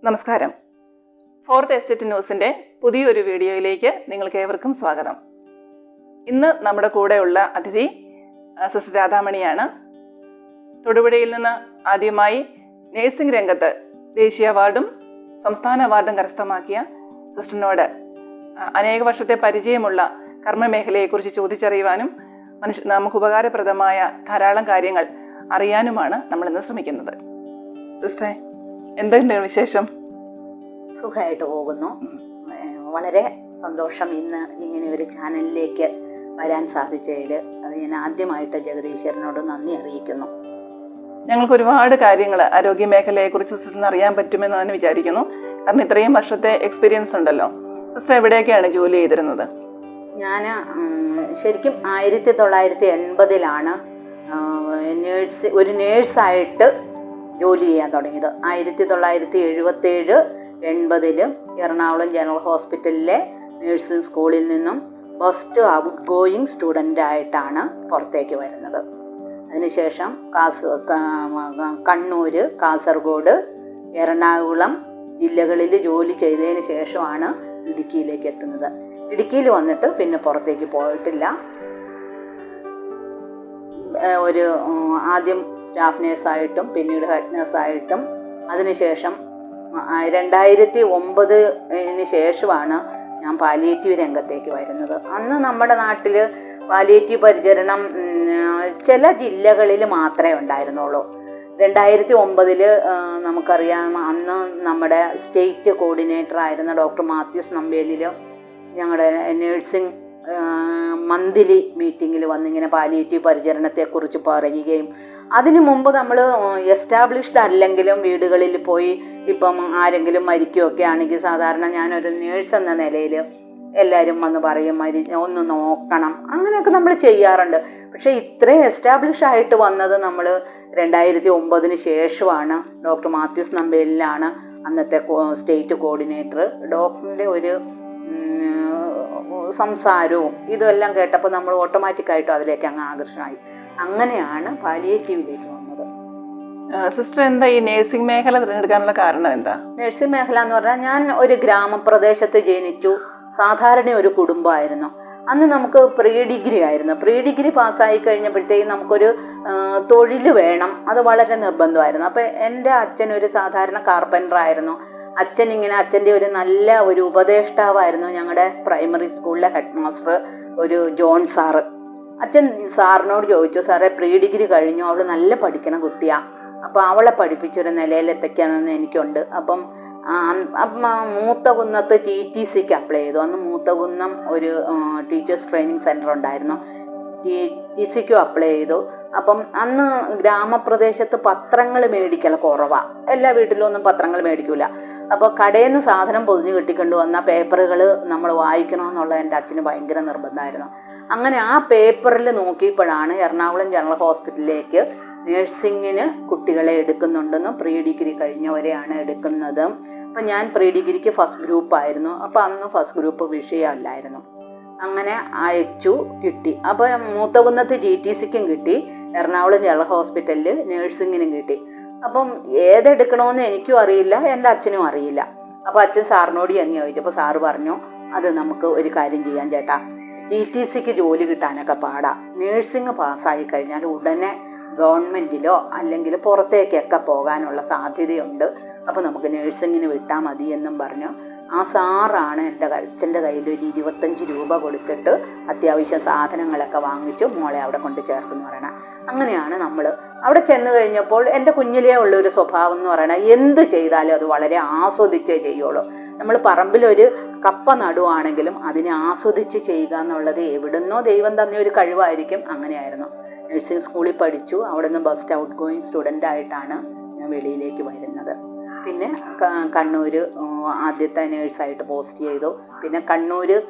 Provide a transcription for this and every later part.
നമസ്കാരം. Fourth estate ന്യൂസിൻ്റെ പുതിയൊരു വീഡിയോയിലേക്ക് നിങ്ങൾക്ക് ഏവർക്കും സ്വാഗതം. ഇന്ന് നമ്മുടെ കൂടെയുള്ള അതിഥി സിസ്റ്റർ രാധാമണിയാണ്. തൊടുപുഴയിൽ നിന്ന് ആദ്യമായി നേഴ്സിംഗ് രംഗത്ത് ദേശീയ അവാർഡും സംസ്ഥാന അവാർഡും കരസ്ഥമാക്കിയ സിസ്റ്ററിനോട് അനേക വർഷത്തെ പരിചയമുള്ള കർമ്മമേഖലയെക്കുറിച്ച് ചോദിച്ചറിയുവാനും നമുക്ക് ഉപകാരപ്രദമായ ധാരാളം കാര്യങ്ങൾ അറിയാനുമാണ് നമ്മളിന്ന് ശ്രമിക്കുന്നത്. സിസ്റ്ററെ, എന്തുണ്ട് വിശേഷം? സുഖമായിട്ട് പോകുന്നു. വളരെ സന്തോഷം ഇന്ന് ഇങ്ങനെ ഒരു ചാനലിലേക്ക് വരാൻ സാധിച്ചതിൽ. അത് ഞാൻ ആദ്യമായിട്ട് ജഗദീശ്വരനോട് നന്ദി അറിയിക്കുന്നു. ഞങ്ങൾക്ക് ഒരുപാട് കാര്യങ്ങൾ ആരോഗ്യ മേഖലയെക്കുറിച്ച് സിസ്റ്ററിന് അറിയാൻ പറ്റുമെന്ന് തന്നെ വിചാരിക്കുന്നു. കാരണം ഇത്രയും വർഷത്തെ എക്സ്പീരിയൻസ് ഉണ്ടല്ലോ. സിസ്റ്റർ എവിടെയൊക്കെയാണ് ജോലി ചെയ്തിരുന്നത്? ഞാൻ ശരിക്കും 1980 ഒരു നേഴ്സായിട്ട് ജോലി ചെയ്യാൻ തുടങ്ങിയത്. 1977-80 എറണാകുളം ജനറൽ ഹോസ്പിറ്റലിലെ നേഴ്സിംഗ് സ്കൂളിൽ നിന്നും ഫസ്റ്റ് ഔട്ട് ഗോയിങ് സ്റ്റുഡൻ്റായിട്ടാണ് പുറത്തേക്ക് വരുന്നത്. അതിനുശേഷം കണ്ണൂർ, കാസർഗോഡ്, എറണാകുളം ജില്ലകളിൽ ജോലി ചെയ്തതിന് ശേഷമാണ് ഇടുക്കിയിലേക്ക് എത്തുന്നത്. ഇടുക്കിയിൽ വന്നിട്ട് പിന്നെ പുറത്തേക്ക് പോയിട്ടില്ല. ഒരു ആദ്യം സ്റ്റാഫ് നേഴ്സായിട്ടും പിന്നീട് ഹെഡ് നേഴ്സായിട്ടും അതിനുശേഷം 2009 ശേഷമാണ് ഞാൻ പാലിയേറ്റീവ് രംഗത്തേക്ക് വരുന്നത്. അന്ന് നമ്മുടെ നാട്ടിൽ പാലിയേറ്റീവ് പരിചരണം ചില ജില്ലകളിൽ മാത്രമേ ഉണ്ടായിരുന്നുള്ളൂ. 2009 നമുക്കറിയാം, അന്ന് നമ്മുടെ സ്റ്റേറ്റ് കോർഡിനേറ്റർ ആയിരുന്ന ഡോക്ടർ മാത്യൂസ് നമ്പേലിൽ ഞങ്ങളുടെ നേഴ്സിംഗ് മന്ത്ലി മീറ്റിങ്ങിൽ വന്നിങ്ങനെ പാലിയേറ്റീവ് പരിചരണത്തെക്കുറിച്ച് പറയുകയും, അതിനു മുമ്പ് നമ്മൾ എസ്റ്റാബ്ലിഷ്ഡ് അല്ലെങ്കിലും വീടുകളിൽ പോയി ഇപ്പം ആരെങ്കിലും മരിക്കുകയൊക്കെ ആണെങ്കിൽ സാധാരണ ഞാനൊരു നേഴ്സ് എന്ന നിലയിൽ എല്ലാവരും വന്ന് പറയും ഒന്ന് നോക്കണം, അങ്ങനെയൊക്കെ നമ്മൾ ചെയ്യാറുണ്ട്. പക്ഷേ ഇത്രയും എസ്റ്റാബ്ലിഷ് ആയിട്ട് വന്നത് നമ്മൾ 2009 ശേഷമാണ്. ഡോക്ടർ മാത്യൂസ് നമ്പേലിലാണ് അന്നത്തെ സ്റ്റേറ്റ് കോർഡിനേറ്റർ. ഡോക്ടറിൻ്റെ ഒരു സംസാരവും ഇതെല്ലാം കേട്ടപ്പോൾ നമ്മൾ ഓട്ടോമാറ്റിക്കായിട്ടും അതിലേക്ക് അങ്ങ് ആകർഷണമായി. അങ്ങനെയാണ് പാലിയേറ്റീവിലേക്ക് വന്നത്. സിസ്റ്റർ, എന്താ ഈ നേഴ്സിംഗ് മേഖല തിരഞ്ഞെടുക്കാനുള്ള കാരണം എന്താ? നേഴ്സിംഗ് മേഖല എന്ന് പറഞ്ഞാൽ, ഞാൻ ഒരു ഗ്രാമപ്രദേശത്ത് ജനിച്ചു. സാധാരണ ഒരു കുടുംബമായിരുന്നു. അന്ന് നമുക്ക് പ്രീ ഡിഗ്രി ആയിരുന്നു. പ്രീ ഡിഗ്രി പാസ്സായി കഴിഞ്ഞപ്പോഴത്തേക്കും നമുക്കൊരു തൊഴിൽ വേണം, അത് വളരെ നിർബന്ധമായിരുന്നു. അപ്പോൾ എൻ്റെ അച്ഛൻ ഒരു സാധാരണ കാർപ്പൻ്റർ ആയിരുന്നു. അച്ഛൻ്റെ ഒരു നല്ല ഒരു ഉപദേഷ്ടാവായിരുന്നു ഞങ്ങളുടെ പ്രൈമറി സ്കൂളിലെ ഹെഡ് മാസ്റ്റർ, ഒരു ജോൺ സാറ്. അച്ഛൻ സാറിനോട് ചോദിച്ചു, സാറേ പ്രീ ഡിഗ്രി കഴിഞ്ഞു, അവൾ നല്ല പഠിക്കണ കുട്ടിയാണ്, അപ്പോൾ അവളെ പഠിപ്പിച്ചൊരു നിലയിലെത്തിക്കണമെന്ന് എനിക്കുണ്ട്. അപ്പം മൂത്തകുന്നത്ത് TTCക്ക് അപ്ലൈ ചെയ്തു. അന്ന് മൂത്തകുന്നം ഒരു ടീച്ചേഴ്സ് ട്രെയിനിങ് സെൻറ്റർ ഉണ്ടായിരുന്നു. TTCക്കും അപ്ലൈ ചെയ്തു. അപ്പം അന്ന് ഗ്രാമപ്രദേശത്ത് പത്രങ്ങൾ മേടിക്കൽ കുറവാണ്. എല്ലാ വീട്ടിലും ഒന്നും പത്രങ്ങൾ മേടിക്കില്ല. അപ്പോൾ കടയിൽ നിന്ന് സാധനം പൊതിഞ്ഞ് കിട്ടിക്കൊണ്ട് വന്ന പേപ്പറുകൾ നമ്മൾ വായിക്കണമെന്നുള്ള എൻ്റെ അച്ഛന് ഭയങ്കര നിർബന്ധമായിരുന്നു. അങ്ങനെ ആ പേപ്പറിൽ നോക്കിയപ്പോഴാണ് എറണാകുളം ജനറൽ ഹോസ്പിറ്റലിലേക്ക് നേഴ്സിങ്ങിന് കുട്ടികളെ എടുക്കുന്നുണ്ടെന്നും പ്രീ ഡിഗ്രി കഴിഞ്ഞവരെയാണ് എടുക്കുന്നത്. അപ്പം ഞാൻ പ്രീ ഡിഗ്രിക്ക് ഫസ്റ്റ് ഗ്രൂപ്പായിരുന്നു. അപ്പോൾ അന്ന് ഫസ്റ്റ് ഗ്രൂപ്പ് വിഷയമല്ലായിരുന്നു. അങ്ങനെ അയച്ചു, കിട്ടി. അപ്പോൾ മൂത്തകുന്നത്ത് TTCക്കും കിട്ടി, എറണാകുളം ജനറൽ ഹോസ്പിറ്റലിൽ നേഴ്സിങ്ങിനും കിട്ടി. അപ്പം ഏതെടുക്കണമെന്ന് എനിക്കും അറിയില്ല, എൻ്റെ അച്ഛനും അറിയില്ല. അപ്പോൾ അച്ഛൻ സാറിനോട് ഞാൻ ചോദിച്ചപ്പോൾ സാറ് പറഞ്ഞു, അത് നമുക്ക് ഒരു കാര്യം ചെയ്യാൻ ചേട്ടാ, TTCക്ക് ജോലി കിട്ടാനൊക്കെ പാടാ, നേഴ്സിംഗ് പാസ്സായി കഴിഞ്ഞാൽ ഉടനെ ഗവൺമെൻറ്റിലോ അല്ലെങ്കിൽ പുറത്തേക്കൊക്കെ പോകാനുള്ള സാധ്യതയുണ്ട്, അപ്പോൾ നമുക്ക് നേഴ്സിങ്ങിന് വിട്ടാൽ മതി എന്നും പറഞ്ഞു. ആ സാറാണ് എൻ്റെ അച്ഛൻ്റെ കയ്യിൽ ഒരു 25 രൂപ കൊടുത്തിട്ട് അത്യാവശ്യം സാധനങ്ങളൊക്കെ വാങ്ങിച്ചു മോളെ അവിടെ കൊണ്ട് ചേർത്തെന്ന് പറയണം. അങ്ങനെയാണ് നമ്മൾ അവിടെ ചെന്ന് കഴിഞ്ഞപ്പോൾ എൻ്റെ കുഞ്ഞിലേ ഉള്ളൊരു സ്വഭാവം എന്ന് പറയണത്, എന്ത് ചെയ്താലും അത് വളരെ ആസ്വദിച്ചേ ചെയ്യുള്ളൂ. നമ്മൾ പറമ്പിലൊരു കപ്പ നടുവാണെങ്കിലും അതിനെ ആസ്വദിച്ച് ചെയ്യുക എന്നുള്ളത് എവിടുന്നോ ദൈവം തന്ന ഒരു കഴിവായിരിക്കും. അങ്ങനെയായിരുന്നു. നഴ്സിംഗ് സ്കൂളിൽ പഠിച്ചു. അവിടെ നിന്ന് ഫസ്റ്റ് ഔട്ട് ഗോയിങ് സ്റ്റുഡൻ്റായിട്ടാണ് ഞാൻ വെളിയിലേക്ക് വരുന്നത്. പിന്നെ കണ്ണൂർ ആദ്യത്തെ നേഴ്സായിട്ട് പോസ്റ്റ് ചെയ്തു. പിന്നെ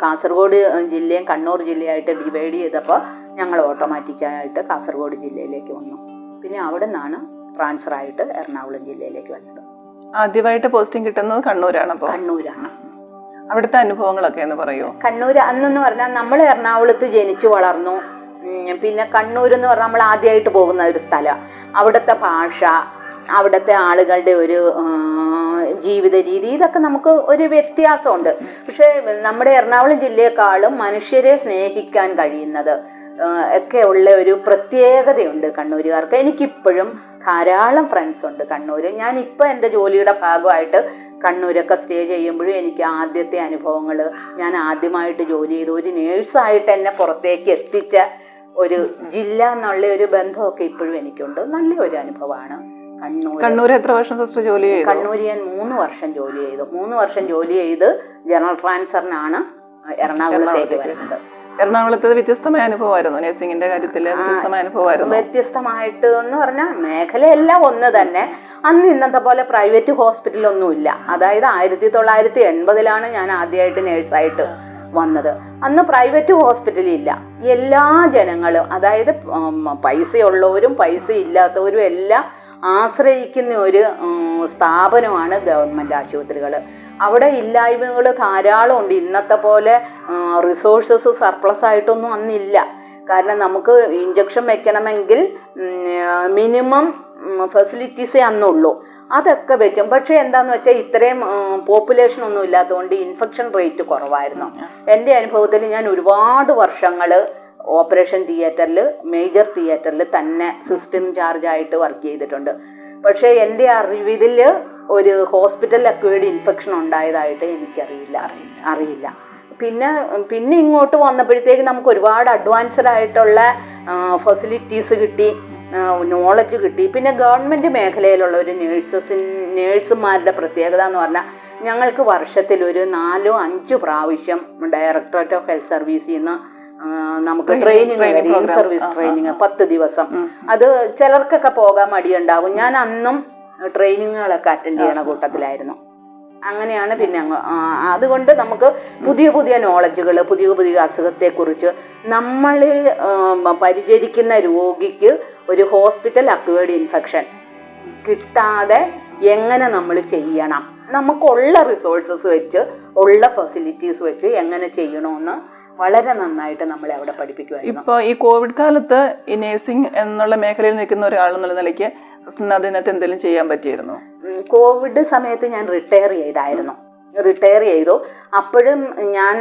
കാസർഗോഡ് ജില്ലയും കണ്ണൂർ ജില്ലയായിട്ട് ഡിവൈഡ് ചെയ്തപ്പോൾ ഞങ്ങൾ ഓട്ടോമാറ്റിക്കായിട്ട് കാസർഗോഡ് ജില്ലയിലേക്ക് വന്നു. പിന്നെ അവിടെ നിന്നാണ് ട്രാൻസ്ഫറായിട്ട് എറണാകുളം ജില്ലയിലേക്ക് വന്നത്. ആദ്യമായിട്ട് പോസ്റ്റിംഗ് കിട്ടുന്നത് കണ്ണൂരാണ്. അപ്പോൾ കണ്ണൂരാണ്. അവിടുത്തെ അനുഭവങ്ങളൊക്കെ എന്ന് പറയുമോ? കണ്ണൂർ അന്നെന്ന് പറഞ്ഞാൽ നമ്മൾ എറണാകുളത്ത് ജനിച്ചു വളർന്നു. പിന്നെ കണ്ണൂർ എന്ന് പറഞ്ഞാൽ നമ്മൾ ആദ്യമായിട്ട് പോകുന്ന ഒരു സ്ഥലമാണ്. അവിടുത്തെ ഭാഷ, അവിടുത്തെ ആളുകളുടെ ഒരു ജീവിത രീതി, ഇതൊക്കെ നമുക്ക് ഒരു വ്യത്യാസമുണ്ട്. പക്ഷേ നമ്മുടെ എറണാകുളം ജില്ലയെക്കാളും മനുഷ്യരെ സ്നേഹിക്കാൻ കഴിയുന്നത് ഒക്കെ ഉള്ള ഒരു പ്രത്യേകതയുണ്ട് കണ്ണൂരുകാർക്ക്. എനിക്കിപ്പോഴും ധാരാളം ഫ്രണ്ട്സ് ഉണ്ട് കണ്ണൂർ. ഞാനിപ്പോൾ എൻ്റെ ജോലിയുടെ ഭാഗമായിട്ട് കണ്ണൂരൊക്കെ സ്റ്റേ ചെയ്യുമ്പോഴും എനിക്ക് ആദ്യത്തെ അനുഭവങ്ങൾ, ഞാൻ ആദ്യമായിട്ട് ജോലി ചെയ്ത് ഒരു നേഴ്സായിട്ട് എന്നെ പുറത്തേക്ക് എത്തിച്ച ഒരു ജില്ല എന്നുള്ള ഒരു ബന്ധമൊക്കെ ഇപ്പോഴും എനിക്കുണ്ട്. നല്ല ഒരു അനുഭവമാണ് കണ്ണൂർ. കണ്ണൂർ എത്ര വർഷം സിസ്റ്റർ ജോലി ചെയ്തു? കണ്ണൂർ ഞാൻ 3 വർഷം ജോലി ചെയ്തു. 3 വർഷം ജോലി ചെയ്ത് ജനറൽ ട്രാൻസ്ഫറിനാണ് എറണാകുളത്തേക്ക് വരുന്നത്. എറണാകുളത്ത് വ്യത്യസ്തമായ അനുഭവമായിരുന്നു നഴ്സിംഗിന്റെ കാര്യത്തിൽ? വ്യത്യസ്തമായ അനുഭവമായിരുന്നു. വ്യത്യസ്തമായിട്ട് എന്ന് പറഞ്ഞാൽ മേഖലയെല്ലാം ഒന്ന് തന്നെ. അന്ന് ഇന്നത്തെ പോലെ പ്രൈവറ്റ് ഹോസ്പിറ്റലൊന്നുമില്ല. അതായത് 1980-ലാണ് ഞാൻ ആദ്യമായിട്ട് നേഴ്സായിട്ട് വന്നത്. അന്ന് പ്രൈവറ്റ് ഹോസ്പിറ്റലില്ല. എല്ലാ ജനങ്ങളും, അതായത് പൈസയുള്ളവരും പൈസ ഇല്ലാത്തവരും എല്ലാം ആശ്രയിക്കുന്ന ഒരു സ്ഥാപനമാണ് ഗവൺമെൻറ് ആശുപത്രികൾ. അവിടെ ഇല്ലായ്മകൾ ധാരാളം ഉണ്ട്. ഇന്നത്തെ പോലെ റിസോഴ്സസ് സർപ്ലസ് ആയിട്ടൊന്നും അന്നില്ല. കാരണം നമുക്ക് ഇഞ്ചക്ഷൻ വെക്കണമെങ്കിൽ മിനിമം ഫെസിലിറ്റീസേ അന്നുള്ളൂ. അതൊക്കെ വെച്ചും പക്ഷേ എന്താണെന്ന് വെച്ചാൽ ഇത്രയും പോപ്പുലേഷൻ ഒന്നും ഇല്ലാത്തതുകൊണ്ട് ഇൻഫെക്ഷൻ റേറ്റ് കുറവായിരുന്നു. എൻ്റെ അനുഭവത്തിൽ ഞാൻ ഒരുപാട് വർഷങ്ങൾ ഓപ്പറേഷൻ തിയേറ്ററിൽ, മേജർ തിയേറ്ററിൽ തന്നെ സിസ്റ്റം ഇൻചാർജായിട്ട് വർക്ക് ചെയ്തിട്ടുണ്ട്. പക്ഷേ എൻ്റെ അറിവിൽ ഒരു ഹോസ്പിറ്റൽ അക്വേർഡ് ഇൻഫെക്ഷൻ ഉണ്ടായതായിട്ട് അറിയില്ല. പിന്നെ ഇങ്ങോട്ട് വന്നപ്പോഴത്തേക്ക് നമുക്ക് ഒരുപാട് അഡ്വാൻസ്ഡ് ആയിട്ടുള്ള ഫെസിലിറ്റീസ് കിട്ടി, നോളജ് കിട്ടി. പിന്നെ ഗവൺമെൻറ് മേഖലയിലുള്ള ഒരു നേഴ്സുമാരുടെ പ്രത്യേകത എന്ന് പറഞ്ഞാൽ ഞങ്ങൾക്ക് വർഷത്തിൽ ഒരു 4-5 പ്രാവശ്യം ഡയറക്ടറേറ്റ് ഓഫ് ഹെൽത്ത് സർവീസിൽ നിന്ന് നമുക്ക് ട്രെയിനിങ്, ഇൻ സർവീസ് ട്രെയിനിങ് 10 ദിവസം. അത് ചിലർക്കൊക്കെ പോകാൻ മടിയുണ്ടാവും. ഞാൻ അന്നും ട്രെയിനിങ്ങുകളൊക്കെ അറ്റൻഡ് ചെയ്യണ കൂട്ടത്തിലായിരുന്നു. അങ്ങനെയാണ് പിന്നെ അതുകൊണ്ട് നമുക്ക് പുതിയ നോളജുകൾ, പുതിയ അസുഖത്തെക്കുറിച്ച് നമ്മളിൽ പരിചരിക്കുന്ന രോഗിക്ക് ഒരു ഹോസ്പിറ്റൽ അക്വേർഡ് ഇൻഫെക്ഷൻ കിട്ടാതെ എങ്ങനെ നമ്മൾ ചെയ്യണം, നമുക്കുള്ള റിസോഴ്സസ് വെച്ച്, ഉള്ള ഫെസിലിറ്റീസ് വെച്ച് എങ്ങനെ ചെയ്യണമെന്ന് വളരെ നന്നായിട്ട് നമ്മളെ അവിടെ പഠിപ്പിക്കുമായിരുന്നു. ഇപ്പോൾ ഈ കോവിഡ് കാലത്ത് ഈ നേഴ്സിംഗ് എന്നുള്ള മേഖലയിൽ നിൽക്കുന്ന ഒരാളെന്നുള്ള നിലയ്ക്ക് അതിനകത്ത് എന്തെങ്കിലും ചെയ്യാൻ പറ്റിയിരുന്നു? കോവിഡ് സമയത്ത് ഞാൻ റിട്ടയർ ചെയ്തു. അപ്പോഴും ഞാൻ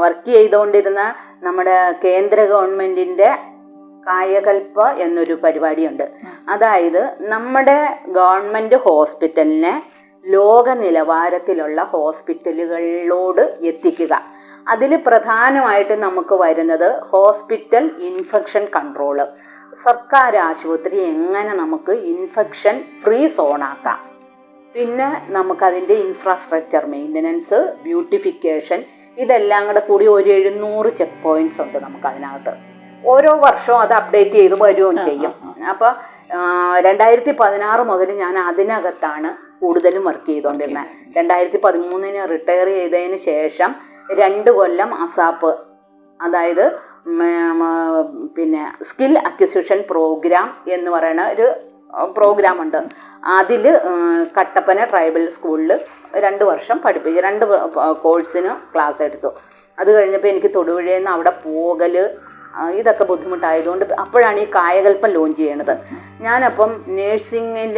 വർക്ക് ചെയ്തുകൊണ്ടിരുന്ന നമ്മുടെ കേന്ദ്ര ഗവൺമെൻറ്റിൻ്റെ കായകൽപ്പ എന്നൊരു പരിപാടിയുണ്ട്. അതായത് നമ്മുടെ ഗവൺമെൻറ് ഹോസ്പിറ്റലിനെ ലോക നിലവാരത്തിലുള്ള ഹോസ്പിറ്റലുകളിലോട് എത്തിക്കുക. അതിൽ പ്രധാനമായിട്ട് നമുക്ക് വരുന്നത് ഹോസ്പിറ്റൽ ഇൻഫെക്ഷൻ കൺട്രോള്. സർക്കാർ ആശുപത്രി എങ്ങനെ നമുക്ക് ഇൻഫെക്ഷൻ ഫ്രീ സോണാക്കാം, പിന്നെ നമുക്കതിൻ്റെ ഇൻഫ്രാസ്ട്രക്ചർ മെയിൻ്റനൻസ്, ബ്യൂട്ടിഫിക്കേഷൻ, ഇതെല്ലാം കൂടി ഒരു 700 ചെക്ക് പോയിൻറ്റ്സ് ഉണ്ട് നമുക്കതിനകത്ത്. ഓരോ വർഷവും അത് അപ്ഡേറ്റ് ചെയ്ത് വരികയും ചെയ്യും. അപ്പോൾ 2016 മുതൽ ഞാൻ അതിനകത്താണ് കൂടുതലും വർക്ക് ചെയ്തുകൊണ്ടിരുന്നത്. 2013 റിട്ടയർ ചെയ്തതിന് ശേഷം 2 കൊല്ലം അസാപ്പ്, അതായത് പിന്നെ സ്കിൽ അക്വിസിഷൻ പ്രോഗ്രാം എന്ന് പറയുന്ന ഒരു പ്രോഗ്രാമുണ്ട്. അതിൽ കട്ടപ്പന ട്രൈബൽ സ്കൂളിൽ 2 വർഷം പഠിപ്പിച്ചു. 2 കോഴ്സിന് ക്ലാസ് എടുത്തു. അത് കഴിഞ്ഞപ്പോൾ എനിക്ക് തൊടുപുഴയിൽ നിന്ന് അവിടെ പോകൽ ഇതൊക്കെ ബുദ്ധിമുട്ടായതുകൊണ്ട് അപ്പോഴാണ് ഈ കായകൽപ്പം ലോഞ്ച് ചെയ്യണത്. ഞാനപ്പം നേഴ്സിങ്ങിൽ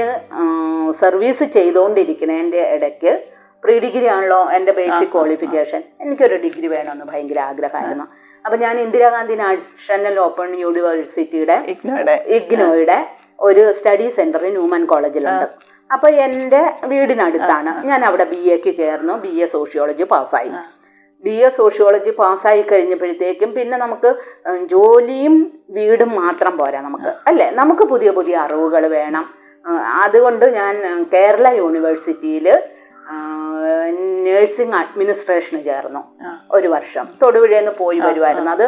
സർവീസ് ചെയ്തുകൊണ്ടിരിക്കുന്നതിൻ്റെ ഇടയ്ക്ക്, പ്രീ ഡിഗ്രി ആണല്ലോ എൻ്റെ ബേസിക് ക്വാളിഫിക്കേഷൻ, എനിക്കൊരു ഡിഗ്രി വേണമെന്ന് ഭയങ്കര ആഗ്രഹമായിരുന്നു. അപ്പം ഞാൻ ഇന്ദിരാഗാന്ധി നാഷണൽ ഓപ്പൺ യൂണിവേഴ്സിറ്റിയുടെ ഇഗ്നോയുടെ ഒരു സ്റ്റഡി സെൻറ്റർ ന്യൂമാൻ കോളേജിലുണ്ട്. അപ്പോൾ എൻ്റെ വീടിനടുത്താണ്. ഞാൻ അവിടെ BA ചേർന്നു. BA സോഷ്യോളജി പാസ്സായി. BA സോഷ്യോളജി പാസ്സായി കഴിഞ്ഞപ്പോഴത്തേക്കും പിന്നെ നമുക്ക് ജോലിയും വീടും മാത്രം പോരാ നമുക്ക്, അല്ലേ? നമുക്ക് പുതിയ അറിവുകൾ വേണം. അതുകൊണ്ട് ഞാൻ കേരള യൂണിവേഴ്സിറ്റിയിൽ നേഴ്സിംഗ് അഡ്മിനിസ്ട്രേഷന് ചേർന്നു. 1 വർഷം തൊടുപുഴയിൽ നിന്ന് പോയി വരുമായിരുന്നു. അത്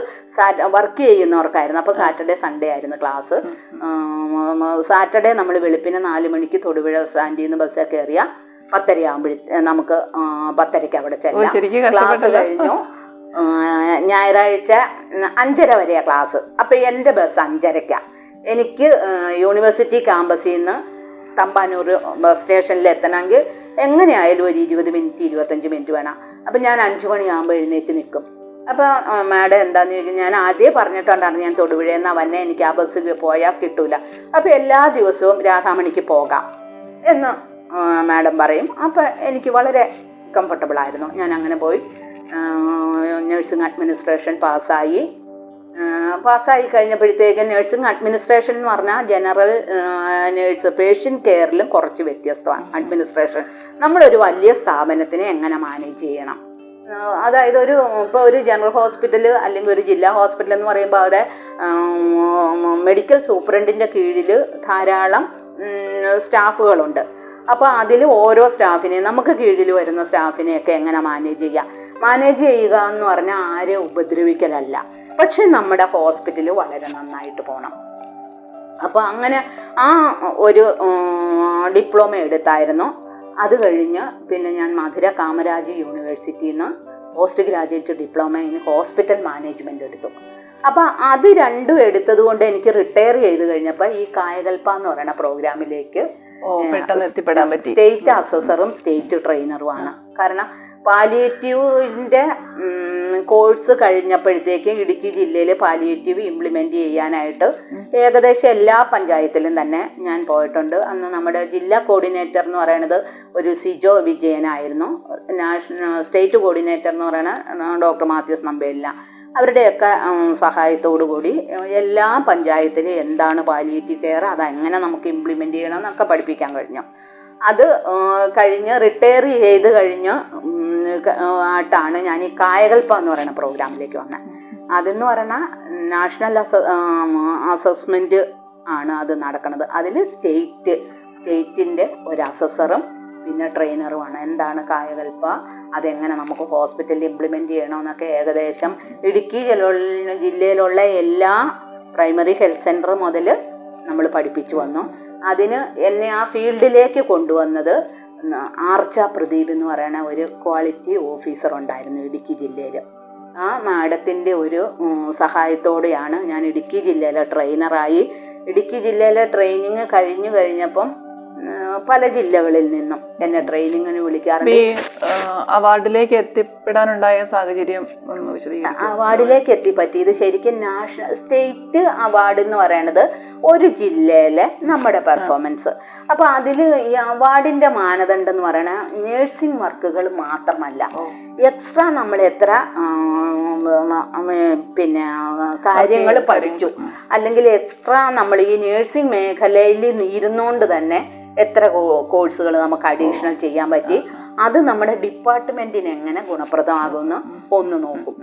വർക്ക് ചെയ്യുന്നവർക്കായിരുന്നു. അപ്പോൾ സാറ്റർഡേ സൺഡേ ആയിരുന്നു ക്ലാസ്. സാറ്റർഡേ നമ്മൾ വെളുപ്പിന് 4 മണിക്ക് തൊടുപുഴ സ്റ്റാൻഡിൽ നിന്ന് ബസ്സിൽ കയറിയ 10:30 ആകുമ്പോഴേ നമുക്ക് 10:30 അവിടെ ചെല്ലാം. ക്ലാസ് കഴിഞ്ഞു. ഞായറാഴ്ച 5:30 വരെയാണ് ക്ലാസ്. അപ്പോൾ എൻ്റെ ബസ് 5:30. എനിക്ക് യൂണിവേഴ്സിറ്റി ക്യാമ്പസിൽ നിന്ന് തമ്പാനൂർ ബസ് സ്റ്റേഷനിൽ എത്തണമെങ്കിൽ എങ്ങനെയായാലും ഒരു 20 മിനിറ്റ് 25 മിനിറ്റ് വേണം. അപ്പം ഞാൻ 5 മണിയാകുമ്പോൾ എഴുന്നേറ്റ് നിൽക്കും. അപ്പോൾ മാഡം എന്താണെന്ന് ചോദിക്കും. ഞാൻ ആദ്യമേ പറഞ്ഞിട്ടുണ്ടായിരുന്നു ഞാൻ തൊടുപുഴയിൽ നിന്ന് വന്നെ, എനിക്ക് ആ ബസ് പോയാൽ കിട്ടൂല. അപ്പോൾ എല്ലാ ദിവസവും രാധാമണിക്ക് പോകാം എന്ന് മാഡം പറയും. അപ്പോൾ എനിക്ക് വളരെ കംഫർട്ടബിൾ ആയിരുന്നു. ഞാൻ അങ്ങനെ പോയി നഴ്സിംഗ് അഡ്മിനിസ്ട്രേഷൻ പാസ്സായി കഴിഞ്ഞപ്പോഴത്തേക്ക് നഴ്സിംഗ് അഡ്മിനിസ്ട്രേഷൻ എന്ന് പറഞ്ഞാൽ ജനറൽ നേഴ്സ് പേഷ്യൻ്റ് കെയറിലും കുറച്ച് വ്യത്യസ്തമാണ്. അഡ്മിനിസ്ട്രേഷൻ നമ്മളൊരു വലിയ സ്ഥാപനത്തിനെ എങ്ങനെ മാനേജ് ചെയ്യണം, അതായത് ഇപ്പോൾ ഒരു ജനറൽ ഹോസ്പിറ്റൽ അല്ലെങ്കിൽ ഒരു ജില്ലാ ഹോസ്പിറ്റൽ എന്ന് പറയുമ്പോൾ അവിടെ മെഡിക്കൽ സൂപ്രണ്ടിൻ്റെ കീഴിൽ ധാരാളം സ്റ്റാഫുകളുണ്ട്. അപ്പോൾ അതിൽ ഓരോ സ്റ്റാഫിനെ നമുക്ക് കീഴിൽ വരുന്ന സ്റ്റാഫിനെയൊക്കെ എങ്ങനെ മാനേജ് ചെയ്യുക എന്ന് പറഞ്ഞാൽ ആരെയും ഉപദ്രവിക്കലല്ല, പക്ഷെ നമ്മുടെ ഹോസ്പിറ്റൽ വളരെ നന്നായിട്ട് പോകണം. അപ്പോൾ അങ്ങനെ ആ ഒരു ഡിപ്ലോമ എടുത്തായിരുന്നു. അത് കഴിഞ്ഞ് പിന്നെ ഞാൻ മധുര കാമരാജ് യൂണിവേഴ്സിറ്റിയിൽ നിന്ന് post graduate diploma in hospital management എടുത്തു. അപ്പോൾ അത് രണ്ടും എടുത്തത് കൊണ്ട് എനിക്ക് റിട്ടയർ ചെയ്ത് കഴിഞ്ഞപ്പോൾ ഈ കായകൽപ്പ എന്ന് പറയുന്ന പ്രോഗ്രാമിലേക്ക് പെട്ടെന്ന് എത്തിപ്പെടാൻ പറ്റി. സ്റ്റേറ്റ് അസസറും സ്റ്റേറ്റ് ട്രെയിനറുമാണ്. കാരണം പാലിയേറ്റീവിൻ്റെ കോഴ്സ് കഴിഞ്ഞപ്പോഴത്തേക്ക് ഇടുക്കി ജില്ലയിൽ പാലിയേറ്റീവ് ഇംപ്ലിമെൻ്റ് ചെയ്യാനായിട്ട് ഏകദേശം എല്ലാ പഞ്ചായത്തിലും തന്നെ ഞാൻ പോയിട്ടുണ്ട്. അന്ന് നമ്മുടെ ജില്ലാ കോർഡിനേറ്റർ എന്ന് പറയുന്നത് ഒരു സിജോ വിജയനായിരുന്നു. സ്റ്റേറ്റ് കോർഡിനേറ്റർ എന്ന് പറയുന്നത് ഡോക്ടർ മാത്യൂസ് നമ്പേലിന. അവരുടെയൊക്കെ സഹായത്തോടു കൂടി എല്ലാ പഞ്ചായത്തിലും എന്താണ് പാലിയേറ്റീവ് കെയർ, അതെങ്ങനെ നമുക്ക് ഇംപ്ലിമെൻ്റ് ചെയ്യണം എന്നൊക്കെ പഠിപ്പിക്കാൻ കഴിഞ്ഞു. അത് കഴിഞ്ഞ് റിട്ടയർ ചെയ്ത് കഴിഞ്ഞ് ആയിട്ടാണ് ഞാൻ ഈ കായകൽപ്പ എന്ന് പറയുന്ന പ്രോഗ്രാമിലേക്ക് വന്നത്. അതെന്ന് പറഞ്ഞാൽ നാഷണൽ അസസ്മെൻറ്റ് ആണ് അത് നടക്കുന്നത്. അതിൽ സ്റ്റേറ്റിൻ്റെ ഒരു അസസറും പിന്നെ ട്രെയിനറുമാണ്. എന്താണ് കായകൽപ്പ, അതെങ്ങനെ നമുക്ക് ഹോസ്പിറ്റലിൽ ഇംപ്ലിമെൻ്റ് ചെയ്യണമെന്നൊക്കെ ഏകദേശം ഇടുക്കി ജില്ലയിലുള്ള എല്ലാ പ്രൈമറി ഹെൽത്ത് സെൻറ്റർ മുതൽ നമ്മൾ പഠിപ്പിച്ചു വന്നു. അതിന് എന്നെ ആ ഫീൽഡിലേക്ക് കൊണ്ടുവന്നത് ആർച്ച പ്രദീപ് എന്ന് പറയുന്ന ഒരു ക്വാളിറ്റി ഓഫീസർ ഉണ്ടായിരുന്നു ഇടുക്കി ജില്ലയിൽ. ആ മാഡത്തിൻ്റെ ഒരു സഹായത്തോടെയാണ് ഞാൻ ഇടുക്കി ജില്ലയിലെ ട്രെയിനറായി. ഇടുക്കി ജില്ലയിലെ ട്രെയിനിങ് കഴിഞ്ഞപ്പം പല ജില്ലകളിൽ നിന്നും എന്നെ ട്രെയിനിങ്ങിന് വിളിക്കാറുണ്ട്. അവാർഡിലേക്ക് എത്തിപ്പെടാനുണ്ടായ സാഹചര്യം ഒന്ന് വിശദീകരിക്കുക. അവാർഡിലേക്ക് എത്തിപ്പറ്റിയത് ശരിക്കും സ്റ്റേറ്റ് അവാർഡ് എന്ന് പറയുന്നത് ഒരു ജില്ലയിലെ നമ്മുടെ പെർഫോമൻസ്. അപ്പോൾ അതിൽ ഈ അവാർഡിൻ്റെ മാനദണ്ഡം എന്ന് പറയുന്നത് നേഴ്സിംഗ് വർക്കുകൾ മാത്രമല്ല, എക്സ്ട്രാ നമ്മൾ എത്ര പിന്നെ കാര്യങ്ങൾ പഠിച്ചു, അല്ലെങ്കിൽ എക്സ്ട്രാ നമ്മൾ ഈ നേഴ്സിംഗ് മേഖലയിൽ ഇരുന്നുകൊണ്ട് തന്നെ എത്ര കോഴ്സുകൾ നമുക്ക് അഡീഷണൽ ചെയ്യാൻ പറ്റി, അത് നമ്മുടെ ഡിപ്പാർട്ട്മെൻറ്റിന് എങ്ങനെ ഗുണപ്രദമാകുമെന്ന് ഒന്ന് നോക്കും.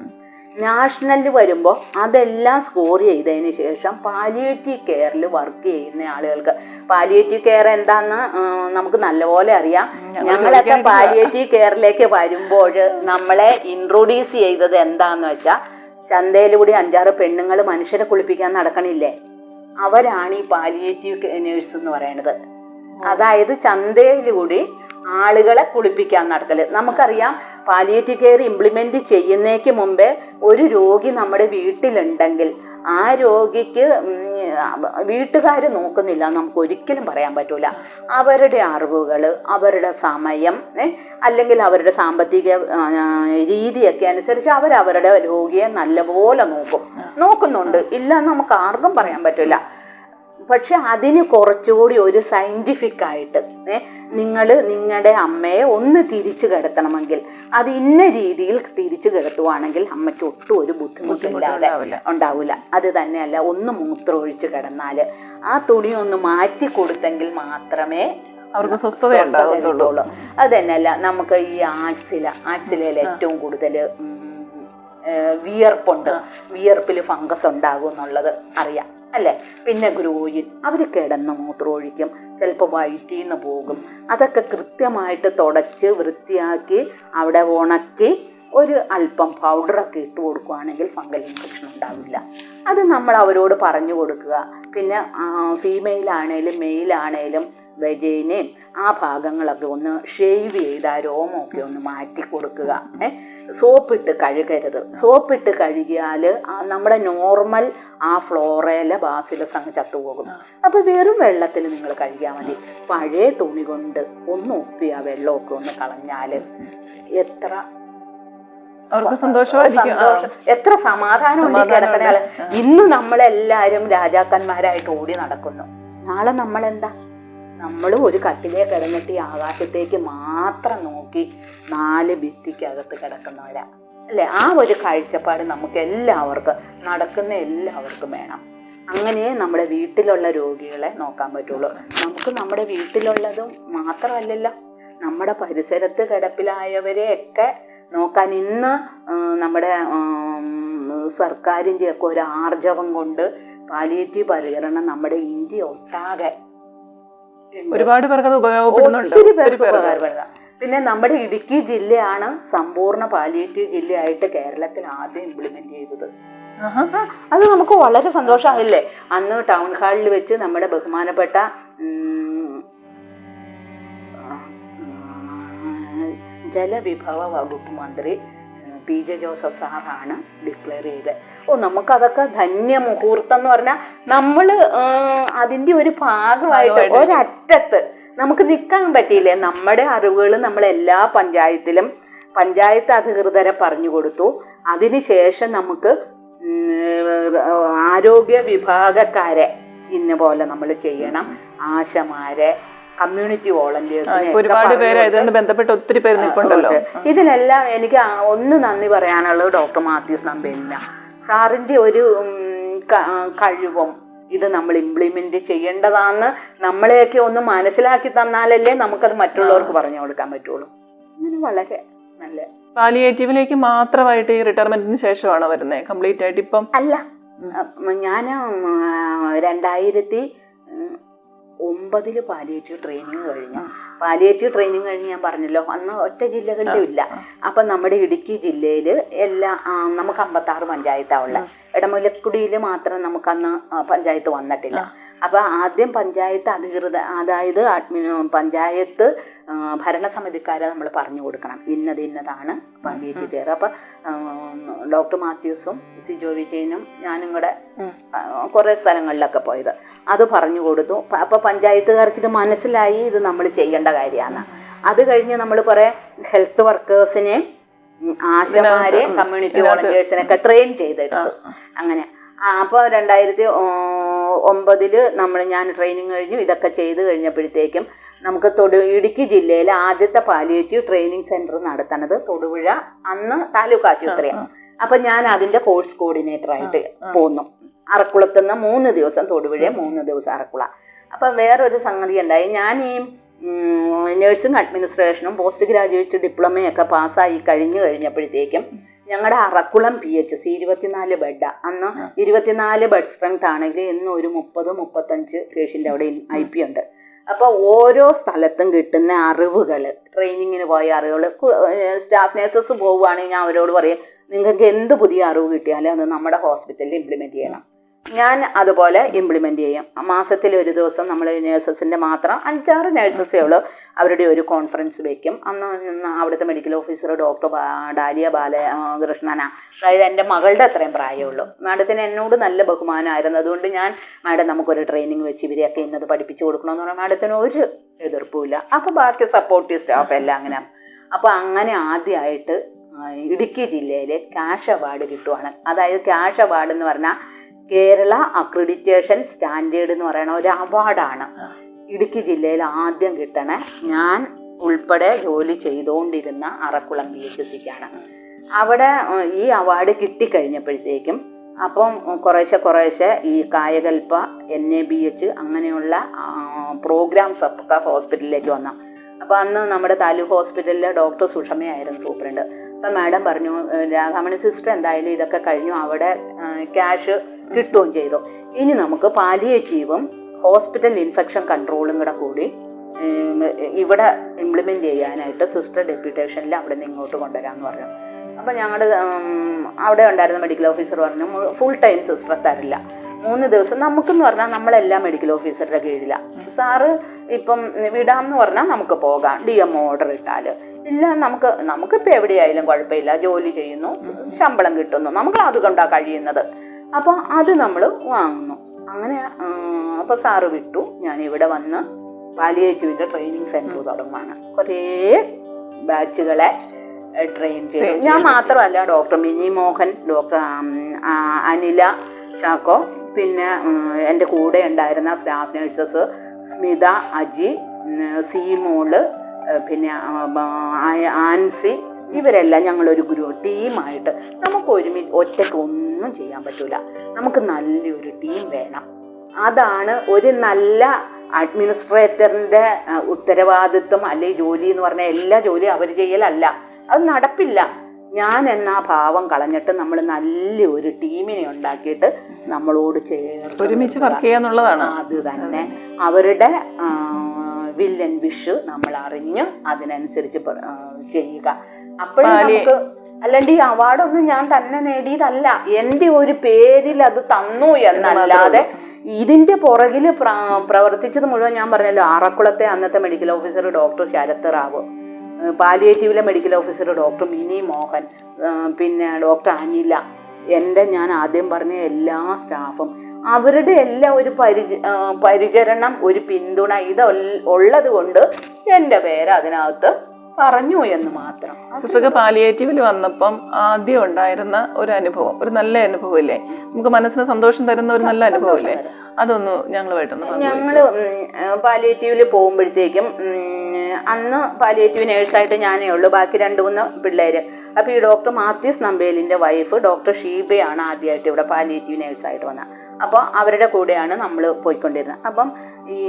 നാഷണലിൽ വരുമ്പോൾ അതെല്ലാം സ്കോർ ചെയ്തതിന് ശേഷം പാലിയേറ്റീവ് കെയറിൽ വർക്ക് ചെയ്യുന്ന ആളുകൾക്ക്, പാലിയേറ്റീവ് കെയർ എന്താണെന്ന് നമുക്ക് നല്ലപോലെ അറിയാം. ഞങ്ങളൊക്കെ പാലിയേറ്റീവ് കെയറിലേക്ക് വരുമ്പോൾ നമ്മളെ ഇൻട്രൊഡ്യൂസ് ചെയ്തത് എന്താണെന്ന് വെച്ചാൽ, ചന്തയിലൂടെ 5-6 പെണ്ണുങ്ങൾ മനുഷ്യരെ കുളിപ്പിക്കാൻ നടക്കണില്ലേ, അവരാണ് ഈ പാലിയേറ്റീവ് നേഴ്സ് എന്ന് പറയുന്നത്. അതായത് ചന്തയിലൂടെ ആളുകളെ കുളിപ്പിക്കാൻ നടക്കല്. നമുക്കറിയാം പാലിയേറ്റീവ് കെയർ ഇംപ്ലിമെൻ്റ് ചെയ്യുന്നതിന് മുമ്പേ ഒരു രോഗി നമ്മുടെ വീട്ടിലുണ്ടെങ്കിൽ ആ രോഗിക്ക് വീട്ടുകാർ നോക്കുന്നില്ല നമുക്ക് ഒരിക്കലും പറയാൻ പറ്റൂല. അവരുടെ അറിവുകൾ, അവരുടെ സമയം, അല്ലെങ്കിൽ അവരുടെ സാമ്പത്തിക രീതിയൊക്കെ അനുസരിച്ച് അവരവരുടെ രോഗിയെ നല്ലപോലെ നോക്കുന്നുണ്ട്. ഇല്ല നമുക്ക് ആർക്കും പറയാൻ പറ്റില്ല. പക്ഷെ അതിന് കുറച്ചുകൂടി ഒരു സയൻറ്റിഫിക് ആയിട്ട് നിങ്ങളുടെ അമ്മയെ ഒന്ന് തിരിച്ചു കിടത്തണമെങ്കിൽ അത് ഇന്ന രീതിയിൽ തിരിച്ചു കിടത്തുവാണെങ്കിൽ അമ്മയ്ക്ക് ഒട്ടും ഒരു ബുദ്ധിമുട്ടില്ലാതെ ഉണ്ടാവില്ല. അത് തന്നെയല്ല, ഒന്ന് മൂത്രമൊഴിച്ച് കിടന്നാൽ ആ തുണി ഒന്ന് മാറ്റി കൊടുത്തെങ്കിൽ മാത്രമേ അവർക്ക് സ്വസ്ഥത ഉണ്ടാവുള്ളൂ. അത് തന്നെയല്ല, നമുക്ക് ഈ ആർട്സിലയിൽ ഏറ്റവും കൂടുതൽ വിയർപ്പുണ്ട്, വിയർപ്പിൽ ഫംഗസ് ഉണ്ടാകും എന്നുള്ളത് അറിയാം അല്ലേ. പിന്നെ ഗ്രോയിൻ, അവർ കിടന്ന് മൂത്രമൊഴിക്കും, ചിലപ്പോൾ വയറ്റിൽ നിന്ന് പോകും. അതൊക്കെ കൃത്യമായിട്ട് തുടച്ച് വൃത്തിയാക്കി അവിടെ ഉണക്കി ഒരു അല്പം പൗഡറൊക്കെ ഇട്ട് കൊടുക്കുകയാണെങ്കിൽ ഫംഗൽ ഇൻഫെക്ഷൻ ഉണ്ടാവില്ല. അത് നമ്മൾ അവരോട് പറഞ്ഞു കൊടുക്കുക. പിന്നെ ഫീമെയിലാണേലും മെയിലാണേലും വെജൈനയും ആ ഭാഗങ്ങളൊക്കെ ഒന്ന് ഷേവ് ചെയ്ത് ആ രോമമൊക്കെ ഒന്ന് മാറ്റി കൊടുക്കുക. സോപ്പിട്ട് കഴുകരുത്. സോപ്പിട്ട് കഴുകിയാൽ നമ്മുടെ നോർമൽ ആ ഫ്ലോറയിലെ ബാസിലസ് അങ്ങ് ചത്തുപോകും. അപ്പോൾ വെറും വെള്ളത്തിൽ നിങ്ങൾ കഴുകിയാൽ മതി. പഴയ തുണി കൊണ്ട് ഒന്ന് ഒപ്പി ആ വെള്ളമൊക്കെ ഒന്ന് കളഞ്ഞാൽ എത്ര അവർക്ക് സന്തോഷമായിരിക്കും, എത്ര സമാധാനം ഉണ്ട് കിടക്കണ. ഇന്ന് നമ്മളെല്ലാവരും രാജാക്കന്മാരായിട്ട് ഓടി നടക്കുന്നു. നാളെ നമ്മളെന്താ? നമ്മൾ ഒരു കട്ടിലേ കിടന്നിട്ട് ഈ ആകാശത്തേക്ക് മാത്രം നോക്കി 4 ഭിത്തിക്കകത്ത് കിടക്കുന്നവരാ അല്ലേ? ആ ഒരു കാഴ്ചപ്പാട് നമുക്ക് എല്ലാവർക്കും, നടക്കുന്ന എല്ലാവർക്കും വേണം. അങ്ങനെ നമ്മുടെ വീട്ടിലുള്ള രോഗികളെ നോക്കാൻ പറ്റുള്ളൂ. നമുക്ക് നമ്മുടെ വീട്ടിലുള്ളതും മാത്രമല്ലല്ലോ, നമ്മുടെ പരിസരത്ത് കിടപ്പിലായവരെയൊക്കെ നോക്കാൻ ഇന്ന് നമ്മുടെ സർക്കാരിൻ്റെയൊക്കെ ഒരു ആർജവം കൊണ്ട് പാലിയേറ്റീവ് പരിചരണം നമ്മുടെ ഇന്ത്യ ഒട്ടാകെ ഒരുപാട് പേർക്ക് അത് ഉപയോഗപ്പെടുന്നുണ്ട്. ഒത്തിരി പേർക്ക് ഉപകാരപ്പെടുക. പിന്നെ നമ്മുടെ ഇടുക്കി ജില്ലയാണ് സമ്പൂർണ്ണ പാലിയേറ്റീവ് ജില്ലയായിട്ട് കേരളത്തിൽ ആദ്യം ഇംപ്ലിമെന്റ് ചെയ്തത്. അത് നമുക്ക് വളരെ സന്തോഷമാകില്ലേ? അന്ന് ടൗൺ ഹാളിൽ വെച്ച് നമ്മുടെ ബഹുമാനപ്പെട്ട ജലവിഭവ വകുപ്പ് മന്ത്രി PJ ജോസഫ് സാറാണ് ഡിക്ലെയർ ചെയ്തത്. നമുക്കതൊക്കെ ധന്യ മുഹൂർത്തം എന്ന് പറഞ്ഞാൽ നമ്മൾ അതിൻ്റെ ഒരു ഭാഗമായിട്ട് ഒരറ്റത്ത് നമുക്ക് നിൽക്കാൻ പറ്റിയില്ലേ? നമ്മുടെ അറിവുകൾ നമ്മളെല്ലാ പഞ്ചായത്തിലും പഞ്ചായത്ത് അധികൃതരെ പറഞ്ഞു കൊടുത്തു. അതിനുശേഷം നമുക്ക് ആരോഗ്യ വിഭാഗക്കാരെ ഇന്ന പോലെ നമ്മൾ ചെയ്യണം, ആശമാരെ, കമ്മ്യൂണിറ്റി വോളണ്ടിയേഴ്സിനെ ഒരുപാട് പേര് ഇതുകൊണ്ട് ബന്ധപ്പെട്ട് ഒത്തിരി പേര് നിൽപ്പുണ്ടല്ലോ. ഇതിനെല്ലാം എനിക്ക് ഒന്ന് നന്ദി പറയാനുള്ളത് ഡോക്ടർ മാത്യൂസ് നമ്പേലിന സാറിൻ്റെ ഒരു കഴിവും ഇത് നമ്മൾ ഇംപ്ലിമെന്റ് ചെയ്യേണ്ടതാന്ന് നമ്മളെയൊക്കെ ഒന്ന് മനസ്സിലാക്കി തന്നാലല്ലേ നമുക്കത് മറ്റുള്ളവർക്ക് പറഞ്ഞു കൊടുക്കാൻ പറ്റുള്ളൂ. അങ്ങനെ വളരെ നല്ല. പാലിയേറ്റീവിലേക്ക് മാത്രമായിട്ട് ഈ റിട്ടയർമെന്റിന് ശേഷമാണ് വരുന്നത് കംപ്ലീറ്റ് ആയിട്ട്? ഇപ്പം അല്ല, ഞാൻ 2009 പാലിയേറ്റീവ് ട്രെയിനിങ് കഴിഞ്ഞു. പാലിയേറ്റീവ് ട്രെയിനിങ് കഴിഞ്ഞ് ഞാൻ പറഞ്ഞല്ലോ അന്ന് ഒറ്റ ജില്ലകളിലും ഇല്ല. അപ്പം നമ്മുടെ ഇടുക്കി ജില്ലയിൽ നമുക്ക് 56 പഞ്ചായത്താണ് ഉള്ളത്. ഇടമുലക്കുടിയിൽ മാത്രം നമുക്കന്ന് പഞ്ചായത്ത് വന്നിട്ടില്ല. അപ്പോൾ ആദ്യം പഞ്ചായത്ത് അധികൃത, അതായത് പഞ്ചായത്ത് ഭരണസമിതിക്കാരെ നമ്മൾ പറഞ്ഞു കൊടുക്കണം ഇന്നതാണ് പാലിയേറ്റീവ് കെയർ. അപ്പം ഡോക്ടർ മാത്യൂസും സിജോ വിജയനും ഞാനും കൂടെ കുറേ സ്ഥലങ്ങളിലൊക്കെ പോയത് അത് പറഞ്ഞു കൊടുത്തു. അപ്പോൾ പഞ്ചായത്തുകാർക്ക് ഇത് മനസ്സിലായി, ഇത് നമ്മൾ ചെയ്യേണ്ട കാര്യമാണ്. അത് കഴിഞ്ഞ് നമ്മൾ കുറേ ഹെൽത്ത് വർക്കേഴ്സിനെ, ആശമാരെ, കമ്മ്യൂണിറ്റി വോളണ്ടിയേഴ്സിനൊക്കെ ട്രെയിൻ ചെയ്തെടുത്തു. അങ്ങനെ അപ്പോൾ 2009 ഞാൻ ട്രെയിനിങ് കഴിഞ്ഞു. ഇതൊക്കെ ചെയ്ത് കഴിഞ്ഞപ്പോഴത്തേക്കും നമുക്ക് ഇടുക്കി ജില്ലയിലെ ആദ്യത്തെ പാലിയേറ്റീവ് ട്രെയിനിങ് സെൻറ്റർ നടത്തണത് തൊടുപുഴ, അന്ന് താലൂക്ക് ആശുപത്രിയാണ്. അപ്പം ഞാൻ അതിൻ്റെ കോഴ്സ് കോർഡിനേറ്ററായിട്ട് പോന്നു. അറക്കുളത്തുനിന്ന് 3 ദിവസം തൊടുപുഴ, 3 ദിവസം അറക്കുള. അപ്പം വേറൊരു സംഗതി ഉണ്ടായി. ഞാൻ ഈ നഴ്സിംഗ് അഡ്മിനിസ്ട്രേഷനും പോസ്റ്റ് ഗ്രാജുവേറ്റ് ഡിപ്ലോമയൊക്കെ പാസ്സായി കഴിഞ്ഞപ്പോഴത്തേക്കും ഞങ്ങളുടെ അറക്കുളം PHC 24 ബെഡ്, അന്ന് 24 ബെഡ് സ്ട്രെങ്ത് ആണെങ്കിൽ ഇന്ന് ഒരു 30-35 പേഷ്യൻ്റ് അവിടെ IP ഉണ്ട്. അപ്പോൾ ഓരോ സ്ഥലത്തും കിട്ടുന്ന അറിവുകൾ, ട്രെയിനിങ്ങിന് പോയ അറിവുകൾ, സ്റ്റാഫ് നഴ്സസ് പോവുകയാണെങ്കിൽ ഞാൻ അവരോട് പറയും, നിങ്ങൾക്ക് എന്ത് പുതിയ അറിവ് കിട്ടിയാലും അത് നമ്മുടെ ഹോസ്പിറ്റലിൽ ഇംപ്ലിമെൻറ്റ് ചെയ്യണം. ഞാൻ അതുപോലെ ഇംപ്ലിമെൻ്റ് ചെയ്യും. മാസത്തിൽ ഒരു ദിവസം നമ്മൾ നഴ്സസിൻ്റെ മാത്രം 5-6 നഴ്സസേ ഉള്ളൂ, അവരുടെ ഒരു കോൺഫറൻസ് വയ്ക്കും. അന്ന് അവിടുത്തെ മെഡിക്കൽ ഓഫീസർ ഡോക്ടർ ഡാലിയ ബാലകൃഷ്ണനാണ്. അതായത് എൻ്റെ മകളുടെ അത്രയും പ്രായമുള്ളൂ. മാഡത്തിന് എന്നോട് നല്ല ബഹുമാനമായിരുന്നു. അതുകൊണ്ട് ഞാൻ മാഡം നമുക്കൊരു ട്രെയിനിങ് വെച്ച് ഇവരെയൊക്കെ ഇന്നത് പഠിപ്പിച്ചു കൊടുക്കണമെന്ന് പറഞ്ഞാൽ മാഡത്തിന് ഒരു എതിർപ്പുമില്ല. അപ്പോൾ ബാക്കി സപ്പോർട്ടീവ് സ്റ്റാഫ് എല്ലാം അങ്ങനെ. അപ്പോൾ അങ്ങനെ ആദ്യമായിട്ട് ഇടുക്കി ജില്ലയിൽ ക്യാഷ് അവാർഡ് കിട്ടുവാണ്. അതായത് ക്യാഷ് അവാർഡ് എന്ന് പറഞ്ഞാൽ കേരള അക്രഡിറ്റേഷൻ സ്റ്റാൻഡേർഡ് എന്ന് പറയുന്ന ഒരു അവാർഡാണ് ഇടുക്കി ജില്ലയിൽ ആദ്യം കിട്ടണേ. ഞാൻ ഉൾപ്പെടെ ജോലി ചെയ്തുകൊണ്ടിരുന്ന അറക്കുളം PHCക്കാണ്. അവിടെ ഈ അവാർഡ് കിട്ടിക്കഴിഞ്ഞപ്പോഴത്തേക്കും അപ്പം കുറേശ്ശെ ഈ കായകൽപ്പ, NABH അങ്ങനെയുള്ള പ്രോഗ്രാംസ് ഒക്കെ ഹോസ്പിറ്റലിലേക്ക് വന്നു. അപ്പോൾ അന്ന് നമ്മുടെ താലൂക്ക് ഹോസ്പിറ്റലിലെ ഡോക്ടർ സുഷമയായിരുന്നു സൂപ്രണ്ട്. അപ്പം മാഡം പറഞ്ഞു, രാധാമണി സിസ്റ്റർ എന്തായാലും ഇതൊക്കെ കഴിഞ്ഞു, അവിടെ ക്യാഷ് കിട്ടുകയും ചെയ്തു. ഇനി നമുക്ക് പാലിയേറ്റീവും ഹോസ്പിറ്റൽ ഇൻഫെക്ഷൻ കൺട്രോളും കൂടി ഇവിടെ ഇംപ്ലിമെൻ്റ് ചെയ്യാനായിട്ട് സിസ്റ്റർ ഡെപ്യൂട്ടേഷനിൽ അവിടെ നിന്ന് ഇങ്ങോട്ട് കൊണ്ടുവരാമെന്ന് പറഞ്ഞു. അപ്പോൾ ഞങ്ങളുടെ അവിടെ ഉണ്ടായിരുന്ന മെഡിക്കൽ ഓഫീസർ പറഞ്ഞു, ഫുൾ ടൈം സിസ്റ്റർ തരില്ല, 3 ദിവസം. നമുക്കെന്ന് പറഞ്ഞാൽ നമ്മളെല്ലാം മെഡിക്കൽ ഓഫീസറുടെ കീഴിലാണ്. സാറ് ഇപ്പം വിടാമെന്ന് പറഞ്ഞാൽ നമുക്ക് പോകാം, DM ഓർഡർ ഇട്ടാൽ. ഇല്ല, നമുക്കിപ്പോൾ എവിടെയായാലും കുഴപ്പമില്ല, ജോലി ചെയ്യുന്നു, ശമ്പളം കിട്ടുന്നു, നമുക്ക് അതുകൊണ്ടാണ് കഴിയുന്നത്. അപ്പോൾ അത് നമ്മൾ വാങ്ങുന്നു. അങ്ങനെ അപ്പോൾ സാറ് വിട്ടു. ഞാൻ ഇവിടെ വന്ന് പാലിയേറ്റീവിൻ്റെ ട്രെയിനിങ് സെൻറ്റർ തുടങ്ങുകയാണ്. കുറേ ബാച്ചുകളെ ട്രെയിൻ ചെയ്തു. ഞാൻ മാത്രമല്ല, ഡോക്ടർ മിനി മോഹൻ, ഡോക്ടർ അനില ചാക്കോ, പിന്നെ എൻ്റെ കൂടെ ഉണ്ടായിരുന്ന സ്റ്റാഫ് നഴ്സസ് സ്മിത, അജി, സീമോള്, പിന്നെ ആൻസി, ഇവരെല്ലാം ഞങ്ങളൊരു ടീമായിട്ട് നമുക്ക് ഒറ്റയ്ക്ക് ഒന്നും ചെയ്യാൻ പറ്റൂല. നമുക്ക് നല്ലൊരു ടീം വേണം. അതാണ് ഒരു നല്ല അഡ്മിനിസ്ട്രേറ്ററിൻ്റെ ഉത്തരവാദിത്വം. അല്ലെങ്കിൽ ജോലി എന്ന് പറഞ്ഞാൽ എല്ലാ ജോലിയും അവർ ചെയ്യലല്ല, അത് നടപ്പില്ല. ഞാൻ എന്നാ ഭാവം കളഞ്ഞിട്ട് നമ്മൾ നല്ലൊരു ടീമിനെ ഉണ്ടാക്കിയിട്ട് നമ്മളോട് ചേർത്ത് ഒരുമിച്ച് വർക്ക് ചെയ്യാന്നുള്ളതാണ്. അത് തന്നെ. അവരുടെ വില്ലൻ വിഷ് നമ്മൾ അറിഞ്ഞ് അതിനനുസരിച്ച് ചെയ്യുക. അപ്പോഴും നമുക്ക്, അല്ലാണ്ട് ഈ അവാർഡൊന്നും ഞാൻ തന്നെ നേടിയതല്ല, എൻ്റെ ഒരു പേരിൽ അത് തന്നു എന്നല്ലാതെ ഇതിന്റെ പുറകിൽ പ്രവർത്തിച്ചത് മുഴുവൻ ഞാൻ പറഞ്ഞല്ലോ. ആറക്കുളത്തെ അന്നത്തെ medical officer doctor Sharath Rao, പാലിയേറ്റീവിലെ medical officer doctor Mini Mohan, പിന്നെ ഡോക്ടർ അനില, ഞാൻ ആദ്യം പറഞ്ഞ എല്ലാ സ്റ്റാഫും, അവരുടെ എല്ലാം ഒരു പരിചരണം, ഒരു പിന്തുണ ഇത് ഉള്ളത് കൊണ്ട് എൻ്റെ പേര് അതിനകത്ത് പറഞ്ഞു എന്ന് മാത്രം. പാലിയേറ്റീവിൽ വന്നപ്പം ആദ്യം ഉണ്ടായിരുന്ന ഒരു അനുഭവം, ഒരു നല്ല അനുഭവം ഇല്ലേ, നമുക്ക് മനസ്സിന് സന്തോഷം തരുന്ന ഒരു നല്ല അനുഭവം ഇല്ലേ, അതൊന്ന് ഞങ്ങളുമായിട്ടൊന്ന്. ഞങ്ങൾ പാലിയേറ്റീവിൽ പോകുമ്പോഴത്തേക്കും അന്ന് പാലിയേറ്റീവ് നേഴ്സായിട്ട് ഞാനേ ഉള്ളൂ, ബാക്കി 2-3 പിള്ളേർ. അപ്പോൾ ഈ ഡോക്ടർ മാത്യൂസ് നമ്പേലിൻ്റെ വൈഫ് ഡോക്ടർ ഷീബയാണ് ആദ്യമായിട്ട് ഇവിടെ പാലിയേറ്റീവ് നേഴ്സായിട്ട് വന്നത്. അപ്പോൾ അവരുടെ കൂടെയാണ് നമ്മൾ പോയിക്കൊണ്ടിരുന്നത്. അപ്പം ഈ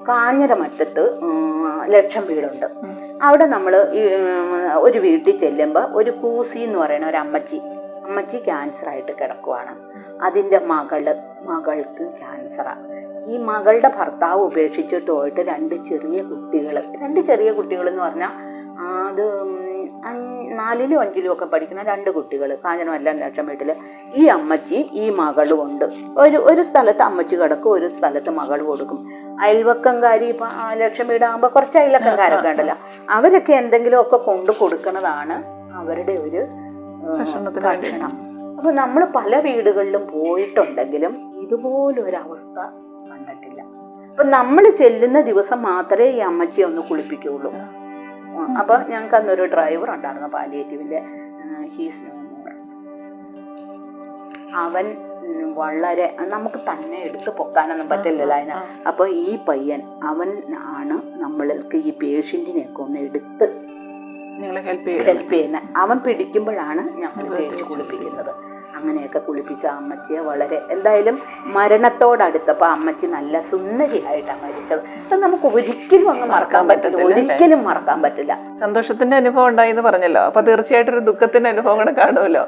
കാഞ്ഞിരമറ്റത്ത് ലക്ഷം വീടുണ്ട്. അവിടെ നമ്മൾ ഒരു വീട്ടിൽ ചെല്ലുമ്പോൾ ഒരു കൂസി എന്ന് പറയുന്ന ഒരു അമ്മച്ചി ക്യാൻസറായിട്ട് കിടക്കുവാണ്. അതിൻ്റെ മകൾക്ക് ക്യാൻസറാണ്. ഈ മകളുടെ ഭർത്താവ് ഉപേക്ഷിച്ചിട്ട് പോയിട്ട് 2 ചെറിയ കുട്ടികൾ എന്ന് പറഞ്ഞാൽ അത് 4-ലും 5-ലും ഒക്കെ പഠിക്കുന്ന 2 കുട്ടികൾ, കാഞ്ഞനമല്ല ലക്ഷം വീട്ടിൽ. ഈ അമ്മച്ചിയും ഈ മകളും ഉണ്ട്. ഒരു സ്ഥലത്ത് അമ്മച്ചി കിടക്കും, ഒരു സ്ഥലത്ത് മകൾ കൊടുക്കും. അയൽവക്കംകാരി ഇപ്പം ലക്ഷം വീടാകുമ്പോൾ കുറച്ച് അയൽവക്കംകാരൊക്കെ ഉണ്ടല്ലോ, അവരൊക്കെ എന്തെങ്കിലുമൊക്കെ കൊണ്ടു കൊടുക്കുന്നതാണ് അവരുടെ ഒരു ഭക്ഷണം. അപ്പോൾ നമ്മൾ പല വീടുകളിലും പോയിട്ടുണ്ടെങ്കിലും ഇതുപോലൊരവസ്ഥ കണ്ടിട്ടില്ല. അപ്പം നമ്മൾ ചെല്ലുന്ന ദിവസം മാത്രമേ ഈ അമ്മച്ചിയെ ഒന്ന് കുളിപ്പിക്കുകയുള്ളൂ. അപ്പം ഞങ്ങൾക്ക് അന്നൊരു ഡ്രൈവർ ഉണ്ടായിരുന്നു പാലിയേറ്റീവിൻ്റെ, ഹീസ് നോ മോർ. അവൻ വളരെ, നമുക്ക് തന്നെ എടുത്ത് പൊക്കാനൊന്നും പറ്റില്ലല്ലോ അതിന്. അപ്പോൾ ഈ പയ്യൻ അവൻ ആണ് നമ്മൾക്ക് ഈ പേഷ്യൻറ്റിനെയൊക്കെ ഒന്ന് എടുത്ത് ഹെൽപ്പ് ചെയ്യുന്നത്. അവൻ പിടിക്കുമ്പോഴാണ് ഞങ്ങൾ തേച്ച് കുളിപ്പിക്കുന്നത്. അങ്ങനെയൊക്കെ കുളിപ്പിച്ച അമ്മച്ചിയെ വളരെ, എന്തായാലും മരണത്തോടടുത്തപ്പോൾ അമ്മച്ചി നല്ല സുന്ദരിയായിട്ടാണ് മരിച്ചത്. അത് നമുക്ക് ഒരിക്കലും അങ്ങ് മറക്കാൻ പറ്റില്ല. സന്തോഷത്തിന്റെ അനുഭവം ഉണ്ടായിന്ന് പറഞ്ഞല്ലോ, അപ്പൊ തീർച്ചയായിട്ടും ഒരു ദുഃഖത്തിന്റെ അനുഭവം കൂടെ കാണുമല്ലോ.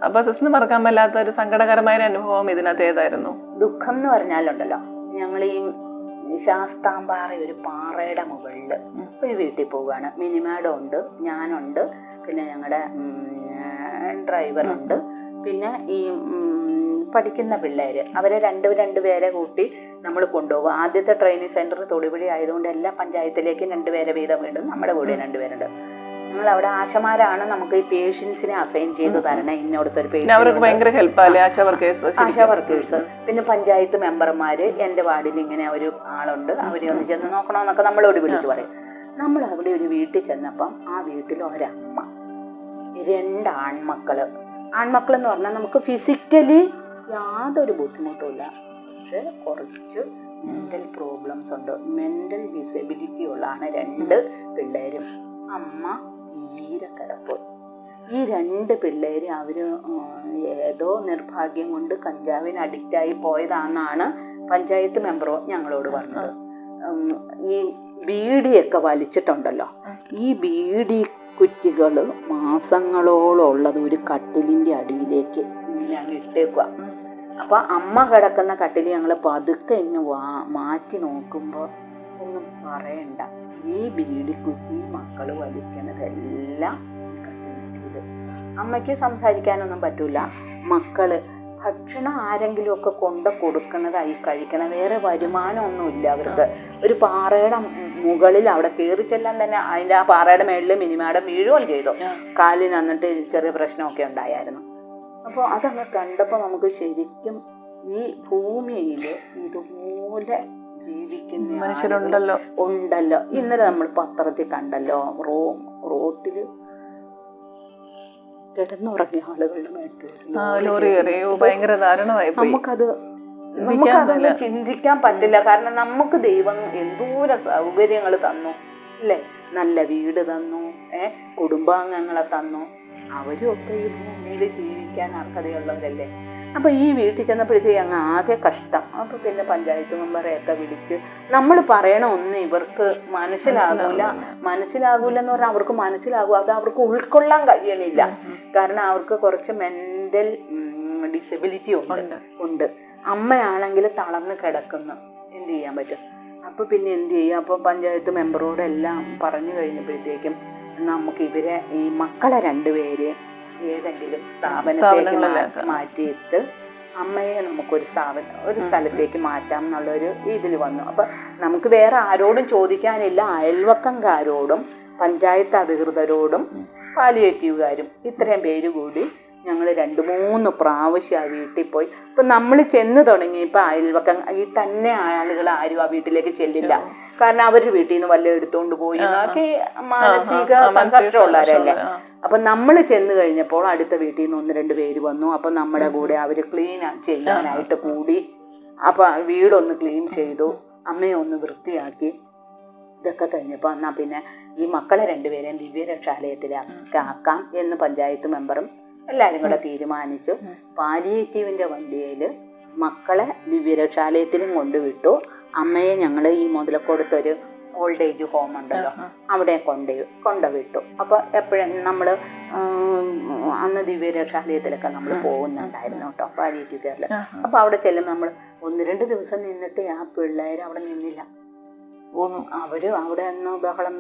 അപ്പൊ സിസ്റ്ററിന് മറക്കാൻ പറ്റാത്ത ഒരു സങ്കടകരമായ അനുഭവം ഇതിനകത്ത് ഏതായിരുന്നു? ദുഃഖം എന്ന് പറഞ്ഞാലുണ്ടല്ലോ, ഞങ്ങൾ ഈ ശാസ്താംപാറ ഒരു പാറയുടെ മുകളിൽ ഒരു വീട്ടിൽ പോവുകയാണ്. മിനിമാഡം ഉണ്ട്, ഞാനുണ്ട്, പിന്നെ ഞങ്ങളുടെ ഡ്രൈവറുണ്ട്, പിന്നെ ഈ പഠിക്കുന്ന പിള്ളേർ, അവരെ 2 പേരെ കൂട്ടി നമ്മൾ കൊണ്ടുപോകും. ആദ്യത്തെ ട്രെയിനിങ് സെൻറ്റർ തൊടുപുഴ ആയതുകൊണ്ട് എല്ലാ പഞ്ചായത്തിലേക്കും 2 പേരെ വീതം വീടും. നമ്മുടെ കൂടെ 2 പേരുണ്ട്. ഞങ്ങൾ അവിടെ ആശമാരാണ് നമുക്ക് ഈ പേഷ്യൻസിനെ അസൈൻ ചെയ്ത് തരണം. ഇന്നോടത്തൊരു ആശാ വർക്കേഴ്സ്, പിന്നെ പഞ്ചായത്ത് മെമ്പർമാർ, എൻ്റെ വാർഡിൽ ഇങ്ങനെ ഒരു ആളുണ്ട്, അവരെ ഒന്ന് ചെന്ന് നോക്കണമെന്നൊക്കെ നമ്മളോട് വിളിച്ചു പറയും. നമ്മൾ അവിടെ ഒരു വീട്ടിൽ ചെന്നപ്പം ആ വീട്ടിൽ ഒരമ്മ, 2 ആൺമക്കളെന്ന് പറഞ്ഞാൽ നമുക്ക് ഫിസിക്കലി യാതൊരു ബുദ്ധിമുട്ടുമില്ല, പക്ഷെ കുറച്ച് മെൻ്റൽ പ്രോബ്ലംസ് ഉണ്ട്, മെൻ്റൽ ഡിസബിലിറ്റി ഉള്ളതാണ് 2 പിള്ളേരും. അമ്മ തീരെ കിടപ്പ്. ഈ 2 പിള്ളേര് അവർ ഏതോ നിർഭാഗ്യം കൊണ്ട് കഞ്ചാവിന് അഡിക്റ്റായി പോയതാണെന്നാണ് പഞ്ചായത്ത് മെമ്പറോ ഞങ്ങളോട് പറഞ്ഞത്. ഈ ബീഡിയൊക്കെ വലിച്ചിട്ടുണ്ടല്ലോ, ഈ ബീഡി കുറ്റികൾ മാസങ്ങളോളം ഉള്ളത് ഒരു കട്ടിലിൻ്റെ അടിയിലേക്ക് ഞാൻ ഇട്ടേക്കുക. അപ്പോൾ അമ്മ കിടക്കുന്ന കട്ടിൽ ഞങ്ങൾ പതുക്കെ ഇങ്ങ് മാറ്റി നോക്കുമ്പോൾ ഒന്നും പറയണ്ട, ഈ ബീഡിക്കുറ്റി മക്കൾ വലിക്കണതെല്ലാം കട്ടിലിൽ. അമ്മയ്ക്ക് സംസാരിക്കാനൊന്നും പറ്റൂല. മക്കള് ഭക്ഷണം ആരെങ്കിലുമൊക്കെ കൊണ്ട് കൊടുക്കണതായി കഴിക്കണം, വേറെ വരുമാനമൊന്നുമില്ല അവർക്ക്. ഒരു പാറയുടെ മുകളിൽ അവിടെ കയറി ചെല്ലാൻ തന്നെ, അതിൻ്റെ ആ പാറയുടെ മേളിൽ മിനിമാടം വീഴുകയും ചെയ്തു. കാലിന് എന്നിട്ട് ചെറിയ പ്രശ്നമൊക്കെ ഉണ്ടായിരുന്നു. അപ്പോൾ അതങ്ങ് കണ്ടപ്പോൾ നമുക്ക് ശരിക്കും ഈ ഭൂമിയിൽ ഇതുപോലെ ജീവിക്കുന്ന മനുഷ്യരുണ്ടല്ലോ ഉണ്ടല്ലോ. ഇന്നലെ നമ്മൾ പത്രത്തിൽ കണ്ടല്ലോ, റോട്ടിൽ കിടന്നുറങ്ങിയ ആളുകളുടെ ഭയങ്കര ദാരുണമായി. നമുക്കത് നമുക്കതൊന്നും ചിന്തിക്കാൻ പറ്റില്ല. കാരണം നമുക്ക് ദൈവം എന്തോരം സൗകര്യങ്ങൾ തന്നു അല്ലേ, നല്ല വീട് തന്നു, കുടുംബാംഗങ്ങളെ തന്നു. അവരും ഒക്കെ ഈ ഭൂമിയിൽ ജീവിക്കാൻ അർഹതയുള്ളവരല്ലേ. അപ്പൊ ഈ വീട്ടിൽ ചെന്നപ്പോഴത്തേക്ക് അങ്ങ് ആകെ കഷ്ടം. അപ്പൊ പിന്നെ പഞ്ചായത്ത് മെമ്പറെയൊക്കെ വിളിച്ച് നമ്മൾ പറയണ ഒന്നും ഇവർക്ക് മനസ്സിലാകൂലെന്ന് പറഞ്ഞാൽ അവർക്ക് മനസ്സിലാകും, അത് അവർക്ക് ഉൾക്കൊള്ളാൻ കഴിയണില്ല. കാരണം അവർക്ക് കുറച്ച് മെന്റൽ ഡിസബിലിറ്റി ഉണ്ട്. അമ്മയാണെങ്കിൽ തളർന്ന് കിടക്കുന്നു, എന്ത് ചെയ്യാൻ പറ്റും? അപ്പൊ പിന്നെ എന്ത് ചെയ്യും? അപ്പൊ പഞ്ചായത്ത് മെമ്പറോടെല്ലാം പറഞ്ഞു കഴിഞ്ഞപ്പോഴത്തേക്കും നമുക്ക് ഇവരെ ഈ മക്കളെ രണ്ടുപേര് ഏതെങ്കിലും സ്ഥാപനത്തിലേക്ക് മാറ്റിയിട്ട് അമ്മയെ നമുക്കൊരു സ്ഥലത്തേക്ക് മാറ്റാം എന്നുള്ളൊരു ഇതിൽ വന്നു. അപ്പൊ നമുക്ക് വേറെ ആരോടും ചോദിക്കാനില്ല, അയൽവക്കംകാരോടും പഞ്ചായത്ത് അധികൃതരോടും പാലിയേറ്റീവുകാരും ഇത്രയും പേര് കൂടി ഞങ്ങൾ 2-3 പ്രാവശ്യം ആ വീട്ടിൽ പോയി. ഇപ്പൊ നമ്മൾ ചെന്ന് തുടങ്ങിയപ്പോൾ അയൽവക്കം ഈ തന്നെ ആളുകൾ ആരും ആ വീട്ടിലേക്ക് ചെല്ലില്ല. കാരണം അവരുടെ വീട്ടിൽ നിന്ന് വല്ല എടുത്തോണ്ട് പോയി മാനസിക സംഘർഷമുള്ളവരല്ലേ. അപ്പൊ നമ്മൾ ചെന്ന് കഴിഞ്ഞപ്പോൾ അടുത്ത വീട്ടിൽ നിന്ന് 1-2 പേര് വന്നു. അപ്പൊ നമ്മുടെ കൂടെ അവര് ക്ലീൻ ചെയ്യാനായിട്ട് കൂടി. അപ്പൊ വീടൊന്ന് ക്ലീൻ ചെയ്തു, അമ്മയെ ഒന്ന് വൃത്തിയാക്കി. ഇതൊക്കെ കഴിഞ്ഞപ്പോൾ എന്നാൽ പിന്നെ ഈ മക്കളെ 2 പേരെയും ദിവ്യരക്ഷാലയത്തിലാക്കാം എന്ന് പഞ്ചായത്ത് മെമ്പറും എല്ലാവരും കൂടെ തീരുമാനിച്ചു. പാലിയേറ്റീവിൻ്റെ വണ്ടിയിൽ മക്കളെ ദിവ്യരക്ഷാലയത്തിലും കൊണ്ടുവിട്ടു. അമ്മയെ ഞങ്ങൾ ഈ മുതലക്കൊടുത്തൊരു ഓൾഡ് ഏജ് ഹോം ഉണ്ടല്ലോ, അവിടെ കൊണ്ടുവിട്ടു. അപ്പോൾ എപ്പോഴും നമ്മൾ അന്ന് ദിവ്യരക്ഷാലയത്തിലൊക്കെ നമ്മൾ പോകുന്നുണ്ടായിരുന്നു കേട്ടോ, പാലിയേറ്റീവ് കെയറിൽ. അപ്പോൾ അവിടെ ചെല്ലുമ്പോൾ നമ്മൾ 1-2 ദിവസം നിന്നിട്ട് ആ പിള്ളേർ അവിടെ നിന്നില്ല. അവര് അവിടെ നിന്ന് ബഹളം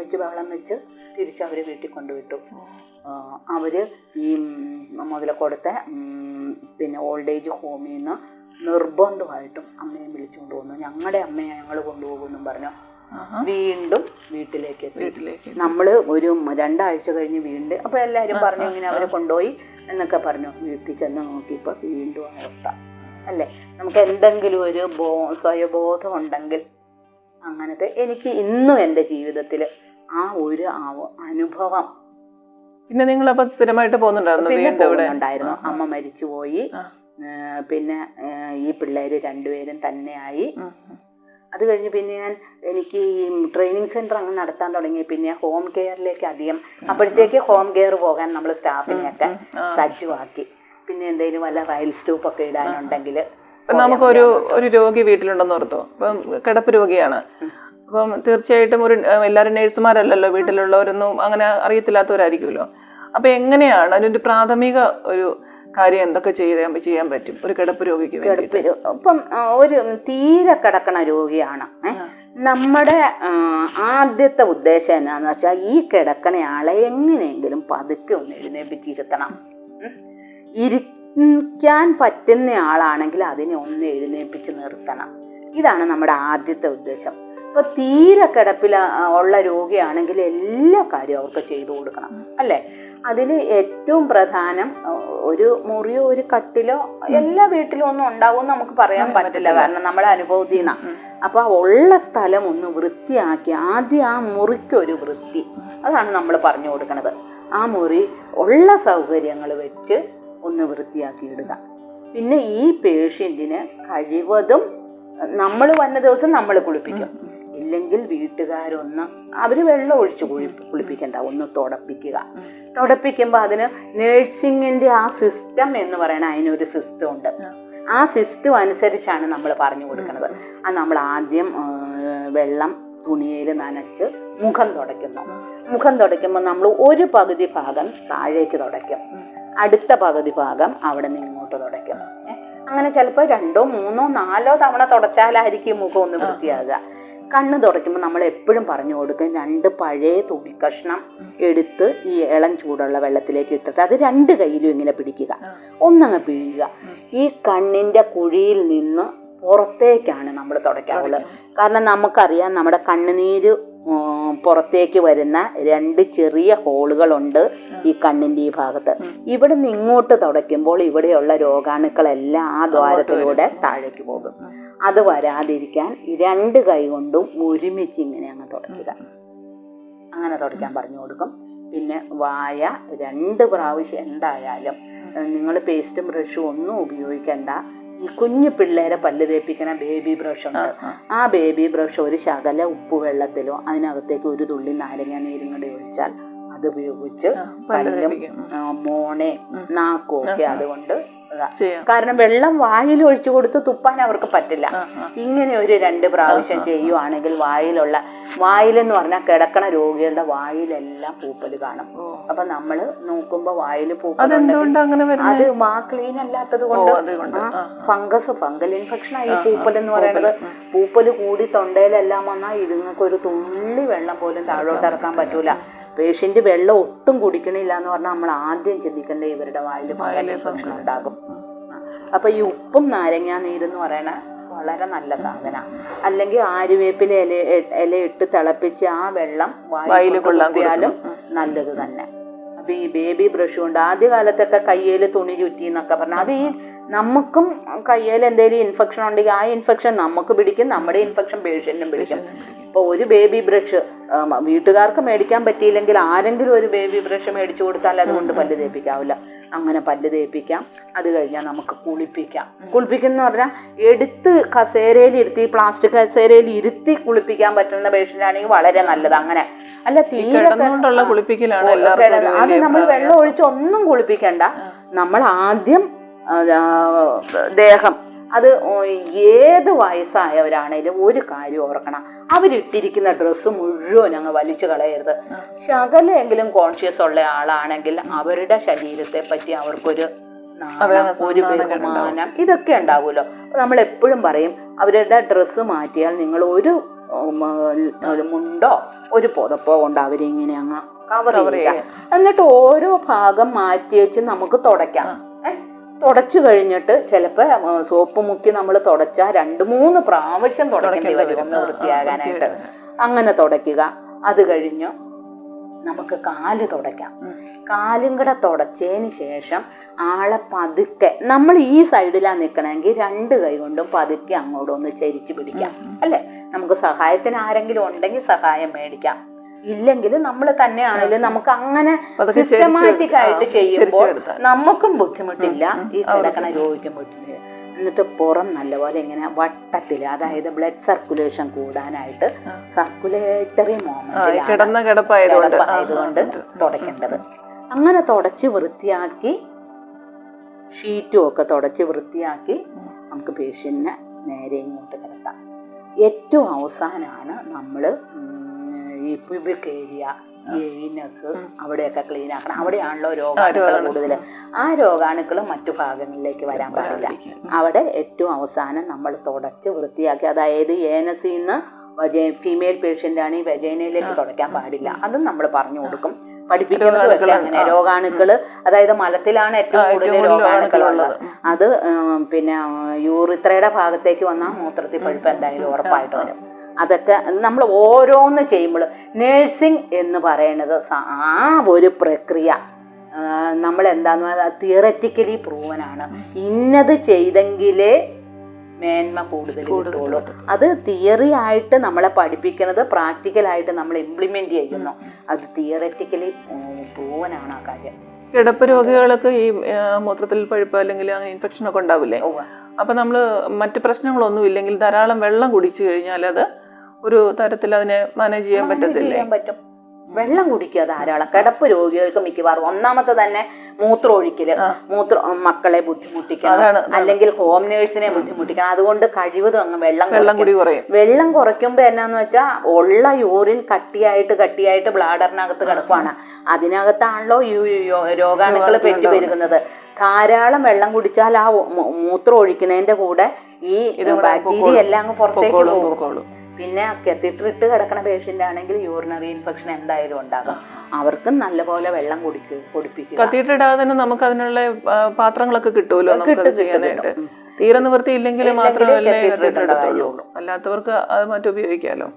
വെച്ച് തിരിച്ചവര് വീട്ടിൽ കൊണ്ടുവിട്ടു. അവര് ഈ മുതലക്കൊടുത്തെ പിന്നെ ഓൾഡ് ഏജ് ഹോമിൽ നിന്ന് നിർബന്ധമായിട്ടും അമ്മയെ വിളിച്ചുകൊണ്ട് വന്നു. ഞങ്ങളുടെ അമ്മയെ ഞങ്ങൾ കൊണ്ടുപോകുമെന്നും പറഞ്ഞു വീണ്ടും വീട്ടിലേക്ക് നമ്മൾ ഒരു 2 ആഴ്ച കഴിഞ്ഞ് വീണ്ടും അപ്പൊ എല്ലാവരും പറഞ്ഞു ഇങ്ങനെ അവരെ കൊണ്ടുപോയി എന്നൊക്കെ പറഞ്ഞു. വീട്ടിൽ ചെന്ന് നോക്കിയപ്പോൾ വീണ്ടും അവസ്ഥ അല്ലേ. നമുക്ക് എന്തെങ്കിലും ഒരു സ്വയബോധം ഉണ്ടെങ്കിൽ അങ്ങനത്തെ എനിക്ക് ഇന്നും എൻ്റെ ജീവിതത്തിൽ ആ ഒരു അനുഭവം. പിന്നെ നിങ്ങളപ്പോ സ്ഥിരമായിട്ട് പോകുന്നുണ്ടായിരുന്നു? അമ്മ മരിച്ചുപോയി. പിന്നെ ഈ പിള്ളേര് 2 പേരും തന്നെയായി. അത് കഴിഞ്ഞ് പിന്നെ എനിക്ക് ഈ ട്രെയിനിങ് സെന്റർ അങ്ങ് നടത്താൻ തുടങ്ങി. പിന്നെ ഹോം കെയറിലേക്ക് അധികം, അപ്പോഴത്തേക്ക് ഹോം കെയർ പോകാൻ നമ്മൾ സ്റ്റാഫിനെയൊക്കെ സജ്ജമാക്കി. പിന്നെ എന്തെങ്കിലും വല്ല റൈൽ സ്റ്റൂപ്പൊക്കെ ഇടാനുണ്ടെങ്കിൽ നമുക്കൊരു രോഗി വീട്ടിലുണ്ടെന്ന് ഓർത്തോ, അപ്പം കിടപ്പ് രോഗിയാണ്. അപ്പം തീർച്ചയായിട്ടും എല്ലാവരും നേഴ്സുമാരല്ലല്ലോ, വീട്ടിലുള്ളവരൊന്നും അങ്ങനെ അറിയത്തില്ലാത്തവരായിരിക്കുമല്ലോ. അപ്പം എങ്ങനെയാണ് അതിൻ്റെ പ്രാഥമിക ഒരു കാര്യം എന്തൊക്കെ ചെയ്യാൻ പറ്റും ഒരു കിടപ്പ് രോഗിക്ക്? ഇപ്പം ഒരു തീരെ കിടക്കണ രോഗിയാണ്, നമ്മുടെ ആദ്യത്തെ ഉദ്ദേശം എന്നാന്ന് വെച്ചാൽ ഈ കിടക്കണയാളെ എങ്ങനെയെങ്കിലും പതുക്കെ ഒന്ന് എഴുന്നേൽപ്പിച്ചിരുത്തണം. ഇരിക്കാൻ പറ്റുന്ന ആളാണെങ്കിൽ അതിനെ ഒന്ന് എഴുന്നേൽപ്പിച്ച് നിർത്തണം. ഇതാണ് നമ്മുടെ ആദ്യത്തെ ഉദ്ദേശം. ഇപ്പൊ തീരെ കിടപ്പിൽ ഉള്ള രോഗിയാണെങ്കിൽ എല്ലാ കാര്യവും അവർക്ക് ചെയ്തു കൊടുക്കണം അല്ലേ. അതിന് ഏറ്റവും പ്രധാനം ഒരു മുറിയോ ഒരു കട്ടിലോ എല്ലാ വീട്ടിലും ഒന്നും ഉണ്ടാവും നമുക്ക് പറയാൻ പറ്റില്ല, കാരണം നമ്മുടെ അനുഭവത്തിൽ നിന്നാണ്. അപ്പൊ ഉള്ള സ്ഥലം ഒന്ന് വൃത്തിയാക്കി ആദ്യം ആ മുറിക്കൊരു വൃത്തി, അതാണ് നമ്മൾ പറഞ്ഞു കൊടുക്കുന്നത്. ആ മുറി ഉള്ള സൗകര്യങ്ങൾ വെച്ച് ഒന്ന് വൃത്തിയാക്കി ഇടുക. പിന്നെ ഈ പേഷ്യൻറ്റിന് കഴിവതും നമ്മൾ വന്ന ദിവസം നമ്മൾ കുളിപ്പിക്കും, ഇല്ലെങ്കിൽ വീട്ടുകാരൊന്ന് അവർ വെള്ളം ഒഴിച്ച് കുളിപ്പിക്കണ്ട, ഒന്ന് തുടപ്പിക്കുമ്പോൾ അതിന് നേഴ്സിങ്ങിൻ്റെ ആ സിസ്റ്റം എന്ന് പറയണ അതിനൊരു സിസ്റ്റം ഉണ്ട്. ആ സിസ്റ്റം അനുസരിച്ചാണ് നമ്മൾ പറഞ്ഞു കൊടുക്കുന്നത്. അത് നമ്മൾ ആദ്യം വെള്ളം തുണിയിൽ നനച്ച് മുഖം തുടയ്ക്കുമ്പോൾ നമ്മൾ ഒരു പകുതി ഭാഗം താഴേക്ക് തുടയ്ക്കും, അടുത്ത പകുതി ഭാഗം അവിടെ നിന്ന് ഇങ്ങോട്ട് തുടയ്ക്കും. അങ്ങനെ ചിലപ്പോൾ 2, 3, 4 തവണ തുടച്ചാലായിരിക്കും മുഖം ഒന്ന് വൃത്തിയാകുക. കണ്ണ് തുടയ്ക്കുമ്പോൾ നമ്മൾ എപ്പോഴും പറഞ്ഞു കൊടുക്കും 2 പഴയ തുണിക്കഷ്ണം എടുത്ത് ഈ ഇളം ചൂടുള്ള വെള്ളത്തിലേക്ക് ഇട്ടിട്ട് അത് 2 കൈയിലും ഇങ്ങനെ പിടിക്കുക, ഒന്നങ്ങ് പിഴിയുക. ഈ കണ്ണിൻ്റെ കുഴിയിൽ നിന്ന് പുറത്തേക്കാണ് നമ്മൾ തുടയ്ക്കാറുള്ളത്. കാരണം നമുക്കറിയാം നമ്മുടെ കണ്ണുനീര് പുറത്തേക്ക് വരുന്ന 2 ചെറിയ ഹോളുകളുണ്ട് ഈ കണ്ണിൻ്റെ ഈ ഭാഗത്ത്. ഇവിടെ നിന്ന് ഇങ്ങോട്ട് തുടയ്ക്കുമ്പോൾ ഇവിടെയുള്ള രോഗാണുക്കളെല്ലാം ആ ദ്വാരത്തിലൂടെ താഴേക്ക് പോകും. അത് വരാതിരിക്കാൻ 2 കൈ കൊണ്ടും ഒരുമിച്ച് ഇങ്ങനെ അങ്ങ് തുടയ്ക്കുക. അങ്ങനെ തുടയ്ക്കാൻ പറഞ്ഞു കൊടുക്കും. പിന്നെ വായ 2 പ്രാവശ്യം എന്തായാലും നിങ്ങൾ പേസ്റ്റും ബ്രഷും ഒന്നും ഉപയോഗിക്കണ്ട. ഈ ഈ കുഞ്ഞു പിള്ളേരെ പല്ല് തേപ്പിക്കണ ബേബി ബ്രഷ് ഉണ്ട്. ആ ബേബി ബ്രഷ് ഒരു ശകല ഉപ്പ് വെള്ളത്തിലോ അതിനകത്തേക്ക് ഒരു തുള്ളി നാരങ്ങ നീരും കൂടി ഒഴിച്ചാൽ അത് ഉപയോഗിച്ച് പല്ലും മോണെ നാക്കും ഒക്കെ അതുകൊണ്ട് കാരണം വെള്ളം വായിൽ ഒഴിച്ചു കൊടുത്ത് തുപ്പാൻ അവർക്ക് പറ്റില്ല. ഇങ്ങനെ ഒരു 2 പ്രാവശ്യം ചെയ്യുവാണെങ്കിൽ വായിലെന്ന് പറഞ്ഞാൽ കിടക്കണ രോഗികളുടെ വായിലെല്ലാം പൂപ്പല് കാണും. അപ്പൊ നമ്മള് നോക്കുമ്പോ വായില് പൂപ്പൽ അത് വാ ക്ലീൻ അല്ലാത്തത് കൊണ്ട് ഫംഗൽ ഇൻഫെക്ഷൻ ആയി പൂപ്പൽ എന്ന് പറയുന്നത്. പൂപ്പല് കൂടി തൊണ്ടയിലെല്ലാം വന്നാൽ ഇതുങ്ങൾക്ക് ഒരു തുള്ളി വെള്ളം പോലും താഴോട്ട് ഇറക്കാൻ പറ്റൂല. പേഷ്യന്റ് വെള്ളം ഒട്ടും കുടിക്കണില്ല എന്ന് പറഞ്ഞാൽ നമ്മൾ ആദ്യം ചിന്തിക്കേണ്ടത് ഇവരുടെ വായിൽ ഫംഗൽ ഇൻഫെക്ഷൻ ഉണ്ടാകും. അപ്പൊ ഈ ഉപ്പും നാരങ്ങ നീരെന്ന് പറയണ വളരെ നല്ല സാധന. അല്ലെങ്കിൽ ആര്യവേപ്പില ഇല ഇട്ട് തിളപ്പിച്ച് ആ വെള്ളം വായിൽ കൊള്ളിയാലും നല്ലത് തന്നെ. അപ്പൊ ഈ ബേബി ബ്രഷ് കൊണ്ട് ആദ്യകാലത്തൊക്കെ കയ്യിൽ തുണി ചുറ്റി എന്നൊക്കെ പറഞ്ഞാൽ അത് ഈ നമുക്കും കയ്യിൽ എന്തെങ്കിലും ഇൻഫെക്ഷൻ ഉണ്ടെങ്കിൽ ആ ഇൻഫെക്ഷൻ നമുക്ക് പിടിക്കും, നമ്മുടെ ഇൻഫെക്ഷൻ പേഷ്യന്റിനും പിടിക്കും. ഇപ്പോൾ ഒരു ബേബി ബ്രഷ് വീട്ടുകാർക്ക് മേടിക്കാൻ പറ്റിയില്ലെങ്കിൽ ആരെങ്കിലും ഒരു ബേബി ബ്രഷ് മേടിച്ചു കൊടുത്താൽ അതുകൊണ്ട് പല്ല് തേപ്പിക്കാവില്ല. അങ്ങനെ പല്ല് തേപ്പിക്കാം. അത് കഴിഞ്ഞാൽ നമുക്ക് കുളിപ്പിക്കാം. കുളിപ്പിക്കുന്ന പറഞ്ഞാൽ എടുത്ത് കസേരയിൽ ഇരുത്തി, പ്ലാസ്റ്റിക് കസേരയിൽ ഇരുത്തി കുളിപ്പിക്കാൻ പറ്റുന്ന പേഷ്യന്റ് ആണെങ്കിൽ വളരെ നല്ലത്. അങ്ങനെ അല്ല തീരെ അത് നമ്മൾ വെള്ളം ഒഴിച്ച് ഒന്നും കുളിപ്പിക്കണ്ട. നമ്മൾ ആദ്യം ദേഹം അത് ഏത് വയസ്സായവരാണേലും ഒരു കാര്യം ഓർക്കണം, അവരിട്ടിരിക്കുന്ന ഡ്രസ്സ് മുഴുവൻ അങ്ങ് വലിച്ചു കളയരുത്. ശകലെങ്കിലും കോൺഷ്യസ് ഉള്ള ആളാണെങ്കിൽ അവരുടെ ശരീരത്തെ പറ്റി അവർക്കൊരു ഒരു ബഹുമാനം ഇതൊക്കെ ഉണ്ടാവുമല്ലോ. നമ്മൾ എപ്പോഴും പറയും അവരുടെ ഡ്രസ്സ് മാറ്റിയാൽ നിങ്ങൾ ഒരു മുണ്ടോ ഒരു പുതപ്പോ കൊണ്ട് അവരിങ്ങനെ അങ്ങ് കവർ ചെയ്യുക. എന്നിട്ട് ഓരോ ഭാഗം മാറ്റി വെച്ച് നമുക്ക് തുടയ്ക്കാം. തുടച്ചു കഴിഞ്ഞിട്ട് ചിലപ്പോൾ സോപ്പ് മുക്കി നമ്മൾ തുടച്ചാൽ 2-3 പ്രാവശ്യം തുടക്കേണ്ടി വരും ഒന്ന് വൃത്തിയാകാനായിട്ട്. അങ്ങനെ തുടയ്ക്കുക. അത് കഴിഞ്ഞു നമുക്ക് കാല് തുടയ്ക്കാം. കാലും കൂടെ തുടച്ചതിന് ശേഷം ആളെ പതുക്കെ, നമ്മൾ ഈ സൈഡിലാണ് നിൽക്കണമെങ്കിൽ 2 കൈ കൊണ്ടും പതുക്കെ അങ്ങോട്ടൊന്ന് ചരിച്ചു പിടിക്കാം. അല്ലേ, നമുക്ക് സഹായത്തിന് ആരെങ്കിലും ഉണ്ടെങ്കിൽ സഹായം മേടിക്കാം. ഇല്ലെങ്കിൽ നമ്മൾ തന്നെയാണെങ്കിലും നമുക്ക് അങ്ങനെ സിസ്റ്റമാറ്റിക് ആയിട്ട് ചെയ്യുമ്പോൾ നമുക്കും ബുദ്ധിമുട്ടില്ല, ഈ കിടക്കണ രോഗിക്കും ബുദ്ധിമുട്ടില്ല. എന്നിട്ട് പുറം നല്ലപോലെ ഇങ്ങനെ വട്ടത്തിൽ, അതായത് ബ്ലഡ് സർക്കുലേഷൻ കൂടാനായിട്ട് സർക്കുലേറ്ററി മോമെന്റായതുകൊണ്ട് തുടയ്ക്കേണ്ടത്. അങ്ങനെ തുടച്ച് വൃത്തിയാക്കി ഷീറ്റും ഒക്കെ തുടച്ച് വൃത്തിയാക്കി നമുക്ക് പേഷ്യന്റിനെ നേരെ ഇങ്ങോട്ട് കിടത്താം. ഏറ്റവും അവസാനമാണ് നമ്മൾ ഈ പ്യൂബിക് ഏരിയ, ഏനസ് അവിടെയൊക്കെ ക്ലീൻ ആക്കണം. അവിടെയാണല്ലോ രോഗാണുക്കൾ കൂടുതൽ. ആ രോഗാണുക്കൾ മറ്റു ഭാഗങ്ങളിലേക്ക് വരാൻ പാടില്ല. അവിടെ ഏറ്റവും അവസാനം നമ്മൾ തുടച്ച് വൃത്തിയാക്കി, അതായത് ഏനസിൽ നിന്ന് ഫീമെയിൽ പേഷ്യൻ്റ് ആണ് ഈ വെജൈനയിലേക്ക് തുടയ്ക്കാൻ പാടില്ല. അതും നമ്മൾ പറഞ്ഞു കൊടുക്കും, പഠിപ്പിക്കുന്നത് വെച്ചാൽ അങ്ങനെ. രോഗാണുക്കൾ, അതായത് മലത്തിലാണ് ഏറ്റവും കൂടുതൽ രോഗാണുക്കളുള്ളത്. അത് പിന്നെ യൂറിത്രയുടെ ഭാഗത്തേക്ക് വന്നാൽ മൂത്രത്തിൽ പഴുപ്പ് എന്തായാലും ഉറപ്പായിട്ട് വരും. അതൊക്കെ നമ്മൾ ഓരോന്ന് ചെയ്യുമ്പോൾ നേഴ്സിംഗ് എന്ന് പറയുന്നത് ആ ഒരു പ്രക്രിയ നമ്മൾ എന്താന്ന് പറഞ്ഞാൽ തിയററ്റിക്കലി പ്രൂവനാണ്. ഇന്നത് ചെയ്തെങ്കിലേ മേന്മ കൂടുതൽ കിട്ടുള്ളൂ. അത് തിയറി ആയിട്ട് നമ്മളെ പഠിപ്പിക്കുന്നത് പ്രാക്ടിക്കലായിട്ട് നമ്മൾ ഇംപ്ലിമെന്റ് ചെയ്യുന്നു. അത് തിയററ്റിക്കലി പ്രൂവനാണ് ആ കാര്യം. കിടപ്പ് രോഗികൾക്ക് ഈ മൂത്രത്തിൽ പഴുപ്പ് അല്ലെങ്കിൽ അങ്ങനെ ഇൻഫെക്ഷൻ ഒക്കെ ഉണ്ടാവില്ലേ? അപ്പൊ നമ്മള് മറ്റു പ്രശ്നങ്ങളൊന്നും ഇല്ലെങ്കിൽ ധാരാളം വെള്ളം കുടിച്ചു കഴിഞ്ഞാൽ അത് ഒരു തരത്തിൽ അതിനെ മാനേജ് ചെയ്യാൻ പറ്റത്തില്ലേ? പറ്റും. വെള്ളം കുടിക്കുക ധാരാളം. കിടപ്പ് രോഗികൾക്ക് മിക്കവാറും ഒന്നാമത്തെ തന്നെ മൂത്രമൊഴിക്കല്, മക്കളെ ബുദ്ധിമുട്ടിക്കണം, അല്ലെങ്കിൽ ഹോം നേഴ്സിനെ ബുദ്ധിമുട്ടിക്കണം. അതുകൊണ്ട് കഴിവതും അങ്ങ് വെള്ളം കുടി കുറയും. വെള്ളം കുറയ്ക്കുമ്പോ എന്നാന്ന് വെച്ചാൽ ഉള്ള യൂറിൻ കട്ടിയായിട്ട് ബ്ലാഡറിനകത്ത് കിടക്കുവാണ്. അതിനകത്താണല്ലോ രോഗാണുക്കൾ പെറ്റുപെരുകുന്നത്. ധാരാളം വെള്ളം കുടിച്ചാൽ ആ മൂത്രം ഒഴിക്കുന്നതിന്റെ കൂടെ ഈ ബാക്ടീരിയ എല്ലാം അങ്ങ് പുറത്തേക്ക് പോകും. പിന്നെ കത്തീറ്റർ ഇട്ട് കിടക്കണ പേഷ്യൻ്റ് ആണെങ്കിൽ യൂറിനറി ഇൻഫെക്ഷൻ എന്തായാലും ഉണ്ടാകും. അവർക്ക് നല്ലപോലെ വെള്ളം കുടിപ്പിക്കുക. കത്തീറ്റർ ഇടാതെ തന്നെ നമുക്ക് അതിനുള്ള പാത്രങ്ങളൊക്കെ കിട്ടുമല്ലോ ചെയ്യാനായിട്ട്. തീരെ നിവൃത്തി ഇല്ലെങ്കിൽ മാത്രമല്ലേ കത്തീറ്റർ ഇടത്തുള്ളൂ, അല്ലാത്തവർക്ക് അത് മറ്റുപയോഗിക്കാമല്ലോ.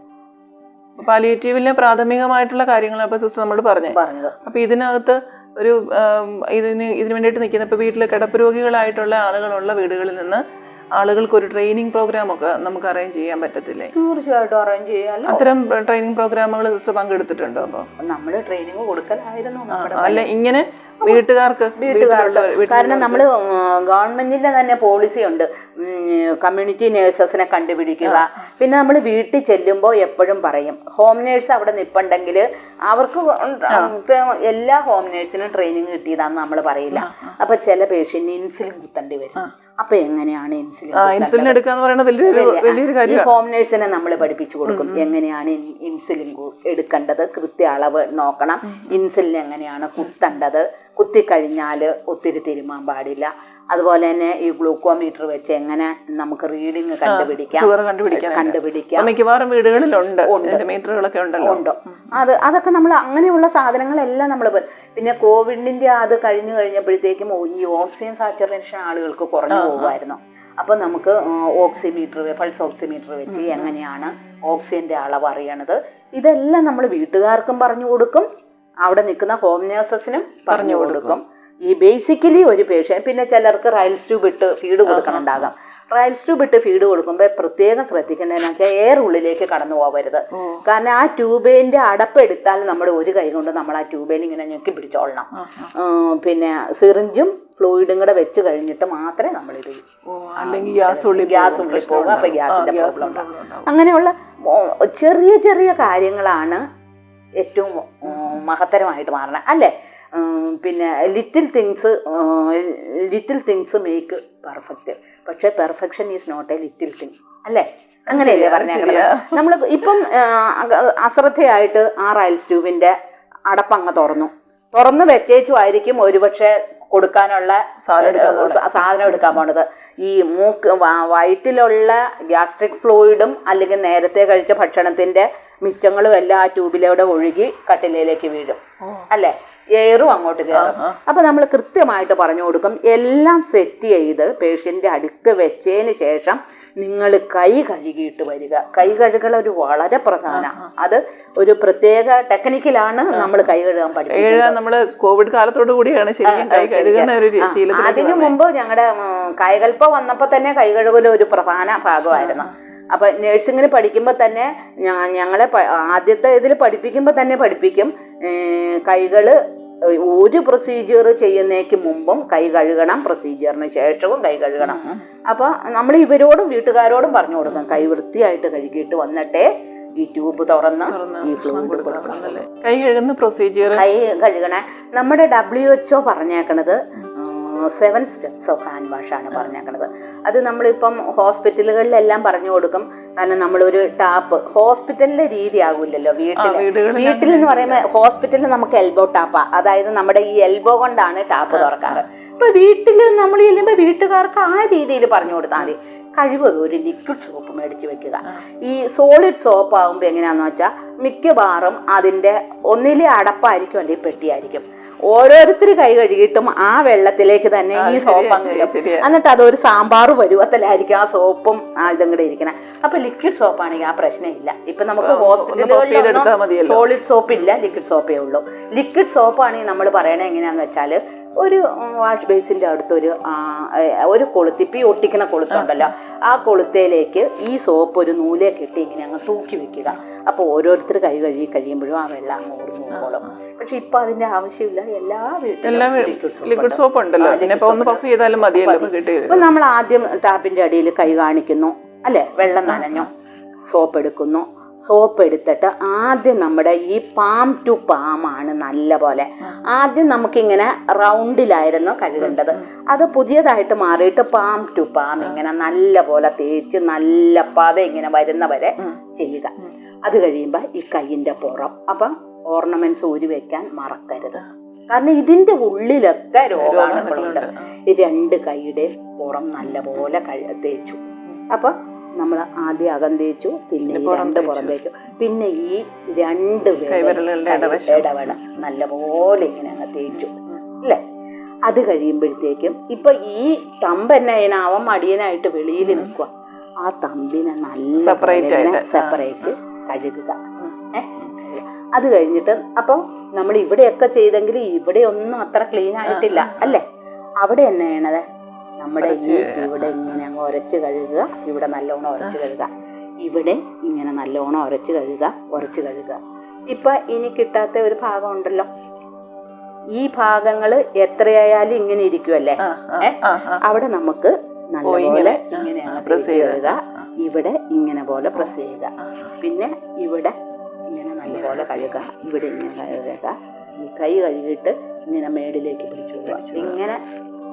പാലിയേറ്റീവിലെ പ്രാഥമികമായിട്ടുള്ള കാര്യങ്ങളാണ് ഇപ്പോൾ സിസ്റ്റർ നമ്മൾ പറഞ്ഞത്. അപ്പോൾ ഇതിനകത്ത് ഒരു ഇതിന് വേണ്ടിയിട്ട് നിൽക്കുന്ന ഇപ്പോൾ വീട്ടിൽ കിടപ്പ് രോഗികളായിട്ടുള്ള ആളുകളുള്ള വീടുകളിൽ നിന്ന് ആളുകൾക്ക് ഒരു ട്രെയിനിങ് പ്രോഗ്രാം ഒക്കെ നമുക്ക് അറേഞ്ച് ചെയ്യാൻ പറ്റത്തില്ലേ? തീർച്ചയായിട്ടും അറേഞ്ച് ചെയ്യാം. അത്തരം ട്രെയിനിങ് പ്രോഗ്രാമുകൾ സിസ്റ്റർ പങ്കെടുത്തിട്ടുണ്ടോ? അപ്പോൾ നമ്മൾ ട്രെയിനിങ് കൊടുക്കലായിരുന്നു. അല്ല, ഇങ്ങനെ വീട്ടുകാർക്ക് കാരണം നമ്മൾ ഗവൺമെന്റിന്റെ തന്നെ പോളിസി ഉണ്ട്, കമ്മ്യൂണിറ്റി നേഴ്സസിനെ കണ്ടുപിടിക്കുക. പിന്നെ നമ്മൾ വീട്ടിൽ ചെല്ലുമ്പോൾ എപ്പോഴും പറയും, ഹോം നേഴ്സ് അവിടെ നിൽപ്പുണ്ടെങ്കിൽ അവർക്ക് എല്ലാ ഹോം നേഴ്സിനും ട്രെയിനിങ് കിട്ടിയതാന്ന് നമ്മൾ പറയില്ല. അപ്പൊ ചില പേഷ്യന്റ് ഇൻസുലിൻ കുത്തേണ്ടി വരും. അപ്പൊ എങ്ങനെയാണ് ഇൻസുലിൻ എടുക്കാന്ന് പറയുന്നത് വലിയൊരു കാര്യം. ഈ ഹോം നേഴ്സിനെ നമ്മൾ പഠിപ്പിച്ചു കൊടുക്കും എങ്ങനെയാണ് ഇൻസുലിൻ എടുക്കേണ്ടത്, കൃത്യ അളവ് നോക്കണം, ഇൻസുലിൻ എങ്ങനെയാണ് കുത്തേണ്ടത്, കുത്തിക്കഴിഞ്ഞാൽ ഒത്തിരി തിരുമാൻ പാടില്ല. അതുപോലെ തന്നെ ഈ ഗ്ലൂക്കോമീറ്റർ വെച്ച് എങ്ങനെ നമുക്ക് റീഡിങ് കണ്ടുപിടിക്കാം. മിക്കവാറും വീടുകളിലുണ്ട് മീറ്ററുകളൊക്കെ ഉണ്ടോ. അതൊക്കെ നമ്മൾ അങ്ങനെയുള്ള സാധനങ്ങളെല്ലാം നമ്മൾ. പിന്നെ കോവിഡിന്റെ അത് കഴിഞ്ഞപ്പോഴത്തേക്കും ഈ ഓക്സിജൻ സാച്ചുറേഷൻ ആളുകൾക്ക് കുറഞ്ഞു പോകുമായിരുന്നു. അപ്പൊ നമുക്ക് ഓക്സിമീറ്റർ, പൾസ് ഓക്സിമീറ്റർ വെച്ച് എങ്ങനെയാണ് ഓക്സിജന്റെ അളവ് അറിയണത്, ഇതെല്ലാം നമ്മൾ വീട്ടുകാർക്കും പറഞ്ഞു കൊടുക്കും, അവിടെ നിൽക്കുന്ന ഹോം നേഴ്സസിനും പറഞ്ഞു കൊടുക്കും. ഈ ബേസിക്കലി ഒരു പേഷ്യൻ്റ്. പിന്നെ ചിലർക്ക് റൈൽസ് ട്യൂബ് ഇട്ട് ഫീഡ് കൊടുക്കണുണ്ടാകാം. റൈൽസ് ട്യൂബ് ഇട്ട് ഫീഡ് കൊടുക്കുമ്പോൾ പ്രത്യേകം ശ്രദ്ധിക്കേണ്ടതെന്ന് വെച്ചാൽ എയർ ഉള്ളിലേക്ക് കടന്നു പോകരുത്. കാരണം ആ ട്യൂബിൻ്റെ അടപ്പെടുത്താൽ നമ്മുടെ ഒരു കൈ കൊണ്ട് നമ്മൾ ആ ട്യൂബിൽ ഇങ്ങനെ ഞെക്കി പിടിച്ചോളണം. പിന്നെ സിറിഞ്ചും ഫ്ലൂയിഡും കൂടെ വെച്ച് കഴിഞ്ഞിട്ട് മാത്രമേ നമ്മളിത്, അല്ലെങ്കിൽ ഗ്യാസ് ഉള്ളിൽ പോകുക. അപ്പോൾ ഗ്യാസിൻ്റെ പ്രോബ്ലം ഉണ്ടാകും. അങ്ങനെയുള്ള ചെറിയ ചെറിയ കാര്യങ്ങളാണ് ഏറ്റവും മഹത്തരമായിട്ട് മാറണം, അല്ലേ? പിന്നെ ലിറ്റിൽ തിങ്സ് മേക്ക് പെർഫെക്റ്റ്. പക്ഷേ perfection is not a little thing, അല്ലേ? അങ്ങനെയല്ലേ പറഞ്ഞേക്കുന്നത്. നമ്മൾ ഇപ്പം അശ്രദ്ധയായിട്ട് ആ റൈൽസ് ട്യൂബിൻ്റെ അടപ്പങ്ങ് തുറന്ന് വെച്ചേച്ചുമായിരിക്കും ഒരുപക്ഷെ കൊടുക്കാനുള്ള സാധനം എടുക്കാൻ പോണത്. ഈ വയറ്റിലുള്ള ഗ്യാസ്ട്രിക് ഫ്ലൂയിഡും അല്ലെങ്കിൽ നേരത്തെ കഴിച്ച ഭക്ഷണത്തിന്റെ മിച്ചങ്ങളും എല്ലാം ആ ട്യൂബിലൂടെ ഒഴുകി കട്ടിലേക്ക് വീഴും, അല്ലേ? എയറും അങ്ങോട്ട് കയറും. അപ്പൊ നമ്മൾ കൃത്യമായിട്ട് പറഞ്ഞു കൊടുക്കും. എല്ലാം സെറ്റ് ചെയ്ത് പേഷ്യന്റ് അടുക്ക് വെച്ചതിന് ശേഷം നിങ്ങൾ കൈ കഴുകിയിട്ട് വരിക. കൈ കഴുകൽ ഒരു വളരെ പ്രധാന, അത് ഒരു പ്രത്യേക ടെക്നിക്കിലാണ് നമ്മൾ കൈ കഴുകാൻ പഠിപ്പിക്കുന്നത്. നമ്മള് കോവിഡ് കാലത്തോടു കൂടിയാണ് അതിനു മുമ്പ് ഞങ്ങളുടെ കായകൽപ്പ വന്നപ്പോൾ തന്നെ കൈ കഴുകൽ ഒരു പ്രധാന ഭാഗമായിരുന്നു. അപ്പൊ നഴ്സിങ്ങിന് പഠിക്കുമ്പോൾ തന്നെ ഞങ്ങളെ ആദ്യത്തെ ഇതിൽ പഠിപ്പിക്കുമ്പോൾ തന്നെ പഠിപ്പിക്കും, കൈകള് ഒരു പ്രൊസീജിയർ ചെയ്യുന്നതിന് മുമ്പും കൈ കഴുകണം, പ്രൊസീജിയറിന് ശേഷവും കൈ കഴുകണം. അപ്പൊ നമ്മൾ ഇവരോടും വീട്ടുകാരോടും പറഞ്ഞു കൊടുക്കാം, കൈ വൃത്തിയായിട്ട് കഴുകിയിട്ട് വന്നിട്ടേ ഈ ട്യൂബ് തുറന്ന് ഈ ഫ്ലൂയിഡ് കൊടുക്കണം. കൈ കഴുകുന്ന പ്രൊസീജിയർ, കൈ കഴുകണേ നമ്മുടെ WHO പറഞ്ഞേക്കണത് 7 steps of hand wash ആണ് പറഞ്ഞേക്കണത്. അത് നമ്മളിപ്പം ഹോസ്പിറ്റലുകളിലെല്ലാം പറഞ്ഞു കൊടുക്കും. കാരണം നമ്മളൊരു ടാപ്പ് ഹോസ്പിറ്റലിലെ രീതി ആകില്ലല്ലോ വീട്ടിൽ എന്ന് പറയുമ്പോൾ ഹോസ്പിറ്റലിൽ നമുക്ക് എൽബോ ടാപ്പാ, അതായത് നമ്മുടെ ഈ എൽബോ കൊണ്ടാണ് ടാപ്പ് തുറക്കാറ്. ഇപ്പൊ വീട്ടിൽ നമ്മൾ ചെല്ലുമ്പോൾ വീട്ടുകാർക്ക് ആ രീതിയിൽ പറഞ്ഞു കൊടുത്താൽ മതി. കഴിവതും ഒരു ലിക്വിഡ് സോപ്പ് മേടിച്ച് വെക്കുക. ഈ സോളിഡ് സോപ്പ് ആകുമ്പോൾ എങ്ങനെയാന്ന് വെച്ചാൽ മിക്കവാറും അതിന്റെ ഒന്നിലെ അടപ്പായിരിക്കും അല്ലെങ്കിൽ പെട്ടിയായിരിക്കും. ഓരോരുത്തർ കൈ കഴുകിയിട്ടും ആ വെള്ളത്തിലേക്ക് തന്നെ ഈ സോപ്പ് അങ്ങ് ഇടും. എന്നിട്ട് അതൊരു സാമ്പാർ പരുവത്തിലായിരിക്കും ആ സോപ്പും ഇതും കൂടെ ഇരിക്കണം. അപ്പൊ ലിക്വിഡ് സോപ്പാണെങ്കിൽ ആ പ്രശ്നമില്ല. ഇപ്പൊ നമുക്ക് ഹോസ്പിറ്റലുകളിൽ സോളിഡ് സോപ്പ് ഇല്ല, ലിക്വിഡ് സോപ്പേ ഉള്ളൂ. ലിക്വിഡ് സോപ്പാണെങ്കിൽ നമ്മൾ പറയണത് എങ്ങനെയാന്ന് വെച്ചാൽ ഒരു വാഷ് ബേസിൻ്റെ അടുത്തൊരു കൊളുത്തിപ്പി ഒട്ടിക്കുന്ന കൊളുത്തുണ്ടല്ലോ, ആ കൊളുത്തയിലേക്ക് ഈ സോപ്പ് ഒരു നൂലെ കെട്ടി ഇങ്ങനെ അങ്ങ് തൂക്കി വെക്കുക. അപ്പോൾ ഓരോരുത്തർ കൈ കഴുകി കഴിയുമ്പോഴും ആ വെള്ളം അങ്ങ് ഓർമ്മോളും. പക്ഷെ ഇപ്പൊ അതിന്റെ ആവശ്യമില്ല, എല്ലാ വീട്ടിലും ലിക്വിഡ് സോപ്പ് ഉണ്ടല്ലോ. ഇപ്പൊ നമ്മൾ ആദ്യം ടാപ്പിന്റെ അടിയിൽ കൈ കാണിക്കുന്നു, അല്ലെ? വെള്ളം നനഞ്ഞു, സോപ്പ് എടുക്കുന്നു. സോപ്പ് എടുത്തിട്ട് ആദ്യം നമ്മുടെ ഈ പാം ടു പാം ആണ് നല്ല പോലെ. ആദ്യം നമുക്കിങ്ങനെ റൗണ്ടിലായിരുന്നു കഴുകേണ്ടത്. അത് പുതിയതായിട്ട് മാറിയിട്ട് പാം ടു പാം ഇങ്ങനെ നല്ല പോലെ തേച്ച് നല്ല പത ഇങ്ങനെ വരുന്നവരെ ചെയ്യുക. അത് കഴിയുമ്പോൾ ഈ കൈയിന്റെ പുറം, അപ്പം ഓർണമെന്റ്സ് ഊരി വെക്കാൻ മറക്കരുത്. കാരണം ഇതിന്റെ ഉള്ളിലൊക്കെ രോഗാണുക്കളുണ്ട്. ഈ 2 കൈയുടെ പുറം നല്ലപോലെ തേച്ചു. അപ്പൊ നമ്മൾ ആദ്യം അകം തേച്ചു, പിന്നെ 2 പുറം തേച്ചു, പിന്നെ ഈ 2 ഇടവേള നല്ലപോലെ ഇങ്ങനെ അങ്ങ് തേച്ചു, അല്ലേ? അത് കഴിയുമ്പോഴത്തേക്കും ഇപ്പൊ ഈ തമ്പ് എന്നാ അവൻ മടിയനായിട്ട് വെളിയിൽ നിൽക്കുക. ആ തമ്പിനെ നല്ല സെപ്പറേറ്റ് കഴുകുക. അത് കഴിഞ്ഞിട്ട് അപ്പൊ നമ്മൾ ഇവിടെയൊക്കെ ചെയ്തെങ്കിൽ ഇവിടെ ഒന്നും അത്ര ക്ലീൻ ആയിട്ടില്ല, അല്ലേ? അവിടെ എന്നാ ചെയ്യണത്, നമ്മുടെ ഇവിടെ ഇങ്ങനെ അങ്ങ് ഉരച്ച് കഴുകുക, ഇവിടെ നല്ലോണം ഉരച്ച് കഴുകുക, ഇവിടെ ഇങ്ങനെ നല്ലോണം ഉരച്ച് കഴുകുക. ഇപ്പൊ ഇനി കിട്ടാത്ത ഒരു ഭാഗം ഉണ്ടല്ലോ, ഈ ഭാഗങ്ങൾ എത്രയായാലും ഇങ്ങനെ ഇരിക്കുമല്ലേ, അവിടെ നമുക്ക് നല്ലപോലെ ഇങ്ങനെ പ്രസ് ചെയ്യുക. ഇവിടെ ഇങ്ങനെ പോലെ പ്രസ് ചെയ്യുക. പിന്നെ ഇവിടെ ഇങ്ങനെ നല്ലപോലെ കഴുകുക. ഇവിടെ ഇങ്ങനെ കഴുകുക. ഈ കൈ കഴുകിയിട്ട് ഇങ്ങനെ മേടിലേക്ക് പിടിച്ചു പോവുക. ഇങ്ങനെ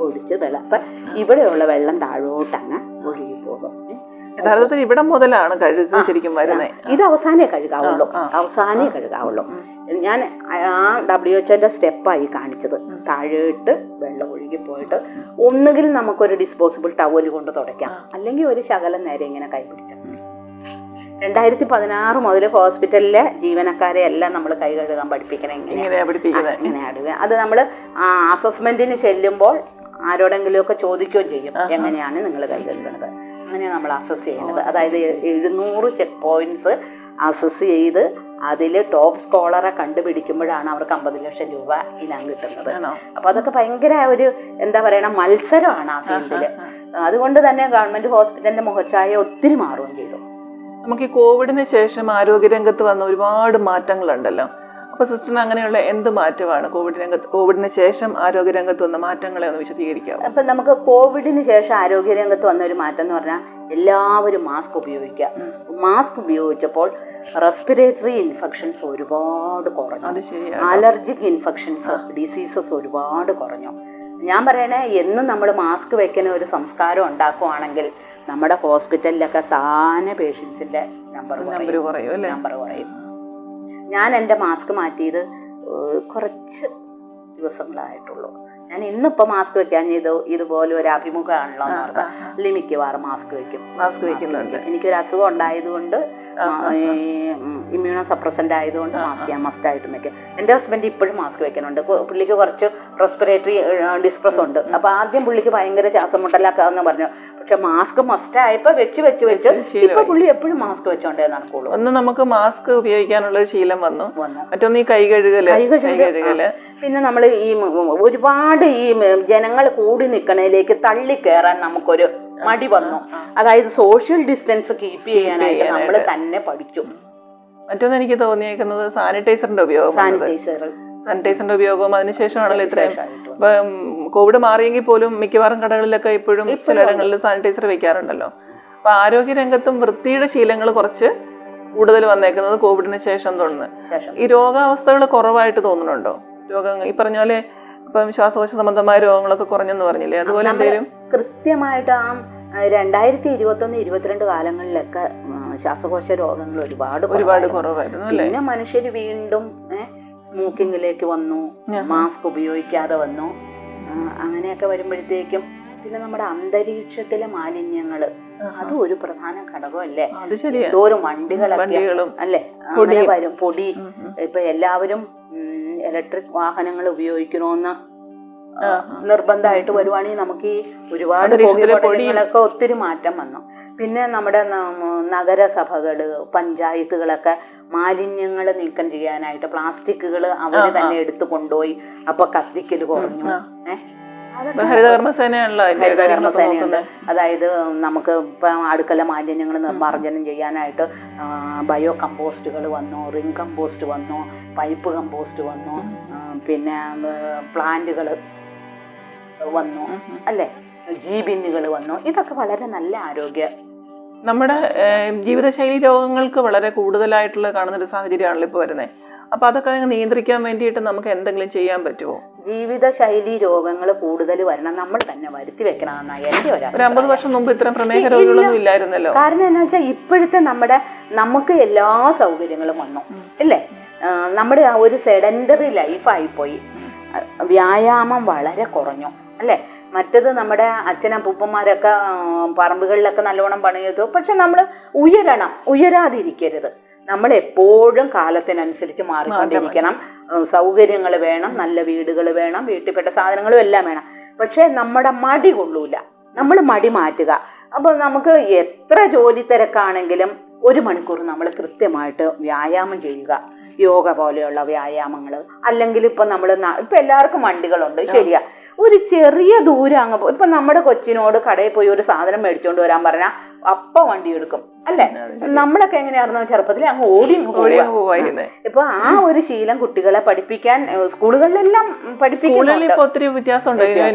ഒഴിച്ച് അപ്പം ഇവിടെയുള്ള വെള്ളം താഴോട്ടങ്ങ് ഒഴുകി പോകും. യഥാർത്ഥത്തിൽ ഇവിടെ മുതലാണ് കഴുകുക ശരിക്കും വരുന്നത്. ഇത് അവസാനേ കഴുകാവുള്ളൂ. ഞാൻ WHO സ്റ്റെപ്പായി കാണിച്ചത്. താഴോട്ട് വെള്ളം ഒഴുകി പോയിട്ട് ഒന്നുകിൽ നമുക്കൊരു ഡിസ്പോസിബിൾ ടവൽ കൊണ്ട് തുടയ്ക്കാം, അല്ലെങ്കിൽ ഒരു ശകലം നേരെ ഇങ്ങനെ കൈ പിടിക്കാം. 2016 മുതൽ ഹോസ്പിറ്റലിലെ ജീവനക്കാരെ എല്ലാം നമ്മൾ കൈ കഴുകാൻ പഠിപ്പിക്കണം. ഇങ്ങനെയാണ് അത് നമ്മൾ അസസ്മെന്റിന് ചെല്ലുമ്പോൾ ആരോടെങ്കിലുമൊക്കെ ചോദിക്കുകയും ചെയ്യും, എങ്ങനെയാണ് നിങ്ങൾ കൈ കഴുകുന്നത്. അങ്ങനെയാണ് നമ്മൾ അസസ് ചെയ്യുന്നത്. അതായത് 700 ചെക്ക് പോയിന്റ്സ് അസസ് ചെയ്ത് അതിൽ ടോപ്പ് സ്കോളറെ കണ്ടുപിടിക്കുമ്പോഴാണ് അവർക്ക് 50 ലക്ഷം രൂപ ഇനം കിട്ടുന്നത്. അപ്പൊ അതൊക്കെ ഭയങ്കര ഒരു എന്താ പറയണ മത്സരമാണ് ആ ഫീൽഡില്. അതുകൊണ്ട് തന്നെ ഗവൺമെന്റ് ഹോസ്പിറ്റലിന്റെ മുഖച്ഛായ ഒത്തിരി മാറുകയും ചെയ്തു. നമുക്ക് ഈ കോവിഡിന് ശേഷം ആരോഗ്യരംഗത്ത് വന്ന ഒരുപാട് മാറ്റങ്ങളുണ്ടല്ലോ. അപ്പോൾ സിസ്റ്ററിന് അങ്ങനെയുള്ള എന്ത് മാറ്റമാണ് കോവിഡിന് ശേഷം ആരോഗ്യരംഗത്ത് വന്ന മാറ്റങ്ങളെ ഒന്ന് വിശദീകരിക്കാം. അപ്പം നമുക്ക് കോവിഡിന് ശേഷം ആരോഗ്യരംഗത്ത് വന്ന ഒരു മാറ്റം എന്ന് പറഞ്ഞാൽ എല്ലാവരും മാസ്ക് ഉപയോഗിക്കുക. മാസ്ക് ഉപയോഗിച്ചപ്പോൾ റെസ്പിറേറ്ററി ഇൻഫെക്ഷൻസ് ഒരുപാട് കുറഞ്ഞു. അലർജിക് ഇൻഫെക്ഷൻസ് ഡിസീസസ് ഒരുപാട് കുറഞ്ഞു. ഞാൻ പറയണേ, എന്നും നമ്മൾ മാസ്ക് വെക്കുന്ന ഒരു സംസ്കാരം ഉണ്ടാക്കുവാണെങ്കിൽ നമ്മുടെ ഹോസ്പിറ്റലിലൊക്കെ താനെ പേഷ്യൻസിന്റെ നമ്പർ കുറയും. ഞാൻ എൻ്റെ മാസ്ക് മാറ്റിയത് കുറച്ച് ദിവസങ്ങളായിട്ടുള്ളൂ. ഞാൻ ഇന്നിപ്പോൾ മാസ്ക് വെക്കാൻ ഇതുപോലെ ഒരു അഭിമുഖമാണല്ലോ എന്ന് പറഞ്ഞാൽ അല്ലെങ്കിൽ മിക്കവാറും മാസ്ക് വെക്കുന്നുണ്ട്. എനിക്കൊരു അസുഖം ഉണ്ടായതുകൊണ്ട്, ഇമ്മ്യൂണോ സപ്രസൻ്റ് ആയതുകൊണ്ട് മാസ്ക് ഞാൻ മസ്റ്റായിട്ട് വെക്കും. എൻ്റെ ഹസ്ബൻഡ് ഇപ്പോഴും മാസ്ക് വെക്കുന്നുണ്ട്. പുള്ളിക്ക് കുറച്ച് റെസ്പിറേറ്ററി ഡിസ്ട്രസ് ഉണ്ട്. അപ്പോൾ ആദ്യം പുള്ളിക്ക് ഭയങ്കര ശ്വാസം മുട്ടലാക്കാന്ന് പറഞ്ഞു. പക്ഷെ മാസ്ക് മസ്റ്റ് ആയപ്പോൾ വെച്ച് ഇപ്പൊ പുള്ളി എപ്പോഴും മാസ്ക് വെച്ചോണ്ടേ നടക്കുള്ളൂ. ഒന്ന് നമുക്ക് മാസ്ക് ഉപയോഗിക്കാനുള്ള ശീലം വന്നു. മറ്റൊന്ന് ഈ കൈ കഴുകല്. പിന്നെ നമ്മൾ ഈ ഒരുപാട് ഈ ജനങ്ങൾ കൂടി നിൽക്കണതിലേക്ക് തള്ളി കയറാൻ നമുക്കൊരു മടി വന്നു. അതായത് സോഷ്യൽ ഡിസ്റ്റൻസ് കീപ്പ് ചെയ്യാനായിട്ട് നമ്മൾ തന്നെ പഠിച്ചു. മറ്റൊന്ന് എനിക്ക് തോന്നിയേക്കുന്നത് സാനിറ്റൈസറിന്റെ ഉപയോഗവും അതിനുശേഷമാണല്ലോ ഇത്രയും. ഇപ്പം കോവിഡ് മാറിയെങ്കിൽ പോലും മിക്കവാറും കടകളിലൊക്കെ ഇപ്പോഴും ചിലയിടങ്ങളിൽ സാനിറ്റൈസർ വെക്കാറുണ്ടല്ലോ. അപ്പൊ ആരോഗ്യരംഗത്തും വൃത്തിയുടെ ശീലങ്ങൾ കുറച്ച് കൂടുതൽ വന്നേക്കുന്നത് കോവിഡിന് ശേഷം തോന്നുന്നു. ഈ രോഗാവസ്ഥകൾ കുറവായിട്ട് തോന്നുന്നുണ്ടോ? രോഗങ്ങൾ ഈ പറഞ്ഞ പോലെ ഇപ്പം ശ്വാസകോശ സംബന്ധമായ രോഗങ്ങളൊക്കെ കുറഞ്ഞെന്ന് പറഞ്ഞില്ലേ, അതുപോലെ എന്തെങ്കിലും? കൃത്യമായിട്ട് ആ 2021-22 കാലങ്ങളിലൊക്കെ ശ്വാസകോശ രോഗങ്ങൾ ഒരുപാട് കുറവായിരുന്നു. പിന്നെ മനുഷ്യർ വീണ്ടും സ്മോക്കിങ്ങിലേക്ക് വന്നു, മാസ്ക് ഉപയോഗിക്കാതെ വന്നു. അങ്ങനെയൊക്കെ വരുമ്പോഴത്തേക്കും പിന്നെ നമ്മുടെ അന്തരീക്ഷത്തിലെ മാലിന്യങ്ങള് അതും ഒരു പ്രധാന ഘടകമല്ലേ. എന്തോരം വണ്ടികളും അല്ലേ വരും. പൊടി ഇപ്പൊ എല്ലാവരും ഇലക്ട്രിക് വാഹനങ്ങൾ ഉപയോഗിക്കണമെന്ന് നിർബന്ധമായിട്ട് വരുവാണെങ്കിൽ നമുക്ക് ഈ ഒരുപാട് പൊടികളൊക്കെ ഒത്തിരി മാറ്റം വന്നു. പിന്നെ നമ്മുടെ നഗരസഭകള് പഞ്ചായത്തുകളൊക്കെ മാലിന്യങ്ങൾ നീക്കം ചെയ്യാനായിട്ട് പ്ലാസ്റ്റിക്കുകൾ അവർ തന്നെ എടുത്തു കൊണ്ടുപോയി. അപ്പൊ കത്തിക്കല് കുറഞ്ഞു. ഹരിതകർമ്മസേനയുണ്ട്. അതായത് നമുക്ക് ഇപ്പം അടുക്കള മാലിന്യങ്ങൾ നിർമ്മാർജ്ജനം ചെയ്യാനായിട്ട് ബയോ കമ്പോസ്റ്റുകൾ വന്നു, റിംഗ് കമ്പോസ്റ്റ് വന്നു, പൈപ്പ് കമ്പോസ്റ്റ് വന്നു, പിന്നെ പ്ലാന്റുകൾ വന്നു അല്ലേ, ബിന്നുകൾ വന്നു. ഇതൊക്കെ വളരെ നല്ല ആരോഗ്യ നമ്മുടെ ജീവിതശൈലി രോഗങ്ങൾക്ക് വളരെ കൂടുതലായിട്ടുള്ള കാണുന്നൊരു സാഹചര്യമാണല്ലോ ഇപ്പോൾ വരുന്നത്. അപ്പോൾ അതൊക്കെ നിയന്ത്രിക്കാൻ വേണ്ടിയിട്ട് നമുക്ക് എന്തെങ്കിലും ചെയ്യാൻ പറ്റുമോ? ജീവിതശൈലി രോഗങ്ങൾ കൂടുതൽ വരണം നമ്മൾ തന്നെ വരുത്തി വെക്കണമെന്നാണ് എൻ്റെ ഒരു 50 വർഷം മുമ്പ് ഇത്തരം പ്രമേഹ രോഗങ്ങളൊന്നും ഇല്ലായിരുന്നല്ലോ. കാരണം എന്താ വെച്ചാൽ ഇപ്പോഴത്തെ നമുക്ക് എല്ലാ സൗകര്യങ്ങളും വന്നു അല്ലേ. നമ്മുടെ ആ ഒരു സെഡൻറ്ററി ലൈഫായിപ്പോയി. വ്യായാമം വളരെ കുറഞ്ഞു അല്ലേ. മറ്റത് നമ്മുടെ അച്ഛനപ്പൂപ്പന്മാരൊക്കെ പറമ്പുകളിലൊക്കെ നല്ലോണം പണിയത്. പക്ഷെ നമ്മൾ ഉയരാതിരിക്കരുത്. നമ്മൾ എപ്പോഴും കാലത്തിനനുസരിച്ച് മാറിക്കൊണ്ടിരിക്കണം. സൗകര്യങ്ങൾ വേണം, നല്ല വീടുകൾ വേണം, വീട്ടിൽപ്പെട്ട സാധനങ്ങളും എല്ലാം വേണം. പക്ഷെ നമ്മുടെ മടി കൊള്ളൂല, നമ്മൾ മടി മാറ്റുക. അപ്പോൾ നമുക്ക് എത്ര ജോലി തിരക്കാണെങ്കിലും 1 മണിക്കൂർ നമ്മൾ കൃത്യമായിട്ട് വ്യായാമം ചെയ്യുക. യോഗ പോലെയുള്ള വ്യായാമങ്ങൾ. അല്ലെങ്കിൽ ഇപ്പം ഇപ്പം എല്ലാവർക്കും വണ്ടികളുണ്ട്, ശരിയാ. ഒരു ചെറിയ ദൂരം അങ്ങ് ഇപ്പം നമ്മുടെ കൊച്ചിനോട് കടയിൽ പോയി ഒരു സാധനം മേടിച്ചുകൊണ്ട് വരാൻ പറഞ്ഞാൽ വണ്ടി എടുക്കും അല്ലെ. നമ്മളൊക്കെ എങ്ങനെയായിരുന്നു ചെറുപ്പത്തിൽ അങ്ങ് ഓടി പോവായിരുന്നേ. ഇപ്പൊ ആ ഒരു ശീലം കുട്ടികളെ പഠിപ്പിക്കാൻ സ്കൂളുകളിലെല്ലാം പഠിപ്പിക്കുന്നുണ്ട്. ഒത്തിരി വ്യത്യാസമുണ്ട്.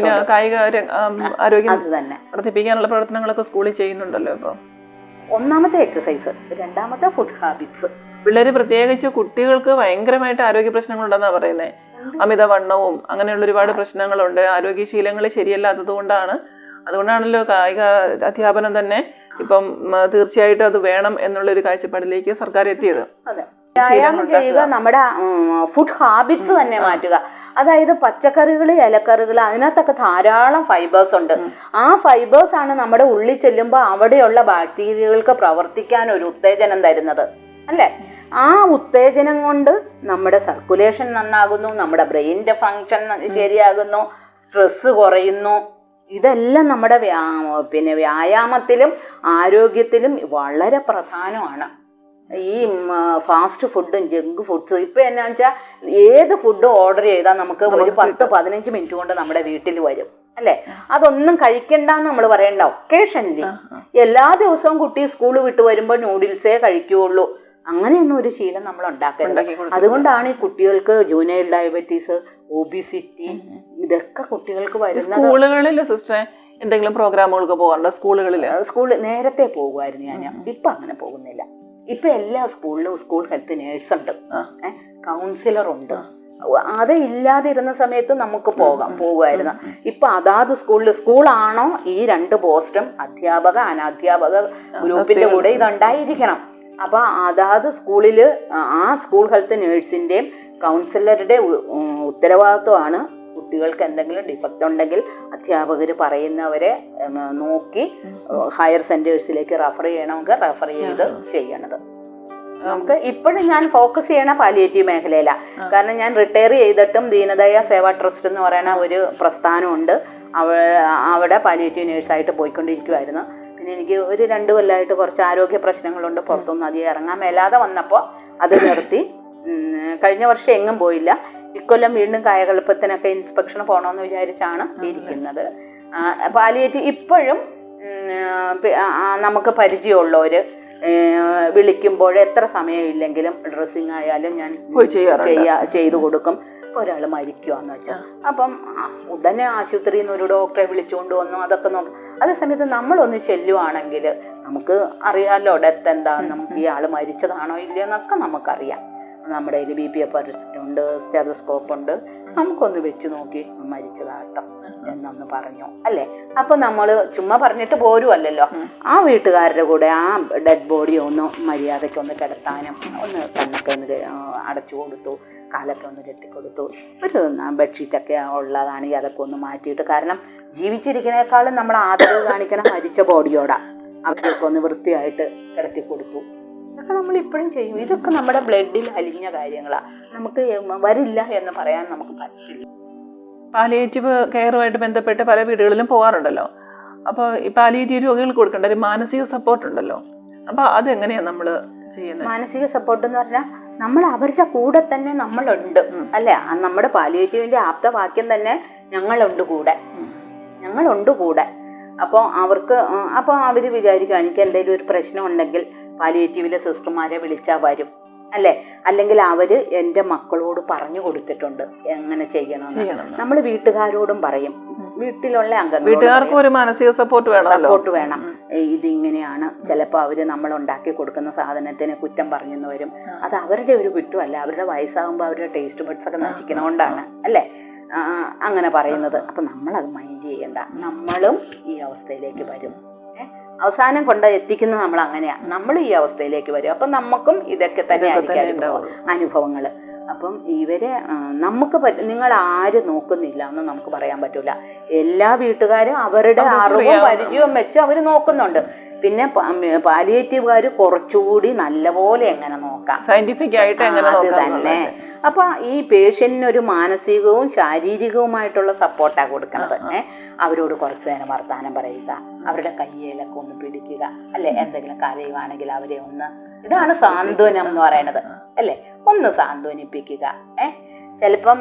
കായിക ആരോഗ്യം അത് തന്നെ വർദ്ധിപ്പിക്കാനുള്ള പ്രവർത്തനങ്ങളൊക്കെ സ്കൂളിൽ ചെയ്യുന്നുണ്ടല്ലോ ഇപ്പൊ. ഒന്നാമത്തെ എക്സസൈസ്, രണ്ടാമത്തെ ഫുഡ് ഹാബിറ്റ്സ്. പിള്ളേര് പ്രത്യേകിച്ച് കുട്ടികൾക്ക് ഭയങ്കരമായിട്ട് ആരോഗ്യ പ്രശ്നങ്ങളുണ്ടെന്നാണ് പറയുന്നത്. അമിതവണ്ണവും അങ്ങനെയുള്ള ഒരുപാട് പ്രശ്നങ്ങളുണ്ട്. ആരോഗ്യശീലങ്ങൾ ശരിയല്ലാത്തത് അതുകൊണ്ടാണല്ലോ കായിക അധ്യാപനം തന്നെ ഇപ്പം തീർച്ചയായിട്ടും അത് വേണം എന്നുള്ളൊരു കാഴ്ചപ്പാടിലേക്ക് സർക്കാർ എത്തിയത്. വ്യായാമം ചെയ്യുക, നമ്മുടെ ഫുഡ് ഹാബിറ്റ്സ് തന്നെ മാറ്റുക. അതായത് പച്ചക്കറികൾ, ഇലക്കറികൾ, അതിനകത്തൊക്കെ ധാരാളം ഫൈബേഴ്സ് ഉണ്ട്. ആ ഫൈബേഴ്സ് ആണ് നമ്മുടെ ഉള്ളിൽ ചെല്ലുമ്പോൾ അവിടെയുള്ള ബാക്ടീരിയകൾക്ക് പ്രവർത്തിക്കാൻ ഒരു ഉത്തേജനം തരുന്നത് അല്ലേ. ആ ഉത്തേജനം കൊണ്ട് നമ്മുടെ സർക്കുലേഷൻ നന്നാകുന്നു, നമ്മുടെ ബ്രെയിനിന്റെ ഫങ്ഷൻ ശരിയാകുന്നു, സ്ട്രെസ് കുറയുന്നു. ഇതെല്ലാം നമ്മുടെ വ്യായാമത്തിലും ആരോഗ്യത്തിലും വളരെ പ്രധാനമാണ്. ഈ ഫാസ്റ്റ് ഫുഡും ജങ്ക് ഫുഡ്സും ഇപ്പം എന്നാ വെച്ചാൽ ഏത് ഫുഡ് ഓർഡർ ചെയ്താൽ നമുക്ക് ഒരു 10-15 മിനിറ്റ് കൊണ്ട് നമ്മുടെ വീട്ടിൽ വരും അല്ലേ. അതൊന്നും കഴിക്കണ്ടെന്ന് നമ്മൾ പറയണ്ട. ഒക്കേഷനിൽ എല്ലാ ദിവസവും കുട്ടി സ്കൂൾ വിട്ട് വരുമ്പോൾ നൂഡിൽസേ കഴിക്കുകയുള്ളൂ. അങ്ങനെയൊന്നും ഒരു ശീലം നമ്മൾ ഉണ്ടാക്കരുത്. അതുകൊണ്ടാണ് ഈ കുട്ടികൾക്ക് ജൂനൈൽ ഡയബറ്റീസ്, ഒബിസിറ്റി ഇതൊക്കെ കുട്ടികൾക്ക് വരുന്നത്. സ്കൂളുകളിൽ സിസ്റ്ററെ എന്തെങ്കിലും പ്രോഗ്രാമുകൾക്ക് പോകാറുണ്ടോ? സ്കൂളിൽ നേരത്തെ പോകുമായിരുന്നു ഞാൻ, ഇപ്പൊ അങ്ങനെ പോകുന്നില്ല. ഇപ്പൊ എല്ലാ സ്കൂളിലും സ്കൂൾ ഹെൽത്ത് നേഴ്സ് ഉണ്ട്, കൗൺസിലർ ഉണ്ട്. അത് ഇല്ലാതിരുന്ന സമയത്ത് നമുക്ക് പോകുമായിരുന്നു. ഇപ്പൊ അതാത് സ്കൂളാണോ ഈ 2 പോസ്റ്റും അധ്യാപക അനധ്യാപക ഗ്രൂപ്പിന്റെ കൂടെ ഇതുണ്ടായിരിക്കണം. അപ്പൊ അതാത് സ്കൂളില് ആ സ്കൂൾ ഹെൽത്ത് നേഴ്സിന്റെയും കൗൺസിലറുടെ ഉത്തരവാദിത്വമാണ് കുട്ടികൾക്ക് എന്തെങ്കിലും ഡിഫക്റ്റ് ഉണ്ടെങ്കിൽ അധ്യാപകർ പറയുന്നവരെ നോക്കി ഹയർ സെന്റേഴ്സിലേക്ക് റെഫർ ചെയ്യണമെങ്കിൽ റെഫർ ചെയ്ത് ചെയ്യണത്. നമുക്ക് ഇപ്പോഴും ഞാൻ ഫോക്കസ് ചെയ്യണ പാലിയേറ്റീവ് മേഖലയിലാണ്. കാരണം ഞാൻ റിട്ടയർ ചെയ്തിട്ടും ദീനദയ സേവാ ട്രസ്റ്റ് എന്ന് പറയുന്ന ഒരു പ്രസ്ഥാനമുണ്ട്. അവിടെ പാലിയേറ്റീവ് നേഴ്സായിട്ട് പോയിക്കൊണ്ടിരിക്കുമായിരുന്നു. പിന്നെ എനിക്ക് ഒരു 2 കൊല്ലമായിട്ട് കുറച്ച് ആരോഗ്യ പ്രശ്നങ്ങളുണ്ട്. പുറത്തൊന്നും അധികം ഇറങ്ങാൻ മേലാതെ വന്നപ്പോൾ അത് നിർത്തി. കഴിഞ്ഞ വർഷം എങ്ങും പോയില്ല. ഇക്കൊല്ലം വീണ്ടും കായകൽപ്പത്തിനൊക്കെ ഇൻസ്പെക്ഷൻ പോകണമെന്ന് വിചാരിച്ചാണ് ഇരിക്കുന്നത്. പാലിയേറ്റീവ് ഇപ്പോഴും നമുക്ക് പരിചയമുള്ളവർ വിളിക്കുമ്പോൾ എത്ര സമയമില്ലെങ്കിലും ഡ്രസ്സിങ് ആയാലും ഞാൻ ചെയ്തു കൊടുക്കും. ഒരാൾ മരിക്കുവാന്ന് വെച്ചാൽ അപ്പം ഉടനെ ആശുപത്രിയിൽ നിന്ന് ഒരു ഡോക്ടറെ വിളിച്ചുകൊണ്ട് വന്നു അതൊക്കെ നോക്കും. അതേസമയത്ത് നമ്മളൊന്ന് ചെല്ലുവാണെങ്കിൽ നമുക്ക് അറിയാമല്ലോ ഡെത്ത് എന്താണെന്ന്, നമുക്ക് ഈ ആൾ മരിച്ചതാണോ ഇല്ലയോ എന്നൊക്കെ നമുക്കറിയാം. നമ്മുടെ കയ്യിൽ BPF ഉണ്ട്, സ്റ്റെതസ്കോപ്പ് ഉണ്ട്. നമുക്കൊന്ന് വെച്ച് നോക്കി മരിച്ചതാട്ടോ എന്നൊന്ന് പറഞ്ഞു അല്ലേ. അപ്പൊ നമ്മൾ ചുമ്മാ പറഞ്ഞിട്ട് പോരുമല്ലോ. ആ വീട്ടുകാരുടെ കൂടെ ആ ഡെഡ് ബോഡി ഒന്ന് മര്യാദയ്ക്കൊന്ന് കിടത്താനും ഒന്ന് കണ്ണൊക്കെ ഒന്ന് അടച്ചു കൊടുത്തു, കാലൊക്കെ ഒന്ന് കെട്ടിക്കൊടുത്തു. ഒരു ബെഡ്ഷീറ്റൊക്കെ ഉള്ളതാണെങ്കിൽ അതൊക്കെ ഒന്ന് മാറ്റിയിട്ട്, കാരണം ജീവിച്ചിരിക്കുന്നതിനേക്കാളും നമ്മൾ ആദരവ് കാണിക്കണം മരിച്ച ബോഡിയോടാ. അവരൊക്കെ ഒന്ന് വൃത്തിയായിട്ട് കിടത്തി കൊടുത്തു. ഇതൊക്കെ നമ്മൾ ഇപ്പോഴും ചെയ്യും. ഇതൊക്കെ നമ്മുടെ ബ്ലഡിൽ അലിഞ്ഞ കാര്യങ്ങളാണ്. നമുക്ക് വരില്ല എന്ന് പറയാൻ നമുക്ക് പറ്റില്ല. പാലിയേറ്റീവ് കെയറുമായിട്ട് ബന്ധപ്പെട്ട് പല വീടുകളിലും പോകാറുണ്ടല്ലോ. അപ്പോൾ ഈ പാലിയേറ്റീവ് രോഗികൾക്ക് കൊടുക്കേണ്ട ഒരു മാനസിക സപ്പോർട്ട് ഉണ്ടല്ലോ. അപ്പോൾ അതെങ്ങനെയാണ് നമ്മൾ ചെയ്യുന്നത്? മാനസിക സപ്പോർട്ട് എന്ന് പറഞ്ഞാൽ നമ്മൾ അവരുടെ കൂടെ തന്നെ നമ്മളുണ്ട് അല്ലേ. നമ്മുടെ പാലിയേറ്റീവിന്റെ ആപ്തവാക്യം തന്നെ ഞങ്ങളുണ്ട് കൂടെ. അപ്പോൾ അവർ വിചാരിക്കും എനിക്ക് എന്തെങ്കിലും ഒരു പ്രശ്നം ഉണ്ടെങ്കിൽ പാലിയേറ്റീവിലെ സിസ്റ്റർമാരെ വിളിച്ചാൽ വരും അല്ലേ. അല്ലെങ്കിൽ അവർ എൻ്റെ മക്കളോട് പറഞ്ഞു കൊടുത്തിട്ടുണ്ട് എങ്ങനെ ചെയ്യണം. നമ്മൾ വീട്ടുകാരോടും പറയും, വീട്ടിലുള്ള വീട്ടുകാർക്ക് ഒരു മാനസിക സപ്പോർട്ട് വേണം. ഇതിങ്ങനെയാണ്. ചിലപ്പോൾ അവർ നമ്മൾ ഉണ്ടാക്കി കൊടുക്കുന്ന സാധനത്തിന് കുറ്റം പറഞ്ഞെന്ന് വരും. അത് അവരുടെ ഒരു കുറ്റമല്ല, അവരുടെ വയസ്സാകുമ്പോൾ അവരുടെ ടേസ്റ്റ് ബഡ്സ് ഒക്കെ നശിക്കണോണ്ടാണ് അല്ലേ അങ്ങനെ പറയുന്നത്. അപ്പം നമ്മളത് മൈൻഡ് ചെയ്യണ്ട. നമ്മളും ഈ അവസ്ഥയിലേക്ക് വരും. അവസാനം കൊണ്ട് എത്തിക്കുന്നത് നമ്മൾ അങ്ങനെയാണ്. നമ്മൾ ഈ അവസ്ഥയിലേക്ക് വരും. അപ്പം നമുക്കും ഇതൊക്കെ തന്നെ ആയിരിക്കും അനുഭവങ്ങൾ. അപ്പം ഇവരെ നമുക്ക് നിങ്ങൾ ആര് നോക്കുന്നില്ല എന്ന് നമുക്ക് പറയാൻ പറ്റൂല. എല്ലാ വീട്ടുകാരും അവരുടെ അറിവും പരിചയവും വെച്ച് അവർ നോക്കുന്നുണ്ട്. പിന്നെ പാലിയേറ്റീവുകാർ കുറച്ചുകൂടി നല്ലപോലെ എങ്ങനെ നോക്കാം, സയന്റിഫിക് ആയിട്ട് അത് തന്നെ. അപ്പൊ ഈ പേഷ്യന്റിനൊരു മാനസികവും ശാരീരികവുമായിട്ടുള്ള സപ്പോർട്ടാണ് കൊടുക്കുന്നത്. അവരോട് കുറച്ച് നേരം വർത്താനം പറയുക, അവരുടെ കയ്യിലൊക്കെ ഒന്ന് പിടിക്കുക അല്ലെ. എന്തെങ്കിലും കരയുവാണെങ്കിൽ അവരെ ഒന്ന്, ഇതാണ് സാന്ത്വനം എന്ന് പറയുന്നത് അല്ലെ. ഒന്ന് സാന്ത്വനിപ്പിക്കുക. ചിലപ്പം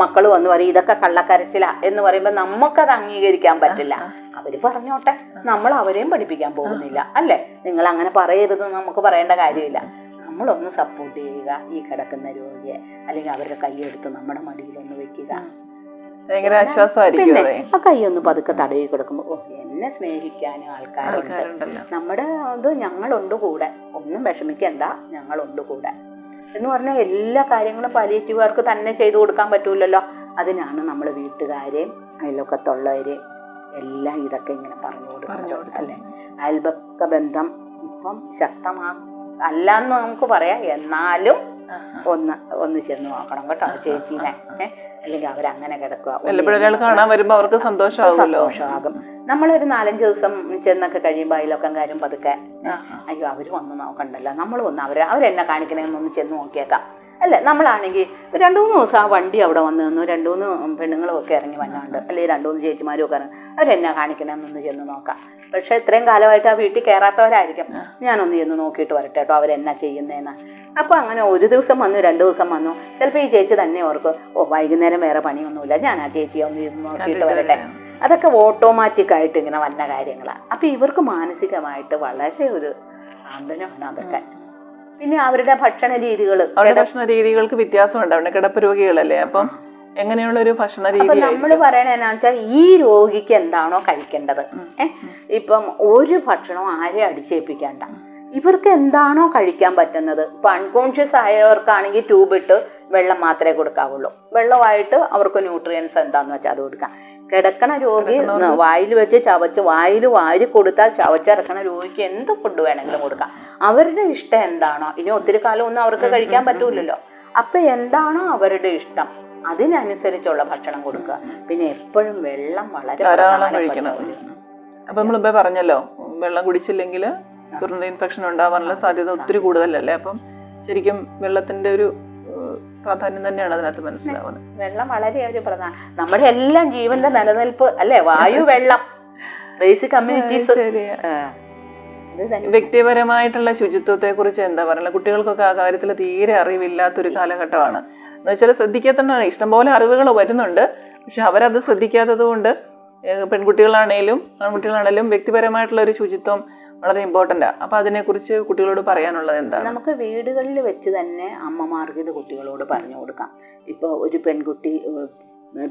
മക്കൾ വന്ന് പറയും ഇതൊക്കെ കള്ളക്കരച്ചില എന്ന് പറയുമ്പോൾ നമുക്കത് അംഗീകരിക്കാൻ പറ്റില്ല. അവര് പറഞ്ഞോട്ടെ, നമ്മൾ അവരെയും പഠിപ്പിക്കാൻ പോകുന്നില്ല അല്ലേ. നിങ്ങൾ അങ്ങനെ പറയരുതെന്ന് നമുക്ക് പറയേണ്ട കാര്യമില്ല. നമ്മളൊന്ന് സപ്പോർട്ട് ചെയ്യുക, ഈ കിടക്കുന്ന രോഗിയെ അല്ലെങ്കിൽ അവരുടെ കൈയെടുത്ത് നമ്മുടെ മടിയിലൊന്ന് വെക്കുക. പിന്നെ ആ കൈയൊന്ന് പതുക്കെ തടവി കൊടുക്കുമ്പോൾ ഓ എന്നെ സ്നേഹിക്കാനും ആൾക്കാരുണ്ട്, നമ്മുടെ ഇത് ഞങ്ങളുണ്ട് കൂടെ, ഒന്നും വിഷമിക്കണ്ട, ഞങ്ങളുണ്ട് കൂടെ എന്ന് പറഞ്ഞാൽ എല്ലാ കാര്യങ്ങളും പാലിയേറ്റീവുകാർക്ക് തന്നെ ചെയ്തു കൊടുക്കാൻ പറ്റൂലല്ലോ. അതിനാണ് നമ്മൾ വീട്ടുകാരെയും അയൽവക്കത്തുള്ളവരെയും എല്ലാം ഇതൊക്കെ ഇങ്ങനെ പറഞ്ഞു കൊടുക്കുന്നത് അല്ലേ. അയൽപക്ക ബന്ധം ഇപ്പം അല്ലാന്ന് നമുക്ക് പറയാം, എന്നാലും ഒന്ന് ചെന്ന് നോക്കണം കേട്ടോ ചേച്ചീനെ. അല്ലെങ്കിൽ അവരങ്ങനെ കിടക്കുക, കാണാൻ വരുമ്പോ അവർക്ക് സന്തോഷമാകും. നമ്മളൊരു 4-5 ദിവസം ചെന്നൊക്കെ കഴിയുമ്പോൾ അയൽവക്കംകാരും പതുക്കെ അയ്യോ അവര് വന്ന് നോക്കണ്ടല്ലോ, നമ്മൾ വന്ന് അവരെന്നെ കാണിക്കണമെന്നൊന്ന് ചെന്ന് നോക്കിയേക്കാം അല്ലേ. നമ്മളാണെങ്കിൽ 2-3 ദിവസം ആ വണ്ടി അവിടെ വന്ന് നിന്നു, 2-3 പെണ്ണുങ്ങളും ഒക്കെ ഇറങ്ങി വന്നാണ്ട്, അല്ലെങ്കിൽ 2-3 ചേച്ചിമാരും ഒക്കെ ഇറങ്ങി അവരെന്നെ കാണിക്കണമെന്നൊന്ന് ചെന്ന് നോക്കാം. പക്ഷെ ഇത്രയും കാലമായിട്ട് ആ വീട്ടിൽ കയറാത്തവരായിരിക്കും. ഞാനൊന്ന് ചെന്ന് നോക്കിയിട്ട് വരട്ടെ കേട്ടോ അവരെന്നാ ചെയ്യുന്നതെന്ന്. അപ്പോൾ അങ്ങനെ 1 ദിവസം വന്നു, 2 ദിവസം വന്നു. ചിലപ്പോൾ ഈ ചേച്ചി തന്നെ ഓർക്കും ഓ വൈകുന്നേരം വേറെ പണിയൊന്നുമില്ല, ഞാൻ ആ ചേച്ചിയെ ഒന്ന് ഇരുന്ന് നോക്കിയിട്ട് വരട്ടെ. അതൊക്കെ ഓട്ടോമാറ്റിക്കായിട്ട് ഇങ്ങനെ വന്ന കാര്യങ്ങളാണ്. അപ്പം ഇവർക്ക് മാനസികമായിട്ട് വളരെ ഒരു സാന്ത്വനമാണ് അതൊക്കെ. പിന്നെ അവരുടെ ഭക്ഷണ രീതികൾക്ക് വ്യത്യാസമുണ്ട്. അവിടെ കിടപ്പ് രോഗികളല്ലേ, അപ്പം എങ്ങനെയുള്ള ഒരു ഭക്ഷണ രീതി നമ്മൾ പറയണെന്ന് വെച്ചാൽ ഈ രോഗിക്ക് എന്താണോ കഴിക്കേണ്ടത്. ഇപ്പം ഒരു ഭക്ഷണവും ആരെയും അടിച്ചേൽപ്പിക്കണ്ട. ഇവർക്ക് എന്താണോ കഴിക്കാൻ പറ്റുന്നത്. ഇപ്പം അൺകോൺഷ്യസ് ആയവർക്കാണെങ്കിൽ ട്യൂബ് ഇട്ട് വെള്ളം മാത്രമേ കൊടുക്കാവുള്ളൂ. വെള്ളമായിട്ട് അവർക്ക് ന്യൂട്രിയൻസ് എന്താന്ന് വെച്ചാൽ അത് കൊടുക്കാം. കിടക്കണ രോഗി വായിൽ വെച്ച് ചവച്ച് വായിൽ വാരി കൊടുത്താൽ ചവച്ചിറക്കണ രോഗിക്ക് എന്ത് ഫുഡ് വേണമെങ്കിലും കൊടുക്കാം. അവരുടെ ഇഷ്ടം എന്താണോ, ഇനി ഒത്തിരി കാലം ഒന്നും അവർക്ക് കഴിക്കാൻ പറ്റൂലല്ലോ. അപ്പം എന്താണോ അവരുടെ ഇഷ്ടം അതിനനുസരിച്ചുള്ള ഭക്ഷണം കൊടുക്കുക. പിന്നെ എപ്പോഴും വെള്ളം വളരെ ധാരാളം കഴിക്കണം. അപ്പൊ നമ്മളിപ്പോ പറഞ്ഞല്ലോ വെള്ളം കുടിച്ചില്ലെങ്കിൽ യൂറിനറി ഇൻഫെക്ഷൻ ഉണ്ടാവാനുള്ള സാധ്യത ഒത്തിരി കൂടുതലല്ലേ. അപ്പം ശരിക്കും വെള്ളത്തിന്റെ ഒരു പ്രാധാന്യം തന്നെയാണ് അതിനകത്ത് മനസ്സിലാവുന്നത്. വെള്ളം വളരെ ഒരു പ്രധാന, നമ്മുടെ എല്ലാം ജീവന്റെ നിലനിൽപ്പ് അല്ലേ, വായു വെള്ളം ബേസിക് കമ്മ്യൂണിറ്റീസ്. വ്യക്തിപരമായിട്ടുള്ള ശുചിത്വത്തെ കുറിച്ച് എന്താ പറയുക, കുട്ടികൾക്കൊക്കെ ആ കാര്യത്തിൽ തീരെ അറിവില്ലാത്തൊരു കാലഘട്ടമാണ്. എന്ന് വെച്ചാൽ ശ്രദ്ധിക്കാത്തതാണ്. ഇഷ്ടംപോലെ അറിവുകൾ വരുന്നുണ്ട്, പക്ഷെ അവരത് ശ്രദ്ധിക്കാത്തത് കൊണ്ട് പെൺകുട്ടികളാണേലും ആൺകുട്ടികളാണേലും വ്യക്തിപരമായിട്ടുള്ള ഒരു ശുചിത്വം വളരെ ഇമ്പോർട്ടൻ്റാണ്. അപ്പോൾ അതിനെക്കുറിച്ച് കുട്ടികളോട് പറയാനുള്ളത് എന്താണ്? നമുക്ക് വീടുകളിൽ വെച്ച് തന്നെ അമ്മമാർക്ക് ഇത് കുട്ടികളോട് പറഞ്ഞു കൊടുക്കാം. ഇപ്പോൾ ഒരു പെൺകുട്ടി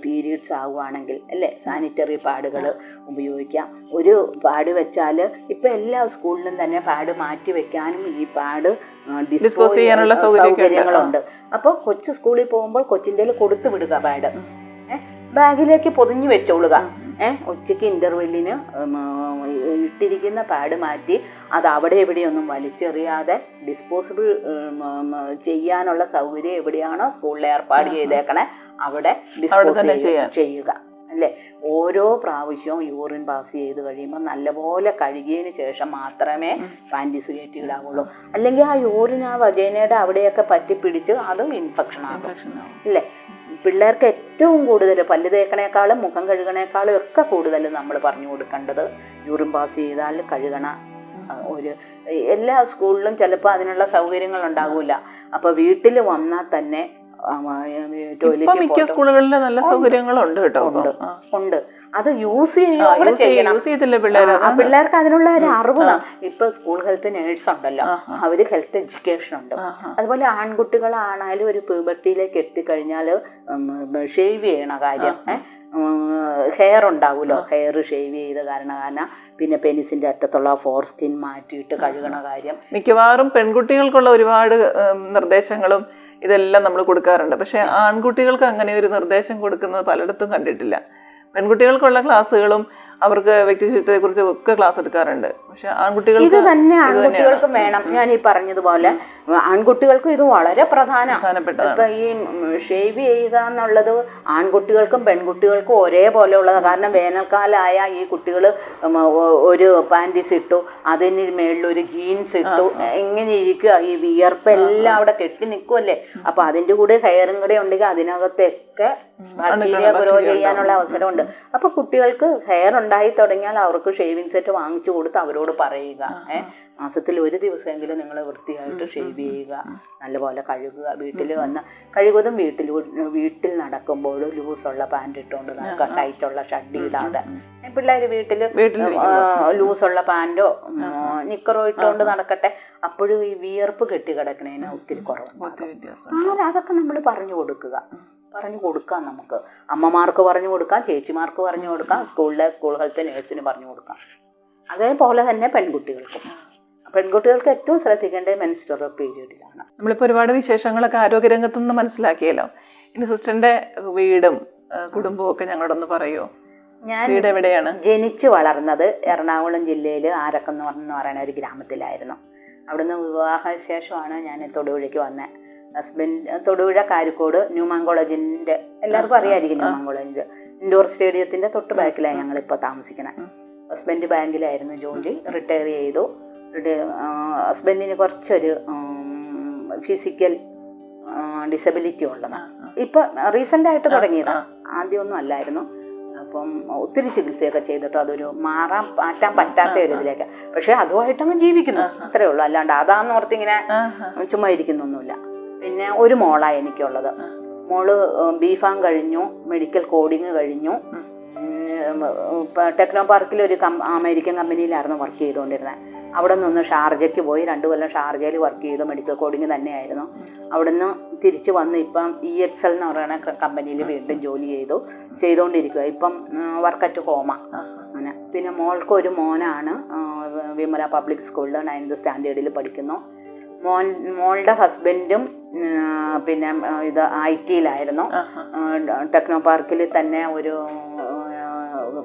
പീരീഡ്സ് ആവുകയാണെങ്കിൽ അല്ലേ സാനിറ്ററി പാഡുകൾ ഉപയോഗിക്കാം. ഒരു പാഡ് വെച്ചാൽ ഇപ്പം എല്ലാ സ്കൂളിലും തന്നെ പാഡ് മാറ്റി വെക്കാനും ഈ പാഡ് ഡിസ്പോസ് ചെയ്യാനുള്ള സൗകര്യങ്ങളുണ്ട്. അപ്പോൾ കൊച്ചു സ്കൂളിൽ പോകുമ്പോൾ കൊച്ചിൻ്റെ കൊടുത്തു വിടുക പാഡ്, ബാഗിലേക്ക് പൊതിഞ്ഞു വെച്ചോളുക. ഉച്ചയ്ക്ക് ഇൻ്റർവെല്ലിന് ഇട്ടിരിക്കുന്ന പാഡ് മാറ്റി അത് അവിടെ എവിടെയൊന്നും വലിച്ചെറിയാതെ ഡിസ്പോസിബിൾ ചെയ്യാനുള്ള സൗകര്യം എവിടെയാണോ സ്കൂളിൽ ഏർപ്പാട് ചെയ്തേക്കണേ അവിടെ ഡിസ്പോസ് ചെയ്യുക അല്ലേ. ഓരോ പ്രാവശ്യവും യൂറിൻ പാസ് ചെയ്ത് കഴിയുമ്പോൾ നല്ലപോലെ കഴുകിയതിന് ശേഷം മാത്രമേ പാൻറ്റീസ് കയറ്റിയിടാവുള്ളൂ. അല്ലെങ്കിൽ ആ യൂറിൻ ആ വജൈനയുടെ അവിടെയൊക്കെ പറ്റിപ്പിടിച്ച് അതും ഇൻഫെക്ഷൻ ആകും അല്ലേ. പിള്ളേർക്ക് ഏറ്റവും കൂടുതൽ പല്ല് തേക്കണേക്കാളും മുഖം കഴുകണേക്കാളും ഒക്കെ കൂടുതൽ നമ്മൾ പറഞ്ഞു കൊടുക്കേണ്ടത് യൂറിൻ പാസ് ചെയ്താൽ കഴുകണ ഒരു എല്ലാ സ്കൂളിലും ചിലപ്പോൾ അതിനുള്ള സൗകര്യങ്ങൾ ഉണ്ടാകില്ല. അപ്പോൾ വീട്ടിൽ വന്നാൽ തന്നെ മിക്ക സ്കൂളുകളിലും നല്ല സൗകര്യങ്ങളുണ്ട് കേട്ടോ. ഉണ്ട്. അത് യൂസ് ചെയ്യത്തില്ല പിള്ളേർക്ക് അതിനുള്ള ഒരു അറിവ്. ഇപ്പൊ സ്കൂൾ ഹെൽത്ത് നേഴ്സ് ഉണ്ടല്ലോ, അവര് ഹെൽത്ത് എഡ്യൂക്കേഷൻ ഉണ്ട്. അതുപോലെ ആൺകുട്ടികളാണാലും ഒരു പ്യൂബർട്ടിയിലേക്ക് എത്തിക്കഴിഞ്ഞാൽ ഷേവ് ചെയ്യണ കാര്യം, ഹെയർ ഉണ്ടാവുമല്ലോ, ഹെയർ ഷേവ് ചെയ്ത കാരണം പിന്നെ പെനിസിന്റെ അറ്റത്തുള്ള ഫോർസ്കിൻ മാറ്റിയിട്ട് കഴുകണ കാര്യം. മിക്കവാറും പെൺകുട്ടികൾക്കുള്ള ഒരുപാട് നിർദ്ദേശങ്ങളും ഇതെല്ലാം നമ്മൾ കൊടുക്കാറുണ്ട്. പക്ഷെ ആൺകുട്ടികൾക്ക് അങ്ങനെ ഒരു നിർദ്ദേശം കൊടുക്കുന്നത് പലയിടത്തും കണ്ടിട്ടില്ല. പെൺകുട്ടികൾക്കുള്ള ക്ലാസ്സുകളും അവർക്ക് വ്യക്തിശുചിത്വത്തെ കുറിച്ച് ഒക്കെ ക്ലാസ് എടുക്കാറുണ്ട്. പക്ഷെ ആൺകുട്ടികൾ ഇത് തന്നെ ആൺകുട്ടികൾക്കും വേണം. ഞാൻ ഈ പറഞ്ഞതുപോലെ ആൺകുട്ടികൾക്കും ഇത് വളരെ പ്രധാനപ്പെട്ടതാണ്. ഇപ്പൊ ഈ ഷേവ് ചെയ്യുക എന്നുള്ളത് ആൺകുട്ടികൾക്കും പെൺകുട്ടികൾക്കും ഒരേപോലെ ഉള്ളതാണ്. കാരണം വേനൽക്കാലമായ ഈ കുട്ടികൾ ഒരു പാൻറ്റീസ് ഇട്ടു, അതിന് മേളിലൊരു ജീൻസ് ഇട്ടു, എങ്ങനെ ഇരിക്കുക, ഈ വിയർപ്പെല്ലാം അവിടെ കെട്ടി നിൽക്കുമല്ലേ. അപ്പൊ അതിൻ്റെ കൂടെ ഹെയറും കൂടെ ഉണ്ടെങ്കിൽ അതിനകത്ത് ഒക്കെ ബാക്ടീരിയ ഗ്രോ ചെയ്യാനുള്ള അവസരമുണ്ട്. അപ്പൊ കുട്ടികൾക്ക് ഹെയർ ഉണ്ടായി തുടങ്ങിയാൽ അവർക്ക് ഷേവിംഗ് സെറ്റ് വാങ്ങിച്ചു കൊടുത്ത് അവരോട് പറയുക, മാസത്തിൽ ഒരു ദിവസമെങ്കിലും നിങ്ങൾ വൃത്തിയായിട്ട് ഷേവ് ചെയ്യുക, നല്ലപോലെ കഴുകുക, വീട്ടിൽ വന്ന് കഴിവതും വീട്ടിൽ നടക്കുമ്പോൾ ലൂസുള്ള പാൻറ് ഇട്ടുകൊണ്ട് നടക്കുക, ടൈറ്റുള്ള ഷഡ് ഇടാതെ. പിള്ളേർ വീട്ടിൽ ലൂസുള്ള പാൻറ്റോ നിക്കറോ ഇട്ടുകൊണ്ട് നടക്കട്ടെ. അപ്പോഴും ഈ വിയർപ്പ് കെട്ടിക്കിടക്കണേന് ഒത്തിരി കുറവാണ്. അതൊക്കെ നമ്മൾ പറഞ്ഞു കൊടുക്കാം. നമുക്ക് അമ്മമാർക്ക് പറഞ്ഞു കൊടുക്കാം, ചേച്ചിമാർക്ക് പറഞ്ഞു കൊടുക്കാം, സ്കൂൾ ഹെൽത്ത് നേഴ്സിന് പറഞ്ഞു കൊടുക്കാം. അതേപോലെ തന്നെ പെൺകുട്ടികൾക്ക് ഏറ്റവും ശ്രദ്ധിക്കേണ്ടത് മെൻസ്ട്രുവൽ പീരീഡിലാണ്. നമ്മളിപ്പോൾ ഒരുപാട് വിശേഷങ്ങളൊക്കെ ആരോഗ്യരംഗത്തു നിന്ന് മനസ്സിലാക്കിയല്ലോ. ഇനി സിസ്റ്ററിന്റെ വീടും കുടുംബവും ഒക്കെ ഞങ്ങളോടൊന്ന് പറയുമോ? ഞാൻ വീട് എവിടെയാണ്? ജനിച്ചു വളർന്നത് എറണാകുളം ജില്ലയിൽ ആരക്കം എന്ന് പറയുന്ന ഒരു ഗ്രാമത്തിലായിരുന്നു. അവിടുന്ന് വിവാഹ ശേഷമാണ് ഞാൻ തൊടുപുഴയ്ക്ക് വന്നത്. ഹസ്ബൻഡ് തൊടുപുഴ കാരിക്കോട് ന്യൂമാൻ കോളേജിൻ്റെ, എല്ലാവർക്കും അറിയാമായിരിക്കും ന്യൂമാൻ കോളേജ്, ഇൻഡോർ സ്റ്റേഡിയത്തിൻ്റെ തൊട്ട് ബാക്കിലാണ് ഞങ്ങളിപ്പോൾ താമസിക്കുന്നത്. ഹസ്ബൻഡ് ബാങ്കിലായിരുന്നു ജോലി, റിട്ടയർ ചെയ്തു. ഹസ്ബൻഡിന് കുറച്ചൊരു ഫിസിക്കൽ ഡിസബിലിറ്റി ഉള്ളതാണ്. ഇപ്പം റീസെൻ്റായിട്ട് തുടങ്ങിയതാണ്, ആദ്യമൊന്നും അല്ലായിരുന്നു. അപ്പം ഒത്തിരി ചികിത്സയൊക്കെ ചെയ്തിട്ട് അതൊരു മാറ്റാൻ പറ്റാത്ത ഒരു ഇതിലേക്ക്. പക്ഷെ അതുമായിട്ടങ്ങ് ജീവിക്കുന്നു, അത്രേ ഉള്ളൂ. അല്ലാണ്ട് അതാന്ന് ഓർത്ത് ഇങ്ങനെ ചുമ്മാ ഇരിക്കുന്നൊന്നുമില്ല. പിന്നെ ഒരു മോളാണ് എനിക്കുള്ളത്. മോള് ബിഫാം കഴിഞ്ഞു, മെഡിക്കൽ കോഡിങ് കഴിഞ്ഞു. ടെക്നോ പാർക്കിൽ ഒരു അമേരിക്കൻ കമ്പനിയിലായിരുന്നു വർക്ക് ചെയ്തുകൊണ്ടിരുന്നത്. അവിടെ നിന്ന് ഷാർജയ്ക്ക് പോയി 2 കൊല്ലം ഷാർജയിൽ വർക്ക് ചെയ്തു, മെഡിക്കൽ കോഡിങ് തന്നെയായിരുന്നു. അവിടെ നിന്ന് തിരിച്ച് വന്ന് ഇപ്പം EXL എന്ന് പറയുന്ന കമ്പനിയിൽ വീണ്ടും ജോലി ചെയ്തുകൊണ്ടിരിക്കുക. ഇപ്പം വർക്ക് അറ്റ് ഹോമ അങ്ങനെ. പിന്നെ മോൾക്ക് ഒരു മോനാണ്, വിമല പബ്ലിക് സ്കൂളിൽ 9th സ്റ്റാൻഡേർഡിൽ പഠിക്കുന്നു. മോളുടെ ഹസ്ബൻഡും പിന്നെ ഇത് IT-യിലായിരുന്നു. ടെക്നോ പാർക്കിൽ തന്നെ ഒരു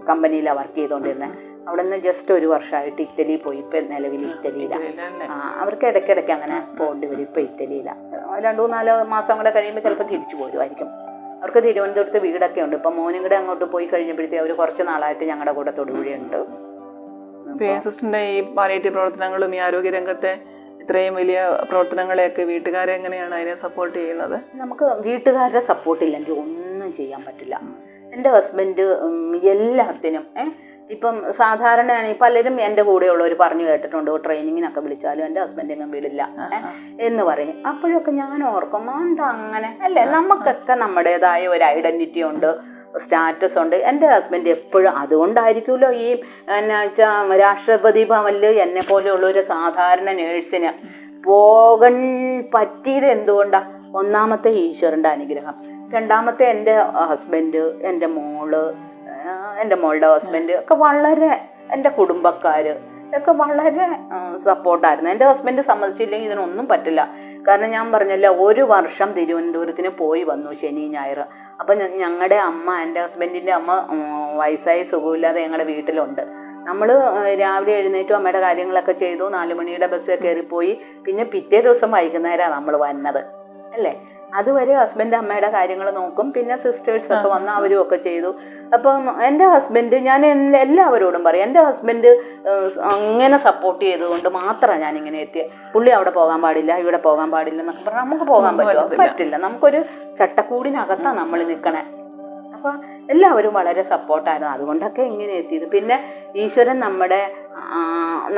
കമ്പനിയിലാണ് വർക്ക് ചെയ്തുകൊണ്ടിരുന്നത്. അവിടെ നിന്ന് ജസ്റ്റ് 1 വർഷമായിട്ട് ഇറ്റലി പോയി. ഇപ്പം നിലവിൽ ഇറ്റലിയിലാണ്. അവർക്ക് ഇടയ്ക്കിടയ്ക്ക് അങ്ങനെ പോകേണ്ടി വരും. ഇപ്പം ഇറ്റലിയിലാണ്. 2-4 മാസം കൂടെ കഴിയുമ്പോൾ ചിലപ്പോൾ തിരിച്ചു പോരുമായിരിക്കും. അവർക്ക് തിരുവനന്തപുരത്ത് വീടൊക്കെ ഉണ്ട്. ഇപ്പം മോനും കൂടെ അങ്ങോട്ട് പോയി കഴിഞ്ഞപ്പോഴത്തേക്ക് അവർ കുറച്ച് നാളായിട്ട് ഞങ്ങളുടെ കൂടെ തൊടുപുഴയുണ്ട്. സിസ്റ്ററിന്റെ ഈ പാലിയേറ്റീവ് പ്രവർത്തനങ്ങളും ഈ ആരോഗ്യരംഗത്തെ ഇത്രയും വലിയ പ്രവർത്തനങ്ങളെയൊക്കെ വീട്ടുകാരെ എങ്ങനെയാണ് അതിനെ സപ്പോർട്ട് ചെയ്യുന്നത്? നമുക്ക് വീട്ടുകാരുടെ സപ്പോർട്ടില്ലെങ്കിൽ ഒന്നും ചെയ്യാൻ പറ്റില്ല. എൻ്റെ ഹസ്ബൻഡ് എല്ലാത്തിനും ഇപ്പം സാധാരണ പലരും എൻ്റെ കൂടെയുള്ളവർ പറഞ്ഞു കേട്ടിട്ടുണ്ട്, ട്രെയിനിങ്ങിനൊക്കെ വിളിച്ചാലും എൻ്റെ ഹസ്ബൻഡിനും വിടില്ല എന്ന് പറയും. അപ്പോഴൊക്കെ ഞാൻ ഓർക്കും, എന്താ അങ്ങനെ അല്ലേ? നമുക്കൊക്കെ നമ്മുടേതായ ഒരു ഐഡൻറ്റിറ്റി ഉണ്ട്, സ്റ്റാറ്റസ് ഉണ്ട്. എൻ്റെ ഹസ്ബൻഡ് എപ്പോഴും അതുകൊണ്ടായിരിക്കുമല്ലോ ഈ എന്നാ വെച്ചാൽ രാഷ്ട്രപതി ഭവനിൽ എന്നെ പോലെയുള്ള ഒരു സാധാരണ നേഴ്സിന് പോകാൻ പറ്റിയത് എന്തുകൊണ്ടാണ്? ഒന്നാമത്തെ ഈശ്വരൻ്റെ അനുഗ്രഹം, രണ്ടാമത്തെ എൻ്റെ ഹസ്ബൻഡ്, എൻ്റെ മോള്, എൻ്റെ മോളുടെ ഹസ്ബൻഡ് ഒക്കെ വളരെ, എൻ്റെ കുടുംബക്കാർ ഒക്കെ വളരെ സപ്പോർട്ടായിരുന്നു. എൻ്റെ ഹസ്ബൻഡ് സമ്മതിച്ചില്ലെങ്കിൽ ഇതിനൊന്നും പറ്റില്ല. കാരണം ഞാൻ പറഞ്ഞല്ലോ, 1 വർഷം തിരുവനന്തപുരത്തിന് പോയി വന്നു ശനി ഞായർ. അപ്പം ഞങ്ങളുടെ അമ്മ, എൻ്റെ ഹസ്ബൻഡിൻ്റെ അമ്മ വയസ്സായി സുഖമില്ലാതെ ഞങ്ങളുടെ വീട്ടിലുണ്ട്. നമ്മൾ രാവിലെ എഴുന്നേറ്റും അമ്മയുടെ കാര്യങ്ങളൊക്കെ ചെയ്തു, 4 മണിയുടെ ബസ്സിൽ കയറിപ്പോയി. പിന്നെ പിറ്റേ ദിവസം വൈകുന്നേരമാണ് നമ്മൾ വന്നത് അല്ലേ. അതുവരെ ഹസ്ബൻഡ് അമ്മയുടെ കാര്യങ്ങൾ നോക്കും. പിന്നെ സിസ്റ്റേഴ്സൊക്കെ വന്ന് അവരും ഒക്കെ ചെയ്തു. അപ്പം എൻ്റെ ഹസ്ബൻഡ്, ഞാൻ എല്ലാവരോടും പറയും, എൻ്റെ ഹസ്ബൻഡ് അങ്ങനെ സപ്പോർട്ട് ചെയ്തുകൊണ്ട് മാത്രമാണ് ഞാനിങ്ങനെ എത്തിയത്. പുള്ളി അവിടെ പോകാൻ പാടില്ല, ഇവിടെ പോകാൻ പാടില്ല എന്നൊക്കെ പറഞ്ഞാൽ നമുക്ക് പോകാൻ പറ്റുമോ? പറ്റില്ല. നമുക്കൊരു ചട്ടക്കൂടിനകത്താണ് നമ്മൾ നിൽക്കണേ. അപ്പോൾ എല്ലാവരും വളരെ സപ്പോർട്ടായിരുന്നു. അതുകൊണ്ടൊക്കെ ഇങ്ങനെ എത്തിയത്. പിന്നെ ഈശ്വരൻ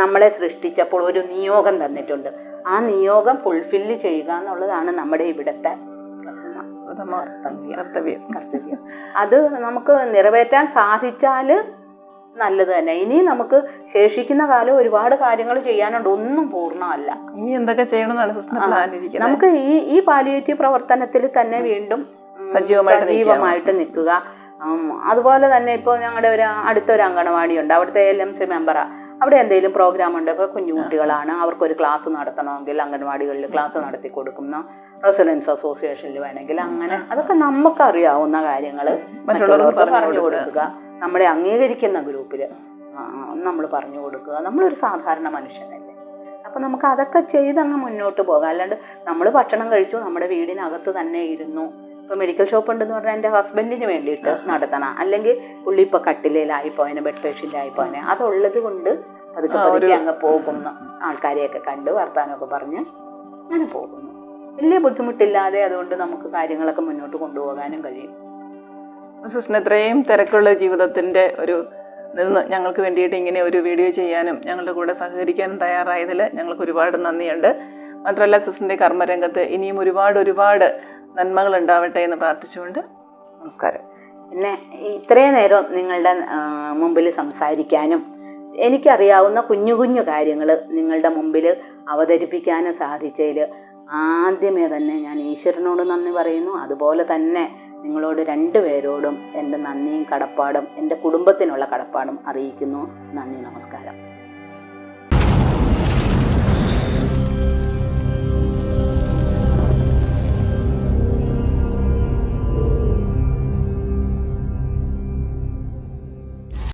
നമ്മളെ സൃഷ്ടിച്ചപ്പോൾ ഒരു നിയോഗം തന്നിട്ടുണ്ട്. ആ നിയോഗം ഫുൾഫില്ല് ചെയ്യുക എന്നുള്ളതാണ് നമ്മുടെ ഇവിടുത്തെ കർത്തവ്യം. അത് നമുക്ക് നിറവേറ്റാൻ സാധിച്ചാൽ നല്ലത് തന്നെ. ഇനി നമുക്ക് ശേഷിക്കുന്ന കാലം ഒരുപാട് കാര്യങ്ങൾ ചെയ്യാനുണ്ട്, ഒന്നും പൂർണ്ണമല്ല. ഇനി എന്തൊക്കെ ചെയ്യണമെന്നാണ് നമുക്ക് ഈ പാലിയേറ്റീവ് പ്രവർത്തനത്തിൽ തന്നെ വീണ്ടും സജീവമായിട്ട് നിൽക്കുക. അതുപോലെ തന്നെ ഇപ്പോൾ ഞങ്ങളുടെ അടുത്തൊരു അങ്കണവാടിയുണ്ട്, അവിടുത്തെ LMC മെമ്പറാണ്. അവിടെ എന്തെങ്കിലും പ്രോഗ്രാം ഉണ്ട്, ഇപ്പോൾ കുഞ്ഞുകുട്ടികളാണ്, അവർക്കൊരു ക്ലാസ് നടത്തണമെങ്കിൽ അംഗൻവാടികളിൽ ക്ലാസ് നടത്തി കൊടുക്കുന്ന, റെസിഡൻസ് അസോസിയേഷനിൽ വേണമെങ്കിൽ അങ്ങനെ. അതൊക്കെ നമുക്കറിയാവുന്ന കാര്യങ്ങൾ മറ്റുള്ളവർക്ക് പറഞ്ഞു കൊടുക്കുക. നമ്മളെ അംഗീകരിക്കുന്ന ഗ്രൂപ്പിൽ നമ്മൾ പറഞ്ഞു കൊടുക്കുക. നമ്മളൊരു സാധാരണ മനുഷ്യനല്ലേ. അപ്പം നമുക്ക് അതൊക്കെ ചെയ്തങ്ങ് മുന്നോട്ട് പോകാം. അല്ലാണ്ട് നമ്മൾ ഭക്ഷണം കഴിച്ചു, നമ്മുടെ വീടിനകത്ത് തന്നെ ഇരുന്നു. ഇപ്പോൾ മെഡിക്കൽ ഷോപ്പ് ഉണ്ടെന്ന് പറഞ്ഞാൽ എൻ്റെ ഹസ്ബൻഡിന് വേണ്ടിയിട്ട് നടത്തണം, അല്ലെങ്കിൽ പുള്ളി ഇപ്പോൾ കട്ടിലേലായിപ്പോയനെ, ബെഡ് പേഷ്യൻ്റായിപ്പോയനെ, അതുള്ളത് കൊണ്ട് പതുക്കെ അങ്ങ് പോകുന്നു. ആൾക്കാരെയൊക്കെ കണ്ട് വർത്താനമൊക്കെ പറഞ്ഞ് അങ്ങനെ പോകുന്നു. വലിയ ബുദ്ധിമുട്ടില്ലാതെ അതുകൊണ്ട് നമുക്ക് കാര്യങ്ങളൊക്കെ മുന്നോട്ട് കൊണ്ടുപോകാനും കഴിയും. സിസ്റ്ററിന് ഇത്രയും തിരക്കുള്ള ജീവിതത്തിൻ്റെ നിന്ന് ഞങ്ങൾക്ക് വേണ്ടിയിട്ട് ഇങ്ങനെ ഒരു വീഡിയോ ചെയ്യാനും ഞങ്ങളുടെ കൂടെ സഹകരിക്കാനും തയ്യാറായതിൽ ഞങ്ങൾക്ക് ഒരുപാട് നന്ദിയുണ്ട്. മാത്രമല്ല സിസ്റ്ററിൻ്റെ കർമ്മരംഗത്ത് ഇനിയും ഒരുപാട് നന്മകൾ ഉണ്ടാവട്ടെ എന്ന് പ്രാർത്ഥിച്ചുകൊണ്ട് നമസ്കാരം. പിന്നെ ഇത്രയും നേരം നിങ്ങളുടെ മുമ്പിൽ സംസാരിക്കാനും എനിക്കറിയാവുന്ന കുഞ്ഞു കാര്യങ്ങൾ നിങ്ങളുടെ മുമ്പിൽ അവതരിപ്പിക്കാനും സാധിച്ചതിൽ ആദ്യമേ തന്നെ ഞാൻ ഈശ്വരനോട് നന്ദി പറയുന്നു. അതുപോലെ തന്നെ നിങ്ങളോട് രണ്ടുപേരോടും എൻ്റെ നന്ദിയും കടപ്പാടും എൻ്റെ കുടുംബത്തിനുള്ള കടപ്പാടും അറിയിക്കുന്നു. നന്ദി, നമസ്കാരം.